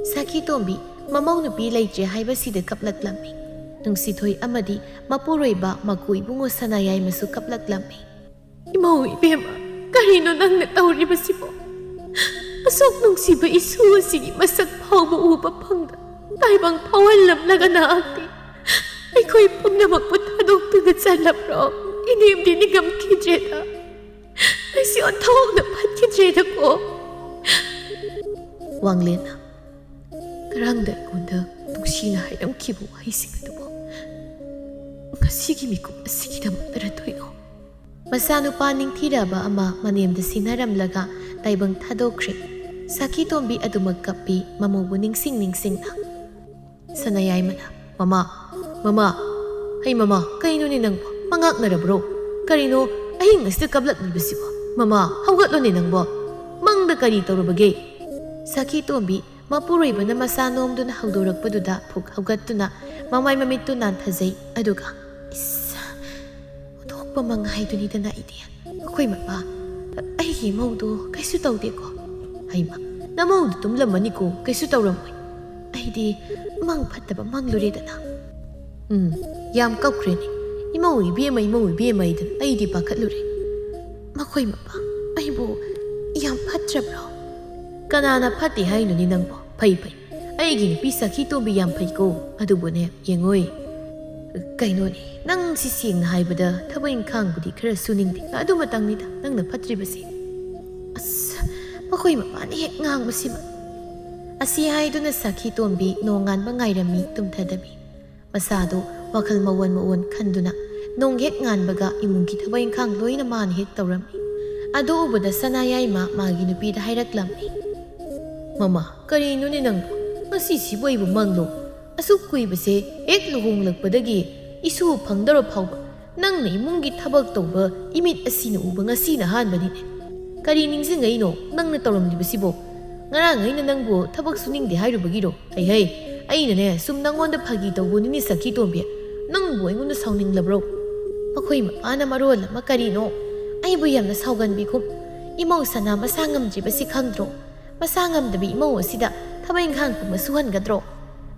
Saki tombi, mamaw nupi laytre hayba sida kaplak lami. Nung sitoy amadi, mapuroy ba makuy bungo sanayay masu kaplak lami. Imaw ibema, karino nang natawri ba si po? Asok nung siba isu sige masak paw mauba pangda. Taibang pawalam laga na ati. Ay ko'y pang na magputadong tugad sa lapro. Inim dinigam kidreda. Ay si otawag na pat kidreda ko. Wanglena. Karangday kunda nung sinahay ng kibuhay sigado mo. Ngasigi ko asigi na mataratoy no. Masano paning tira ba ama manimda sinaramlaga taibang tadokri. Saki tombi adu magkapi mamubuning sing na. Sanayay mana. Mama. Ay mama, kaino ninang bo. Mangak na bro. Karino, ay ngas na kablat ni basi bo. Mama, hawgat lo ninang bo. Mang da karito rubagay. Saki tombi, mapuroy ba na masanom do na hawdurak pa do da pug hawgat to na mamay mamit to nan tazay aduga. Isa, udok pa mangay do nita na ideya. Ako'y mapa, ay himaw do, kay sutaw di ko. Ay ma, namaw do tumlaman ni ko, kay sutaw ramoy. Ay di, mang pata ba mang lurida na. Yam kaukrinig. Imaw ibiyamay dan, ay di pa kaluri. Mako'y mapa, ay bo, yam patra bro. Kanana pati hay no ninang bo, pay. Ay ginipisa kito biyam pay ko, adubo na yengoy. Kay no ni, nang sisiyang na hay bada, tabayang kang budi kara suning di, adu matang nita, nang napatri basi. As, mako'y mapa, nihek ngang masima. Asihay do na sa kitombi nongan bangayrami tumtadabi. Masado, wakal mawan kanduna. Nong hek ngan baga imong kitabayang kang loy na manhik tawrami. Ado ubada sanayay ma maginupi da hayrak lami. Mama, karino ni nang masisiboy bumanglo. Asuk kuy base ek luhong lagpadagi isu pangdaro pawba. Nang na imong gitabag tawba imit asina uba nga sinahan ba nini. Karining sa ngay no, nang natawram di ba sibo? Ngarangay na nang bo tabag suning di hayro bagiro. Ay na ne, sumnangon da pagi tawbo nini sa kitombiya. Nang buhay mo na sauning labro. Ako'y maana marola makarino. Ay buyam na saugan bikom. Imaw sana masangam di ba si kangdro. Masangam dabi imaw asida tabayang kang pumasuhan gadro.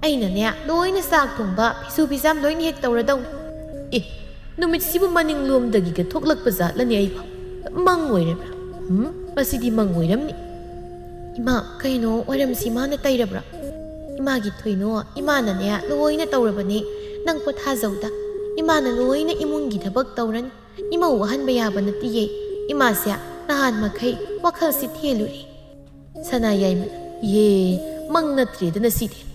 Ay na niya, loy na sa aktong ba, pisu-pisam loy ni hektaw daw. Numit si maning luom dagi ka toklak pa zatla ni ay pa. Mangoy rin ba? Masidi mangoy rin ni. Ima, kayo no, waram si ma na tayo bra. Ima gitoy no, ima na niya, luoy na tawra ba ni, nang pathazaw da. Ima na luoy na imong gitabag tawran, ima uwahan bayaban na tiye. Ima siya, nahan magkay, wakal si tiyeluri. Sanayay man, mang natrida na si tiyan.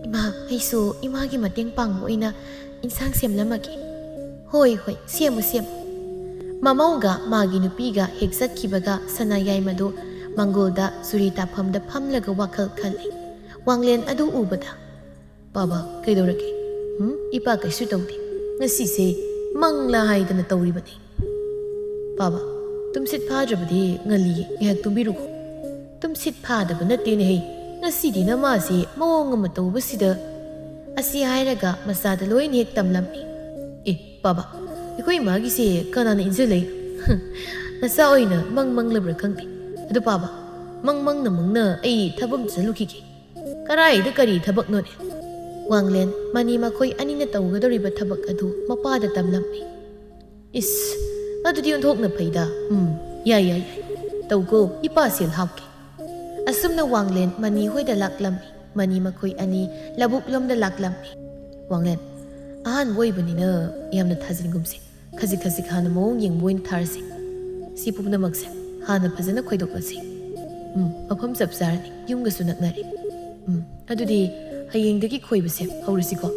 Ima, ay so, ima gimating pangmoy na, insang siyam lamagi. Hoy, siyam mo. Mamaw ga, maginupiga, higsak kibaga, sanayay mado, Manggolda surita pamda pamlaga wakal kalay. Wanglen adu ubada. Baba, kayo rake. Ipa kay sutaw di. Ngasise, ꯃꯪꯂꯥ ꯍꯥꯏꯗꯅ ꯇꯧꯔꯤꯕꯅꯤ ꯄꯥꯕ ꯇꯨꯝꯁꯤꯠ ꯐꯥꯗ꯭ꯔꯕꯗꯤ ꯉꯜꯂꯤ ꯉꯥꯏꯍꯥꯛ ꯇꯨꯝꯕꯤꯔꯨꯀꯣ ꯇꯨꯝꯁꯤꯠ ꯐꯥꯗꯕ ꯅꯠꯇꯦꯅꯦꯍꯦ ꯉꯁꯤꯗꯤ ꯅꯃꯥꯁꯤ ꯃꯑꯣꯡ ꯑꯃ ꯇꯧꯕꯁꯤꯗ ꯑꯁꯤ ꯍꯥꯏꯔꯒ ꯃꯆꯥꯗ ꯂꯣꯏꯅ ꯍꯦꯛ ꯇꯝꯂꯝꯃꯤ ꯑꯦ ꯄꯥꯕ ꯑꯩꯈꯣꯏ ꯏꯃꯥꯒꯤꯁꯦ ꯀꯅꯥꯅ ꯏꯟꯖꯜꯂꯛꯏ ꯅꯆꯥ ꯑꯣꯏꯅ ꯃꯪꯂꯕ꯭ꯔꯥ ꯈꯪꯗꯦ ꯑꯗꯨ ꯄꯥꯕ ꯃꯪꯅ ꯑꯩ ꯊꯕꯛ ꯆꯠꯂꯨꯈꯤꯒꯦ ꯀꯔꯥꯏꯗ ꯀꯔꯤ ꯊꯕꯛꯅꯣꯅꯦ ꯋꯥꯡꯂꯦꯟ ꯃꯅꯤ ꯃꯈꯣꯏ ꯑꯅꯤꯅ ꯇꯧꯒꯗꯧꯔꯤꯕ ꯊꯕꯛ ꯑꯗꯨ ꯃꯄꯥꯗ ꯇꯝꯂꯝꯃꯤ ꯏꯁ ꯑꯗꯨꯗꯤ ꯑꯣꯟꯊꯣꯛꯅ ꯐꯩꯗ ꯌꯥꯏ ꯇꯧꯀꯣ ꯏꯄꯥ ꯁꯦꯜ ꯍꯥꯞꯀꯦ ꯑꯁꯨꯝꯅ ꯋꯥꯡꯂꯦꯟ ꯃꯅꯤ ꯍꯣꯏꯗ ꯂꯥꯛꯂꯝꯃꯤ ꯃꯅꯤ ꯃꯈꯣꯏ ꯑꯅꯤ ꯂꯧꯕꯨꯛꯂꯣꯝꯗ ꯂꯥꯛꯂꯝꯃꯤ ꯋꯥꯡꯂꯦꯟ ꯑꯍꯥꯟꯕ ꯑꯣꯏꯕꯅꯤꯅ ꯌꯥꯝꯅ ꯊꯥꯖꯤꯟꯒꯨꯝꯁꯦ ꯈꯖꯤꯛ ꯍꯥꯟꯅ ꯃꯑꯣꯡ ꯌꯦꯡꯕ ꯑꯣꯏꯅ ꯊꯥꯔꯁꯤ ꯁꯤ ꯄꯨꯝꯅꯃꯛꯁꯦ ꯍꯥꯟꯅ ꯐꯖꯅ ꯈꯣꯏꯗꯣꯛꯂꯁꯤ ꯃꯐꯝ ꯆꯞ ꯆꯥꯔꯅꯤ ꯌꯨꯝꯒꯁꯨ ꯅꯛꯅꯔꯦ ꯑꯗꯨꯗꯤ ꯍꯌꯦꯡꯗꯒꯤ ꯈꯣꯏꯕꯁꯦ ꯍꯧꯔꯁꯤꯀꯣ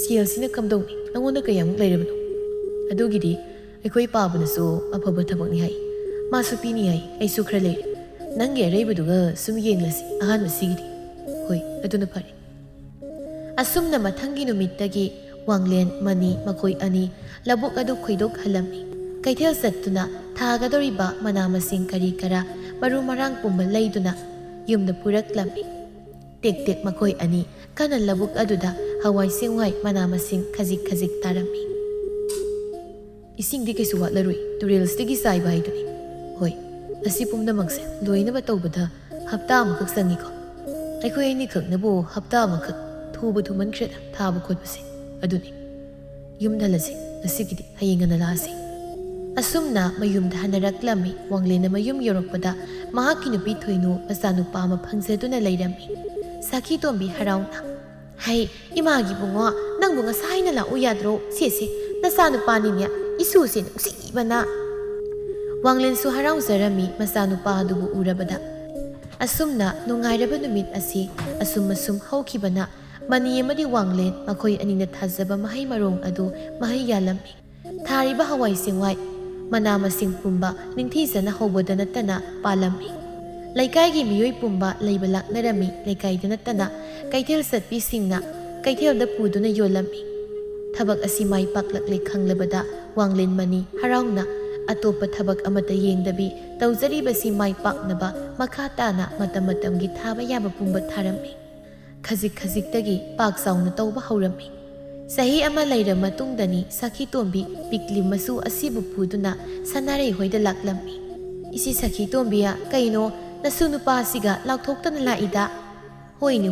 ꯁꯦꯜꯁꯤꯅ ꯀꯝꯗꯧꯅꯤ ꯅꯪꯉꯣꯟꯗ ꯀꯌꯥꯃꯨꯛ ꯂꯩꯔꯕꯅꯣ ꯑꯗꯨꯒꯤꯗꯤ ꯑꯩꯈꯣꯏ ꯄꯥꯕꯅꯁꯨ ꯑꯐꯕ ꯊꯕꯛꯅꯤ ꯍꯥꯏ ꯃꯥꯁꯨ ꯄꯤꯅꯤ ꯍꯥꯏ ꯑꯩꯁꯨ ꯈꯔ ꯂꯩꯔꯦ ꯅꯪꯒꯤ ꯑꯔꯩꯕꯗꯨꯒ ꯁꯨꯝ ꯌꯦꯡꯂꯁꯤ ꯑꯍꯥꯟꯕꯁꯤꯒꯤꯗꯤ ꯍꯣꯏ ꯑꯗꯨꯅ ꯐꯔꯦ ꯑꯁꯨꯝꯅ ꯃꯊꯪꯒꯤ ꯅꯨꯃꯤꯠꯇꯒꯤ ꯋꯥꯡꯂꯦꯟ ꯃꯅꯤ ꯃꯈꯣꯏ ꯑꯅꯤ ꯂꯧꯕꯨꯛ ꯑꯗꯨ ꯈꯣꯏꯗꯣꯛꯍꯜꯂꯝꯃꯤ ꯀꯩꯊꯦꯜ ꯆꯠꯇꯨꯅ ꯊꯥꯒꯗꯧꯔꯤꯕ ꯃꯅꯥ ꯃꯁꯤꯡ ꯀꯔꯤ ꯀꯔꯥ ꯃꯔꯨ ꯃꯔꯥꯡ ꯄꯨꯝꯕ ꯂꯩꯗꯨꯅ ꯌꯨꯝꯗ ꯄꯨꯔꯛꯂꯝꯃꯤ ꯇꯦꯛ ꯃꯈꯣꯏ ꯑꯅꯤ ꯀꯟꯅ ꯂꯧꯕꯨꯛ ꯑꯗꯨꯗ ꯍꯋꯥꯏ ꯆꯦꯡꯋꯥꯏ ꯃꯅꯥ ꯃꯁꯤꯡ ꯈꯖꯤꯛ ꯇꯥꯔꯝꯃꯤ ꯏꯁꯤꯡꯗꯤ ꯀꯩꯁꯨ ꯋꯥꯠꯂꯔꯣꯏ ꯇꯨꯔꯦꯜꯁꯤꯗꯒꯤ ꯆꯥꯏꯕ ꯍꯥꯏꯗꯨꯅꯤ ꯍꯣꯏ ꯑꯁꯤ ꯄꯨꯝꯅꯃꯛꯁꯦ ꯂꯣꯏꯅꯕ ꯇꯧꯕꯗ ꯍꯞꯇꯥ ꯑꯃꯈꯛ ꯆꯪꯉꯤꯀꯣ ꯑꯩꯈꯣꯏ ꯑꯅꯤꯈꯛꯅꯕꯨ ꯍꯞꯇꯥ ꯑꯃꯈꯛ ꯊꯨꯃꯟꯈ꯭ꯔꯦꯗ ꯊꯥꯕ ꯈꯣꯠꯄꯁꯦ ꯑꯗꯨꯅꯤ ꯌꯨꯝꯗ ꯍꯜꯂꯁꯤ ꯉꯁꯤꯒꯤꯗꯤ ꯍꯌꯦꯡ ꯉꯟꯅ ꯂꯥꯛꯑꯁꯤ ꯑꯁꯨꯝꯅ ꯃꯌꯨꯝꯗ ꯍꯟꯅꯔꯛꯂꯝꯃꯤ ꯋꯥꯡꯂꯦꯟꯅ ꯃꯌꯨꯝ ꯌꯧꯔꯛꯄꯗ ꯃꯍꯥꯛꯀꯤ ꯅꯨꯄꯤ ꯊꯣꯏꯅꯨ ꯃꯆꯥꯅꯨꯄꯥ ꯑꯃ ꯐꯪꯖꯗꯨꯅ ꯂꯩꯔꯝꯃꯤ ꯁꯈꯤ ꯇꯣꯝꯕꯤ ꯍꯔꯥꯎꯅ ꯍꯩ ꯏꯃꯥꯒꯤ ꯕꯨꯡꯉꯣ ꯅꯪꯕꯨ ꯉꯁꯥꯏꯅ ꯂꯥꯛꯎ ꯌꯥꯗ꯭ꯔꯣ ꯁꯦ ꯅꯆꯥꯅꯨꯄꯥꯅꯤꯅꯦ ꯏꯁꯨꯁꯦ ꯅꯨꯡꯁꯤꯕꯅ ꯋꯥꯡꯂꯦꯟꯁꯨ ꯍꯔꯥꯎꯖꯔꯝꯃꯤ ꯃꯆꯥꯅꯨꯄꯥ ꯑꯗꯨꯕꯨ ꯎꯔꯕꯗ ꯑꯁꯨꯝꯅ ꯅꯨꯡꯉꯥꯏꯔꯕ ꯅꯨꯃꯤꯠ ꯑꯁꯤ ꯑꯁꯨꯝ ꯍꯧꯈꯤꯕꯅ ꯃꯅꯤ ꯑꯃꯗꯤ ꯋꯥꯡꯂꯦꯟ ꯃꯈꯣꯏ ꯑꯅꯤꯅ ꯊꯥꯖꯕ ꯃꯍꯩ ꯃꯔꯣꯡ ꯑꯗꯨ ꯃꯍꯩ ꯌꯥꯜꯂꯝꯃꯤ ꯊꯥꯔꯤꯕ ꯍꯋꯥꯏ ꯆꯦꯡꯋꯥꯏ ꯃꯅꯥ ꯃꯁꯤꯡ ꯄꯨꯝꯕ ꯅꯤꯡꯊꯤꯖꯅ ꯍꯧꯕꯗ ꯅꯠꯇꯅ ꯄꯥꯜꯂꯝꯃꯤ ꯂꯩꯀꯥꯏꯒꯤ ꯃꯤꯑꯣꯏ ꯄꯨꯝꯕ ꯂꯩꯕ ꯂꯥꯛꯅꯔꯝꯃꯤ ꯂꯩꯀꯥꯏꯗ ꯅꯠꯇꯅ ꯀꯩꯊꯦꯜ ꯆꯠꯄꯤꯁꯤꯡꯅ ꯀꯩꯊꯦꯜꯗ ꯄꯨꯗꯨꯅ ꯌꯣꯜꯂꯝꯃꯤ ꯊꯕꯛ ꯑꯁꯤ ꯃꯥꯏ ꯄꯥꯛꯂꯛꯂꯦ ꯈꯪꯂꯕꯗ ꯋꯥꯡꯂꯦꯟ ꯃꯅꯤ ꯍꯔꯥꯎꯅ ꯑꯇꯣꯞꯄ ꯊꯕꯛ ꯑꯃꯠꯇ ꯌꯦꯡꯗꯕꯤ ꯇꯧꯖꯔꯤꯕꯁꯤ ꯃꯥꯏ ꯄꯥꯛꯅꯕ ꯃꯈꯥ ꯇꯥꯅ ꯃꯇꯝꯒꯤ ꯊꯥꯕ ꯌꯥꯕ ꯄꯨꯝꯕ ꯊꯥꯔꯝꯃꯤ ꯈꯖꯤꯛꯇꯒꯤ ꯄꯥꯛ ꯆꯥꯎꯅ ꯇꯧꯕ ꯍꯧꯔꯝꯃꯤ ꯆꯍꯤ ꯑꯃ ꯂꯩꯔ ꯃꯇꯨꯡꯗꯅꯤ ꯁꯈꯤ ꯇꯣꯝꯕꯤ ꯄꯤꯛꯂꯤ ꯃꯁꯨ ꯑꯁꯤꯕꯨ ꯄꯨꯗꯨꯅ ꯁꯅꯥꯔꯩ ꯍꯣꯏꯗ ꯂꯥꯛꯂꯝꯃꯤ ꯏꯁꯤ ꯁꯈꯤ ꯇꯣꯝꯕꯤꯌꯥ ꯀꯩꯅꯣ ꯅꯁꯨ ꯅꯨꯄꯥꯁꯤꯒ ꯂꯥꯎꯊꯣꯛꯇꯅ ꯂꯥꯛꯏꯗ ꯍꯣꯏꯅꯦ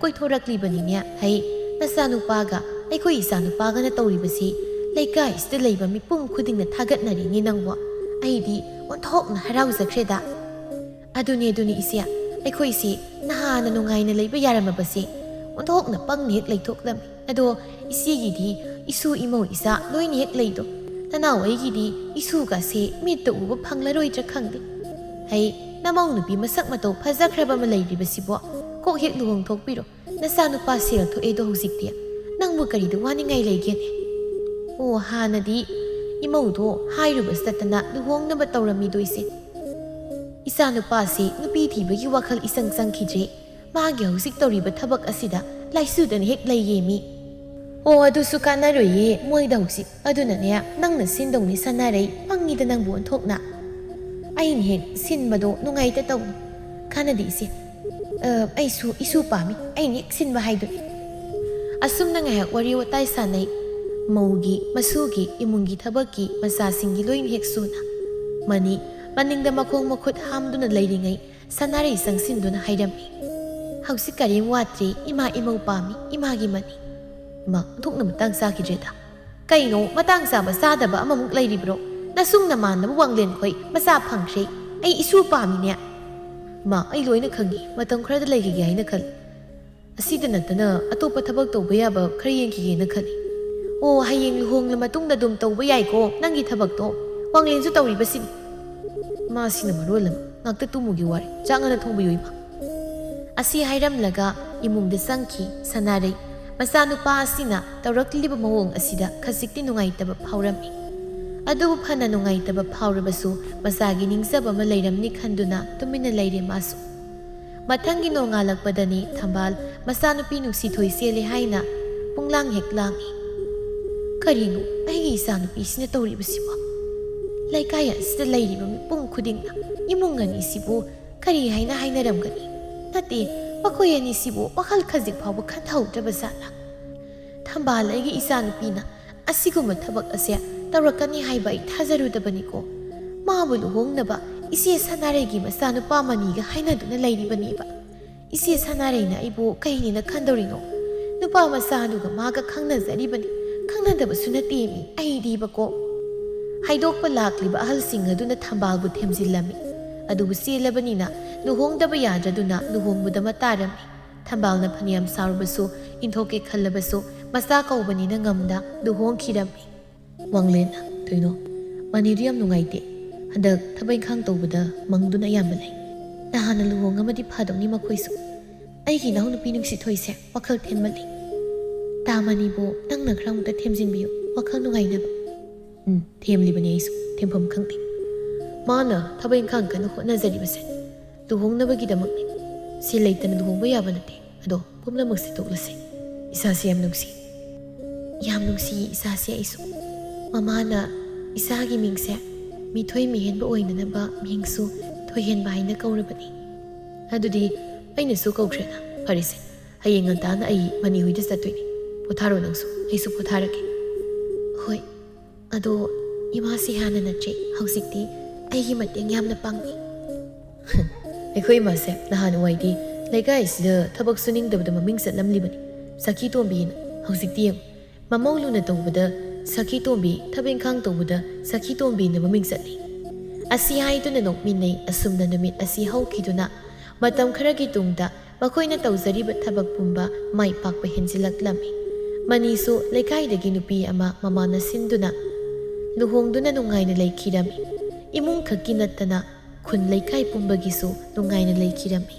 ꯀꯣꯏꯊꯣꯔꯛꯂꯤꯕꯅꯤꯅꯦ ꯍꯩ ꯅꯆꯥꯅꯨꯄꯥꯒ ꯑꯩꯈꯣꯏ ꯏꯆꯥꯅꯨꯄꯥꯒꯅ ꯇꯧꯔꯤꯕꯁꯤ ꯂꯩꯀꯥꯏꯁꯤꯗ ꯂꯩꯕ ꯃꯤꯄꯨꯝ ꯈꯨꯗꯤꯡꯅ ꯊꯥꯒꯠꯅꯔꯤꯅꯤ ꯅꯪꯕꯨ ꯑꯩꯗꯤ ꯑꯣꯟꯊꯣꯛꯅ ꯍꯔꯥꯎꯖꯈ꯭ꯔꯦꯗ ꯑꯗꯨꯅꯤ ꯏꯆꯦ ꯑꯩꯈꯣꯏꯁꯤ ꯅꯍꯥꯟꯅ ꯅꯨꯡꯉꯥꯏꯅ ꯂꯩꯕ ꯌꯥꯔꯝꯃꯕꯁꯦ ꯑꯣꯟꯊꯣꯛꯅ ꯄꯪꯅ ꯍꯦꯛ ꯂꯩꯊꯣꯛꯂꯝꯃꯤ ꯑꯗꯣ ꯏꯆꯦꯒꯤꯗꯤ ꯏꯁꯨ ꯏꯃꯧ ꯏꯆꯥ ꯂꯣꯏꯅ ꯍꯦꯛ ꯂꯩꯗꯣ ꯅꯅꯥꯎ ꯑꯩꯒꯤꯗꯤ ꯏꯁꯨꯒꯁꯦ ꯃꯤꯠꯇ ꯎꯕ ꯐꯪꯂꯔꯣꯏꯗ꯭ꯔꯥ ꯈꯪꯗꯦ ꯍꯩ ꯅꯃꯧ ꯅꯨꯄꯤ ꯃꯁꯛ ꯃꯇꯧ ꯐꯖꯈ꯭ꯔꯕ ꯑꯃ ꯂꯩꯔꯤꯕꯁꯤꯕꯣ ꯀꯣꯛ ꯍꯦꯛ ꯂꯨꯍꯣꯡꯊꯣꯛꯄꯤꯔꯣ ꯅꯆꯥꯅꯨꯄꯥ ꯁꯦꯜ ꯊꯣꯛꯑꯦꯗꯣ ꯍꯧꯖꯤꯛꯇꯤ ꯅꯪꯕꯨ ꯀꯔꯤꯗ ꯋꯥꯅꯤꯡꯉꯥꯏ ꯂꯩꯒꯦꯅꯦ ꯑꯣ ꯍꯥꯟꯅꯗꯤ ꯏꯃꯧꯗꯣ ꯍꯥꯏꯔꯨꯕꯁꯤꯗꯅ ꯂꯨꯍꯣꯡꯅꯕ ꯇꯧꯔꯝꯃꯤꯗꯣ ꯏꯆꯥꯅꯨꯄꯥꯁꯤ ꯅꯨꯄꯤ ꯊꯤꯕꯒꯤ ꯋꯥꯈꯜ ꯏꯆꯪ ꯆꯪꯈꯤꯗ꯭ꯔꯦ ꯃꯥꯒꯤ ꯍꯧꯖꯤꯛ ꯇꯧꯔꯤꯕ ꯊꯕꯛ ꯑꯁꯤꯗ ꯂꯥꯏꯁꯨꯗꯅ ꯍꯦꯛ ꯂꯩꯌꯦꯃꯤ ꯑꯣ ꯑꯗꯨꯁꯨ ꯀꯥꯟꯅꯔꯣꯏꯌꯦ ꯃꯣꯏꯗ ꯍꯧꯖꯤꯛ ꯑꯗꯨꯅꯅꯦ ꯅꯪꯅ ꯁꯤꯟꯗꯧꯅꯤ ꯁꯥꯟꯅꯔꯩ ꯄꯪꯉꯤꯗ ꯅꯪꯕꯨ ꯑꯣꯟꯊꯣꯛꯅ ꯑꯩꯅ ꯍꯦꯛ ꯁꯤꯟꯕꯗꯣ ꯅꯨꯡꯉꯥꯏꯇ ꯇꯧꯅꯤ ꯀꯥꯟꯅꯗꯦ ꯑꯩꯁꯨ ꯏꯁꯨ ꯄꯥꯝꯃꯤ ꯑꯩꯅ ꯍꯦꯛ ꯁꯤꯟꯕ ꯍꯥꯏꯗꯨꯅꯤ ꯑꯁꯨꯝꯅ ꯉꯥꯏꯍꯥꯛ ꯋꯥꯔꯤ ꯋꯥꯇꯥꯏ ꯁꯥꯟꯅꯩ ꯃꯧꯒꯤ ꯃꯁꯨꯒꯤ ꯏꯃꯨꯡꯒꯤ ꯊꯕꯛꯀꯤ ꯃꯆꯥꯁꯤꯡꯒꯤ ꯂꯣꯏꯅ ꯍꯦꯛ ꯁꯨꯅ ꯃꯅꯤ ꯃꯅꯤꯡꯗ ꯃꯈꯣꯡ ꯃꯈꯨꯠ ꯍꯥꯝꯗꯨꯅ ꯂꯩꯔꯤꯉꯩ ꯁꯅꯥꯔꯩ ꯆꯪꯁꯤꯟꯗꯨꯅ ꯍꯥꯏꯔꯝꯃꯤ ꯍꯧꯖꯤꯛ ꯀꯔꯤꯝ ꯋꯥꯠꯇ꯭ꯔꯤ ꯏꯃꯥ ꯏꯃꯧ ꯄꯥꯝꯃꯤ ꯏꯃꯥꯒꯤ ꯃꯅꯤ ꯏꯃꯥ ꯑꯣꯟꯊꯣꯛꯅ ꯃꯇꯥꯡ ꯆꯥꯈꯤꯗ꯭ꯔꯦꯗ ꯀꯩꯅꯣ ꯃꯇꯥꯡ ꯆꯥꯕ ꯆꯥꯗꯕ ꯑꯃꯃꯨꯛ ꯂꯩꯔꯤꯕ꯭ꯔꯣ ꯅꯁꯨꯡ ꯅꯃꯥꯟꯅꯕ ꯋꯥꯡꯂꯦꯟ ꯈꯣꯏ ꯃꯆꯥ ꯐꯪꯈ꯭ꯔꯦ ꯑꯩ ꯏꯁꯨ ꯄꯥꯝꯃꯤꯅꯦ ꯏꯃꯥ ꯑꯩ ꯂꯣꯏꯅ ꯈꯪꯉꯤ ꯃꯇꯝ ꯈꯔꯗ ꯂꯩꯈꯤꯒꯦ ꯍꯥꯏꯅ ꯈꯜꯂꯤ ꯑꯁꯤꯗ ꯅꯠꯇꯅ ꯑꯇꯣꯞꯄ ꯊꯕꯛ ꯇꯧꯕ ꯌꯥꯕ ꯈꯔ ꯌꯦꯡꯈꯤꯒꯦꯅ ꯈꯜꯂꯤ ꯑꯣ ꯍꯌꯦꯡ ꯂꯨꯍꯣꯡꯂ ꯃꯇꯨꯡꯗ ꯑꯗꯨꯝ ꯇꯧꯕ ꯌꯥꯏꯀꯣ ꯅꯪꯒꯤ ꯊꯕꯛꯇꯣ ꯋꯥꯡꯂꯦꯟꯁꯨ ꯇꯧꯔꯤꯕꯁꯤꯅꯤ ꯃꯥꯁꯤꯅ ꯃꯔꯣꯜ ꯑꯃ ꯉꯥꯛꯇ ꯇꯨꯝꯃꯨꯒꯤ ꯋꯥꯔꯤ ꯆꯥꯛ ꯉꯟꯅ ꯊꯣꯡꯕꯤꯌꯨ ꯏꯃꯥ ꯑꯁꯤ ꯍꯥꯏꯔꯝꯂꯒ ꯏꯃꯨꯡꯗ ꯆꯪꯈꯤ ꯁꯅꯥꯔꯩ ꯃꯆꯥꯅꯨꯄꯥ ꯑꯁꯤꯅ ꯇꯧꯔꯛꯂꯤꯕ ꯃꯑꯣꯡ ꯑꯁꯤꯗ ꯈꯖꯤꯛꯇꯤ ꯅꯨꯡꯉꯥꯏꯇꯕ ꯐꯥꯎꯔꯝꯃꯤ ꯑꯗꯨꯕꯨ ꯐꯅ ꯅꯨꯡꯉꯥꯏꯇꯕ ꯐꯥꯎꯔꯕꯁꯨ ꯃꯆꯥꯒꯤ ꯅꯤꯡꯖꯕ ꯑꯃ ꯂꯩꯔꯝꯅꯤ ꯈꯟꯗꯨꯅ ꯇꯨꯃꯤꯟꯅ ꯂꯩꯔꯦ ꯃꯥꯁꯨ ꯃꯊꯪꯒꯤ ꯅꯣꯡꯉꯥꯜꯂꯛꯄꯗꯅꯤ ꯊꯝꯕꯥꯜ ꯃꯆꯥꯅꯨꯄꯤ ꯅꯨꯡꯁꯤꯊꯣꯏ ꯆꯦꯜꯂꯦ ꯍꯥꯏꯅ ꯄꯨꯡꯂꯥꯡ ꯍꯦꯛ ꯂꯥꯡꯏ ꯀꯔꯤꯅꯣ ꯑꯩꯒꯤ ꯏꯆꯥꯅꯨꯄꯤꯁꯤꯅ ꯇꯧꯔꯤꯕꯁꯤꯕꯣ? ꯂꯩꯀꯥꯏ ꯑꯁꯤꯗ ꯂꯩꯔꯤꯕ ꯃꯤꯄꯨꯝ ꯈꯨꯗꯤꯡꯅ ꯏꯃꯨꯡ ꯑꯅꯤꯁꯤꯕꯨ ꯀꯔꯤ ꯍꯥꯏꯅ ꯍꯥꯏꯅꯔꯝꯒꯅꯤ? ꯅꯠꯇꯦ, ꯃꯈꯣꯏ ꯑꯅꯤꯁꯤꯕꯨ ꯋꯥꯈꯜ ꯈꯖꯤꯛ ꯐꯥꯎꯕ ꯈꯟꯊꯍꯧꯗ꯭ꯔꯕ ꯖꯥꯠꯂꯥ? ꯊꯝꯕꯥꯜ ꯑꯩꯒꯤ ꯏꯆꯥꯅꯨꯄꯤꯅ ꯑꯁꯤꯒꯨꯝꯕ ꯊꯕꯛ ꯑꯁꯦ ꯇꯧꯔꯛꯀꯅꯤ ꯍꯥꯏꯕ ꯑꯩ ꯊꯥꯖꯔꯨꯗꯕꯅꯤꯀꯣ꯫ ꯃꯥꯕꯨ ꯂꯨꯍꯣꯡꯅꯕ ꯏꯆꯦ ꯁꯅꯥꯔꯩꯒꯤ ꯃꯆꯥꯅꯨꯄꯥ ꯃꯅꯤꯒ ꯍꯥꯏꯅꯗꯨꯅ ꯂꯩꯔꯤꯕꯅꯦꯕ꯫ ꯏꯆꯦ ꯁꯅꯥꯔꯩꯅ ꯑꯩꯕꯨ ꯀꯩꯅꯦꯅ ꯈꯟꯗꯧꯔꯤꯅꯣ? ꯅꯨꯄꯥ ꯃꯆꯥꯗꯨꯒ ꯃꯥꯒ ꯈꯪꯅꯖꯔꯤꯕꯅꯤ, ꯈꯪꯅꯗꯕꯁꯨ ꯅꯠꯇꯦꯃꯤ ꯑꯩꯗꯤꯕꯀꯣ꯫ ꯍꯥꯏꯗꯣꯛꯄ ꯂꯥꯛꯂꯤꯕ ꯑꯍꯜꯁꯤꯡ ꯑꯗꯨꯅ ꯊꯝꯕꯥꯜꯕꯨ ꯊꯦꯝꯖꯤꯜꯂꯝꯃꯤ, ꯑꯗꯨꯕꯨ ꯆꯦꯜꯂꯕꯅꯤꯅ ꯂꯨꯍꯣꯡꯗꯕ ꯌꯥꯗ꯭ꯔꯗꯨꯅ ꯂꯨꯍꯣꯡꯕꯗ ꯇꯥꯔꯝꯃꯤ꯫ ꯊꯝꯕꯥꯜꯅ ꯐꯅꯌꯥꯝ ꯁꯥꯎꯔꯕꯁꯨ, ꯏꯟꯊꯣꯛꯀꯦ ꯈꯜꯂꯕꯁꯨ ꯃꯆꯥ ꯀꯧꯕꯅꯤꯅ ꯉꯝꯗ ꯂꯨꯍꯣꯡꯈꯤꯔꯝꯃꯤ꯫ ꯋꯥꯡꯂꯦꯟ, ꯊꯣꯏꯅꯣ, ꯃꯅꯤꯗꯨ ꯌꯥꯝ ꯅꯨꯡꯉꯥꯏꯇꯦ꯫ ꯍꯟꯗꯛ ꯊꯕꯛ ꯏꯪꯈꯥꯡ ꯇꯧꯕꯗ ꯃꯪꯗꯨꯅ ꯑꯌꯥꯝꯕ ꯂꯩ꯫ ꯅꯍꯥꯟꯅ ꯂꯨꯍꯣꯡꯉꯃꯗꯤ ꯐꯗꯧꯅꯤ ꯃꯈꯣꯏꯁꯨ꯫ ꯑꯩꯒꯤ ꯏꯅꯥꯎꯅꯨꯄꯤ ꯅꯨꯡꯁꯤꯊꯣꯏꯁꯦ ꯋꯥꯈꯜ ꯊꯦꯟꯃꯜꯂꯤ꯫ ꯇꯥꯃꯅꯤꯕꯨ ꯅꯪꯅ ꯈꯔ ꯑꯃꯨꯛꯇ ꯊꯦꯝꯖꯤꯟꯕꯤꯌꯨ, ꯋꯥꯈꯜ ꯅꯨꯡꯉꯥꯏꯅꯕ꯫ ꯊꯦꯝꯂꯤꯕꯅꯤ ꯑꯩꯁꯨ, ꯊꯦꯝꯐꯝ ꯈꯪꯗꯦ꯫ ꯃꯥꯅ ꯊꯕꯛ ꯏꯪꯈꯥꯡ ꯀꯟꯅ ꯍꯣꯠꯅꯖꯔꯤꯕꯁꯦ ꯂꯨꯍꯣꯡꯅꯕꯒꯤꯗꯃꯛꯅꯤ꯫ ꯁꯤ ꯂꯩꯇꯅ ꯂꯨꯍꯣꯡꯕ ꯌꯥꯕ ꯅꯠꯇꯦ꯫ ꯑꯗꯣ ꯄꯨꯝꯅꯃꯛꯁꯦ ꯇꯣꯛꯂꯁꯤ꯫ ꯏꯆꯥꯁꯤ ꯌꯥꯝ ꯅꯨꯡꯁꯤ꯫ ꯌꯥꯝ ꯅꯨꯡꯁꯤꯌꯦ ꯏꯆꯥꯁꯤ ꯑꯩꯁꯨ꯫ ꯃꯃꯥꯅ ꯏꯆꯥꯒꯤ ꯃꯤꯡꯁꯦ ꯃꯤꯊꯣꯏ ꯃꯤꯍꯦꯟꯕ ꯑꯣꯏꯅꯅꯕ ꯃꯤꯡꯁꯨ ꯊꯣꯏꯍꯦꯟꯕ ꯍꯥꯏꯅ ꯀꯧꯔꯕꯅꯤ꯫ ꯑꯗꯨꯗꯤ ꯑꯩꯅꯁꯨ ꯀꯧꯈ꯭ꯔꯦꯅ꯫ ꯐꯔꯦꯁꯦ, ꯍꯌꯦꯡ ꯉꯟꯇꯥꯅ ꯑꯩ ꯃꯅꯤꯍꯣꯏꯗ ꯆꯠꯇꯣꯏꯅꯤ꯫ ꯄꯣꯊꯥꯔꯣ ꯅꯪꯁꯨ, ꯑꯩꯁꯨ ꯄꯣꯊꯥꯔꯒꯦ꯫ ꯍꯣꯏ, ꯑꯗꯣ ꯏꯃꯥꯁꯤ ꯍꯥꯟꯅ ꯅꯠꯇ꯭ꯔꯦ, ꯍꯧꯖꯤꯛꯇꯤ ꯑꯩꯒꯤ ꯃꯇꯦꯡ ꯌꯥꯝꯅ ꯄꯥꯡꯉꯤ꯫ ꯑꯩꯈꯣꯏ ꯏꯃꯥꯁꯦ ꯅꯍꯥꯟꯋꯥꯏꯗꯤ ꯂꯩꯀꯥꯏꯁꯤꯗ ꯊꯕꯛ ꯁꯨꯅꯤꯡꯗꯕꯗ ꯃꯃꯤꯡ ꯆꯠꯂꯝꯂꯤꯕꯅꯤ, ꯁꯈꯤ ꯇꯣꯝꯕꯤꯅ꯫ ꯍꯧꯖꯤꯛꯇꯤ ꯌꯦꯡꯉꯨ, ꯃꯃꯧ ꯂꯨꯅ ꯇꯧꯕꯗ ꯁꯈꯤ ꯇꯣꯝꯕꯤ, ꯊꯕꯛ ꯏꯪꯈꯥꯡ ꯇꯧꯕꯗ ꯁꯈꯤ ꯇꯣꯝꯕꯤꯅ ꯃꯃꯤꯡ ꯆꯠꯂꯤ꯫ ꯑꯁꯤ ꯍꯥꯏꯗꯨꯅ ꯅꯣꯛꯃꯤꯟꯅꯩ꯫ ꯑꯁꯨꯝꯅ ꯅꯨꯃꯤꯠ ꯑꯁꯤ ꯍꯧꯈꯤꯗꯨꯅ ꯃꯇꯝ ꯈꯔꯒꯤ ꯇꯨꯡꯗ ꯃꯈꯣꯏꯅ ꯇꯧꯖꯔꯤꯕ ꯊꯕꯛ ꯄꯨꯝꯕ ꯃꯥꯏ ꯄꯥꯛꯄ ꯍꯦꯟꯖꯤꯜꯂꯛꯂꯝꯃꯤ꯫ ꯃꯅꯤꯁꯨ ꯂꯩꯀꯥꯏꯗꯒꯤ ꯅꯨꯄꯤ ꯑꯃ ꯃꯃꯥꯅ ꯁꯤꯟꯗꯨꯅ ꯂꯨꯍꯣꯡꯗꯨꯅ ꯅꯨꯡꯉꯥꯏꯅ ꯂꯩꯈꯤꯔꯝꯃꯤ꯫ ꯏꯃꯨꯡ ꯈꯛꯀꯤ ꯅꯠꯇꯅ ꯈꯨꯟ ꯂꯩꯀꯥꯏ ꯄꯨꯝꯕꯒꯤꯁꯨ ꯅꯨꯡꯉꯥꯏꯅ ꯂꯩꯈꯤꯔꯝꯃꯤ꯫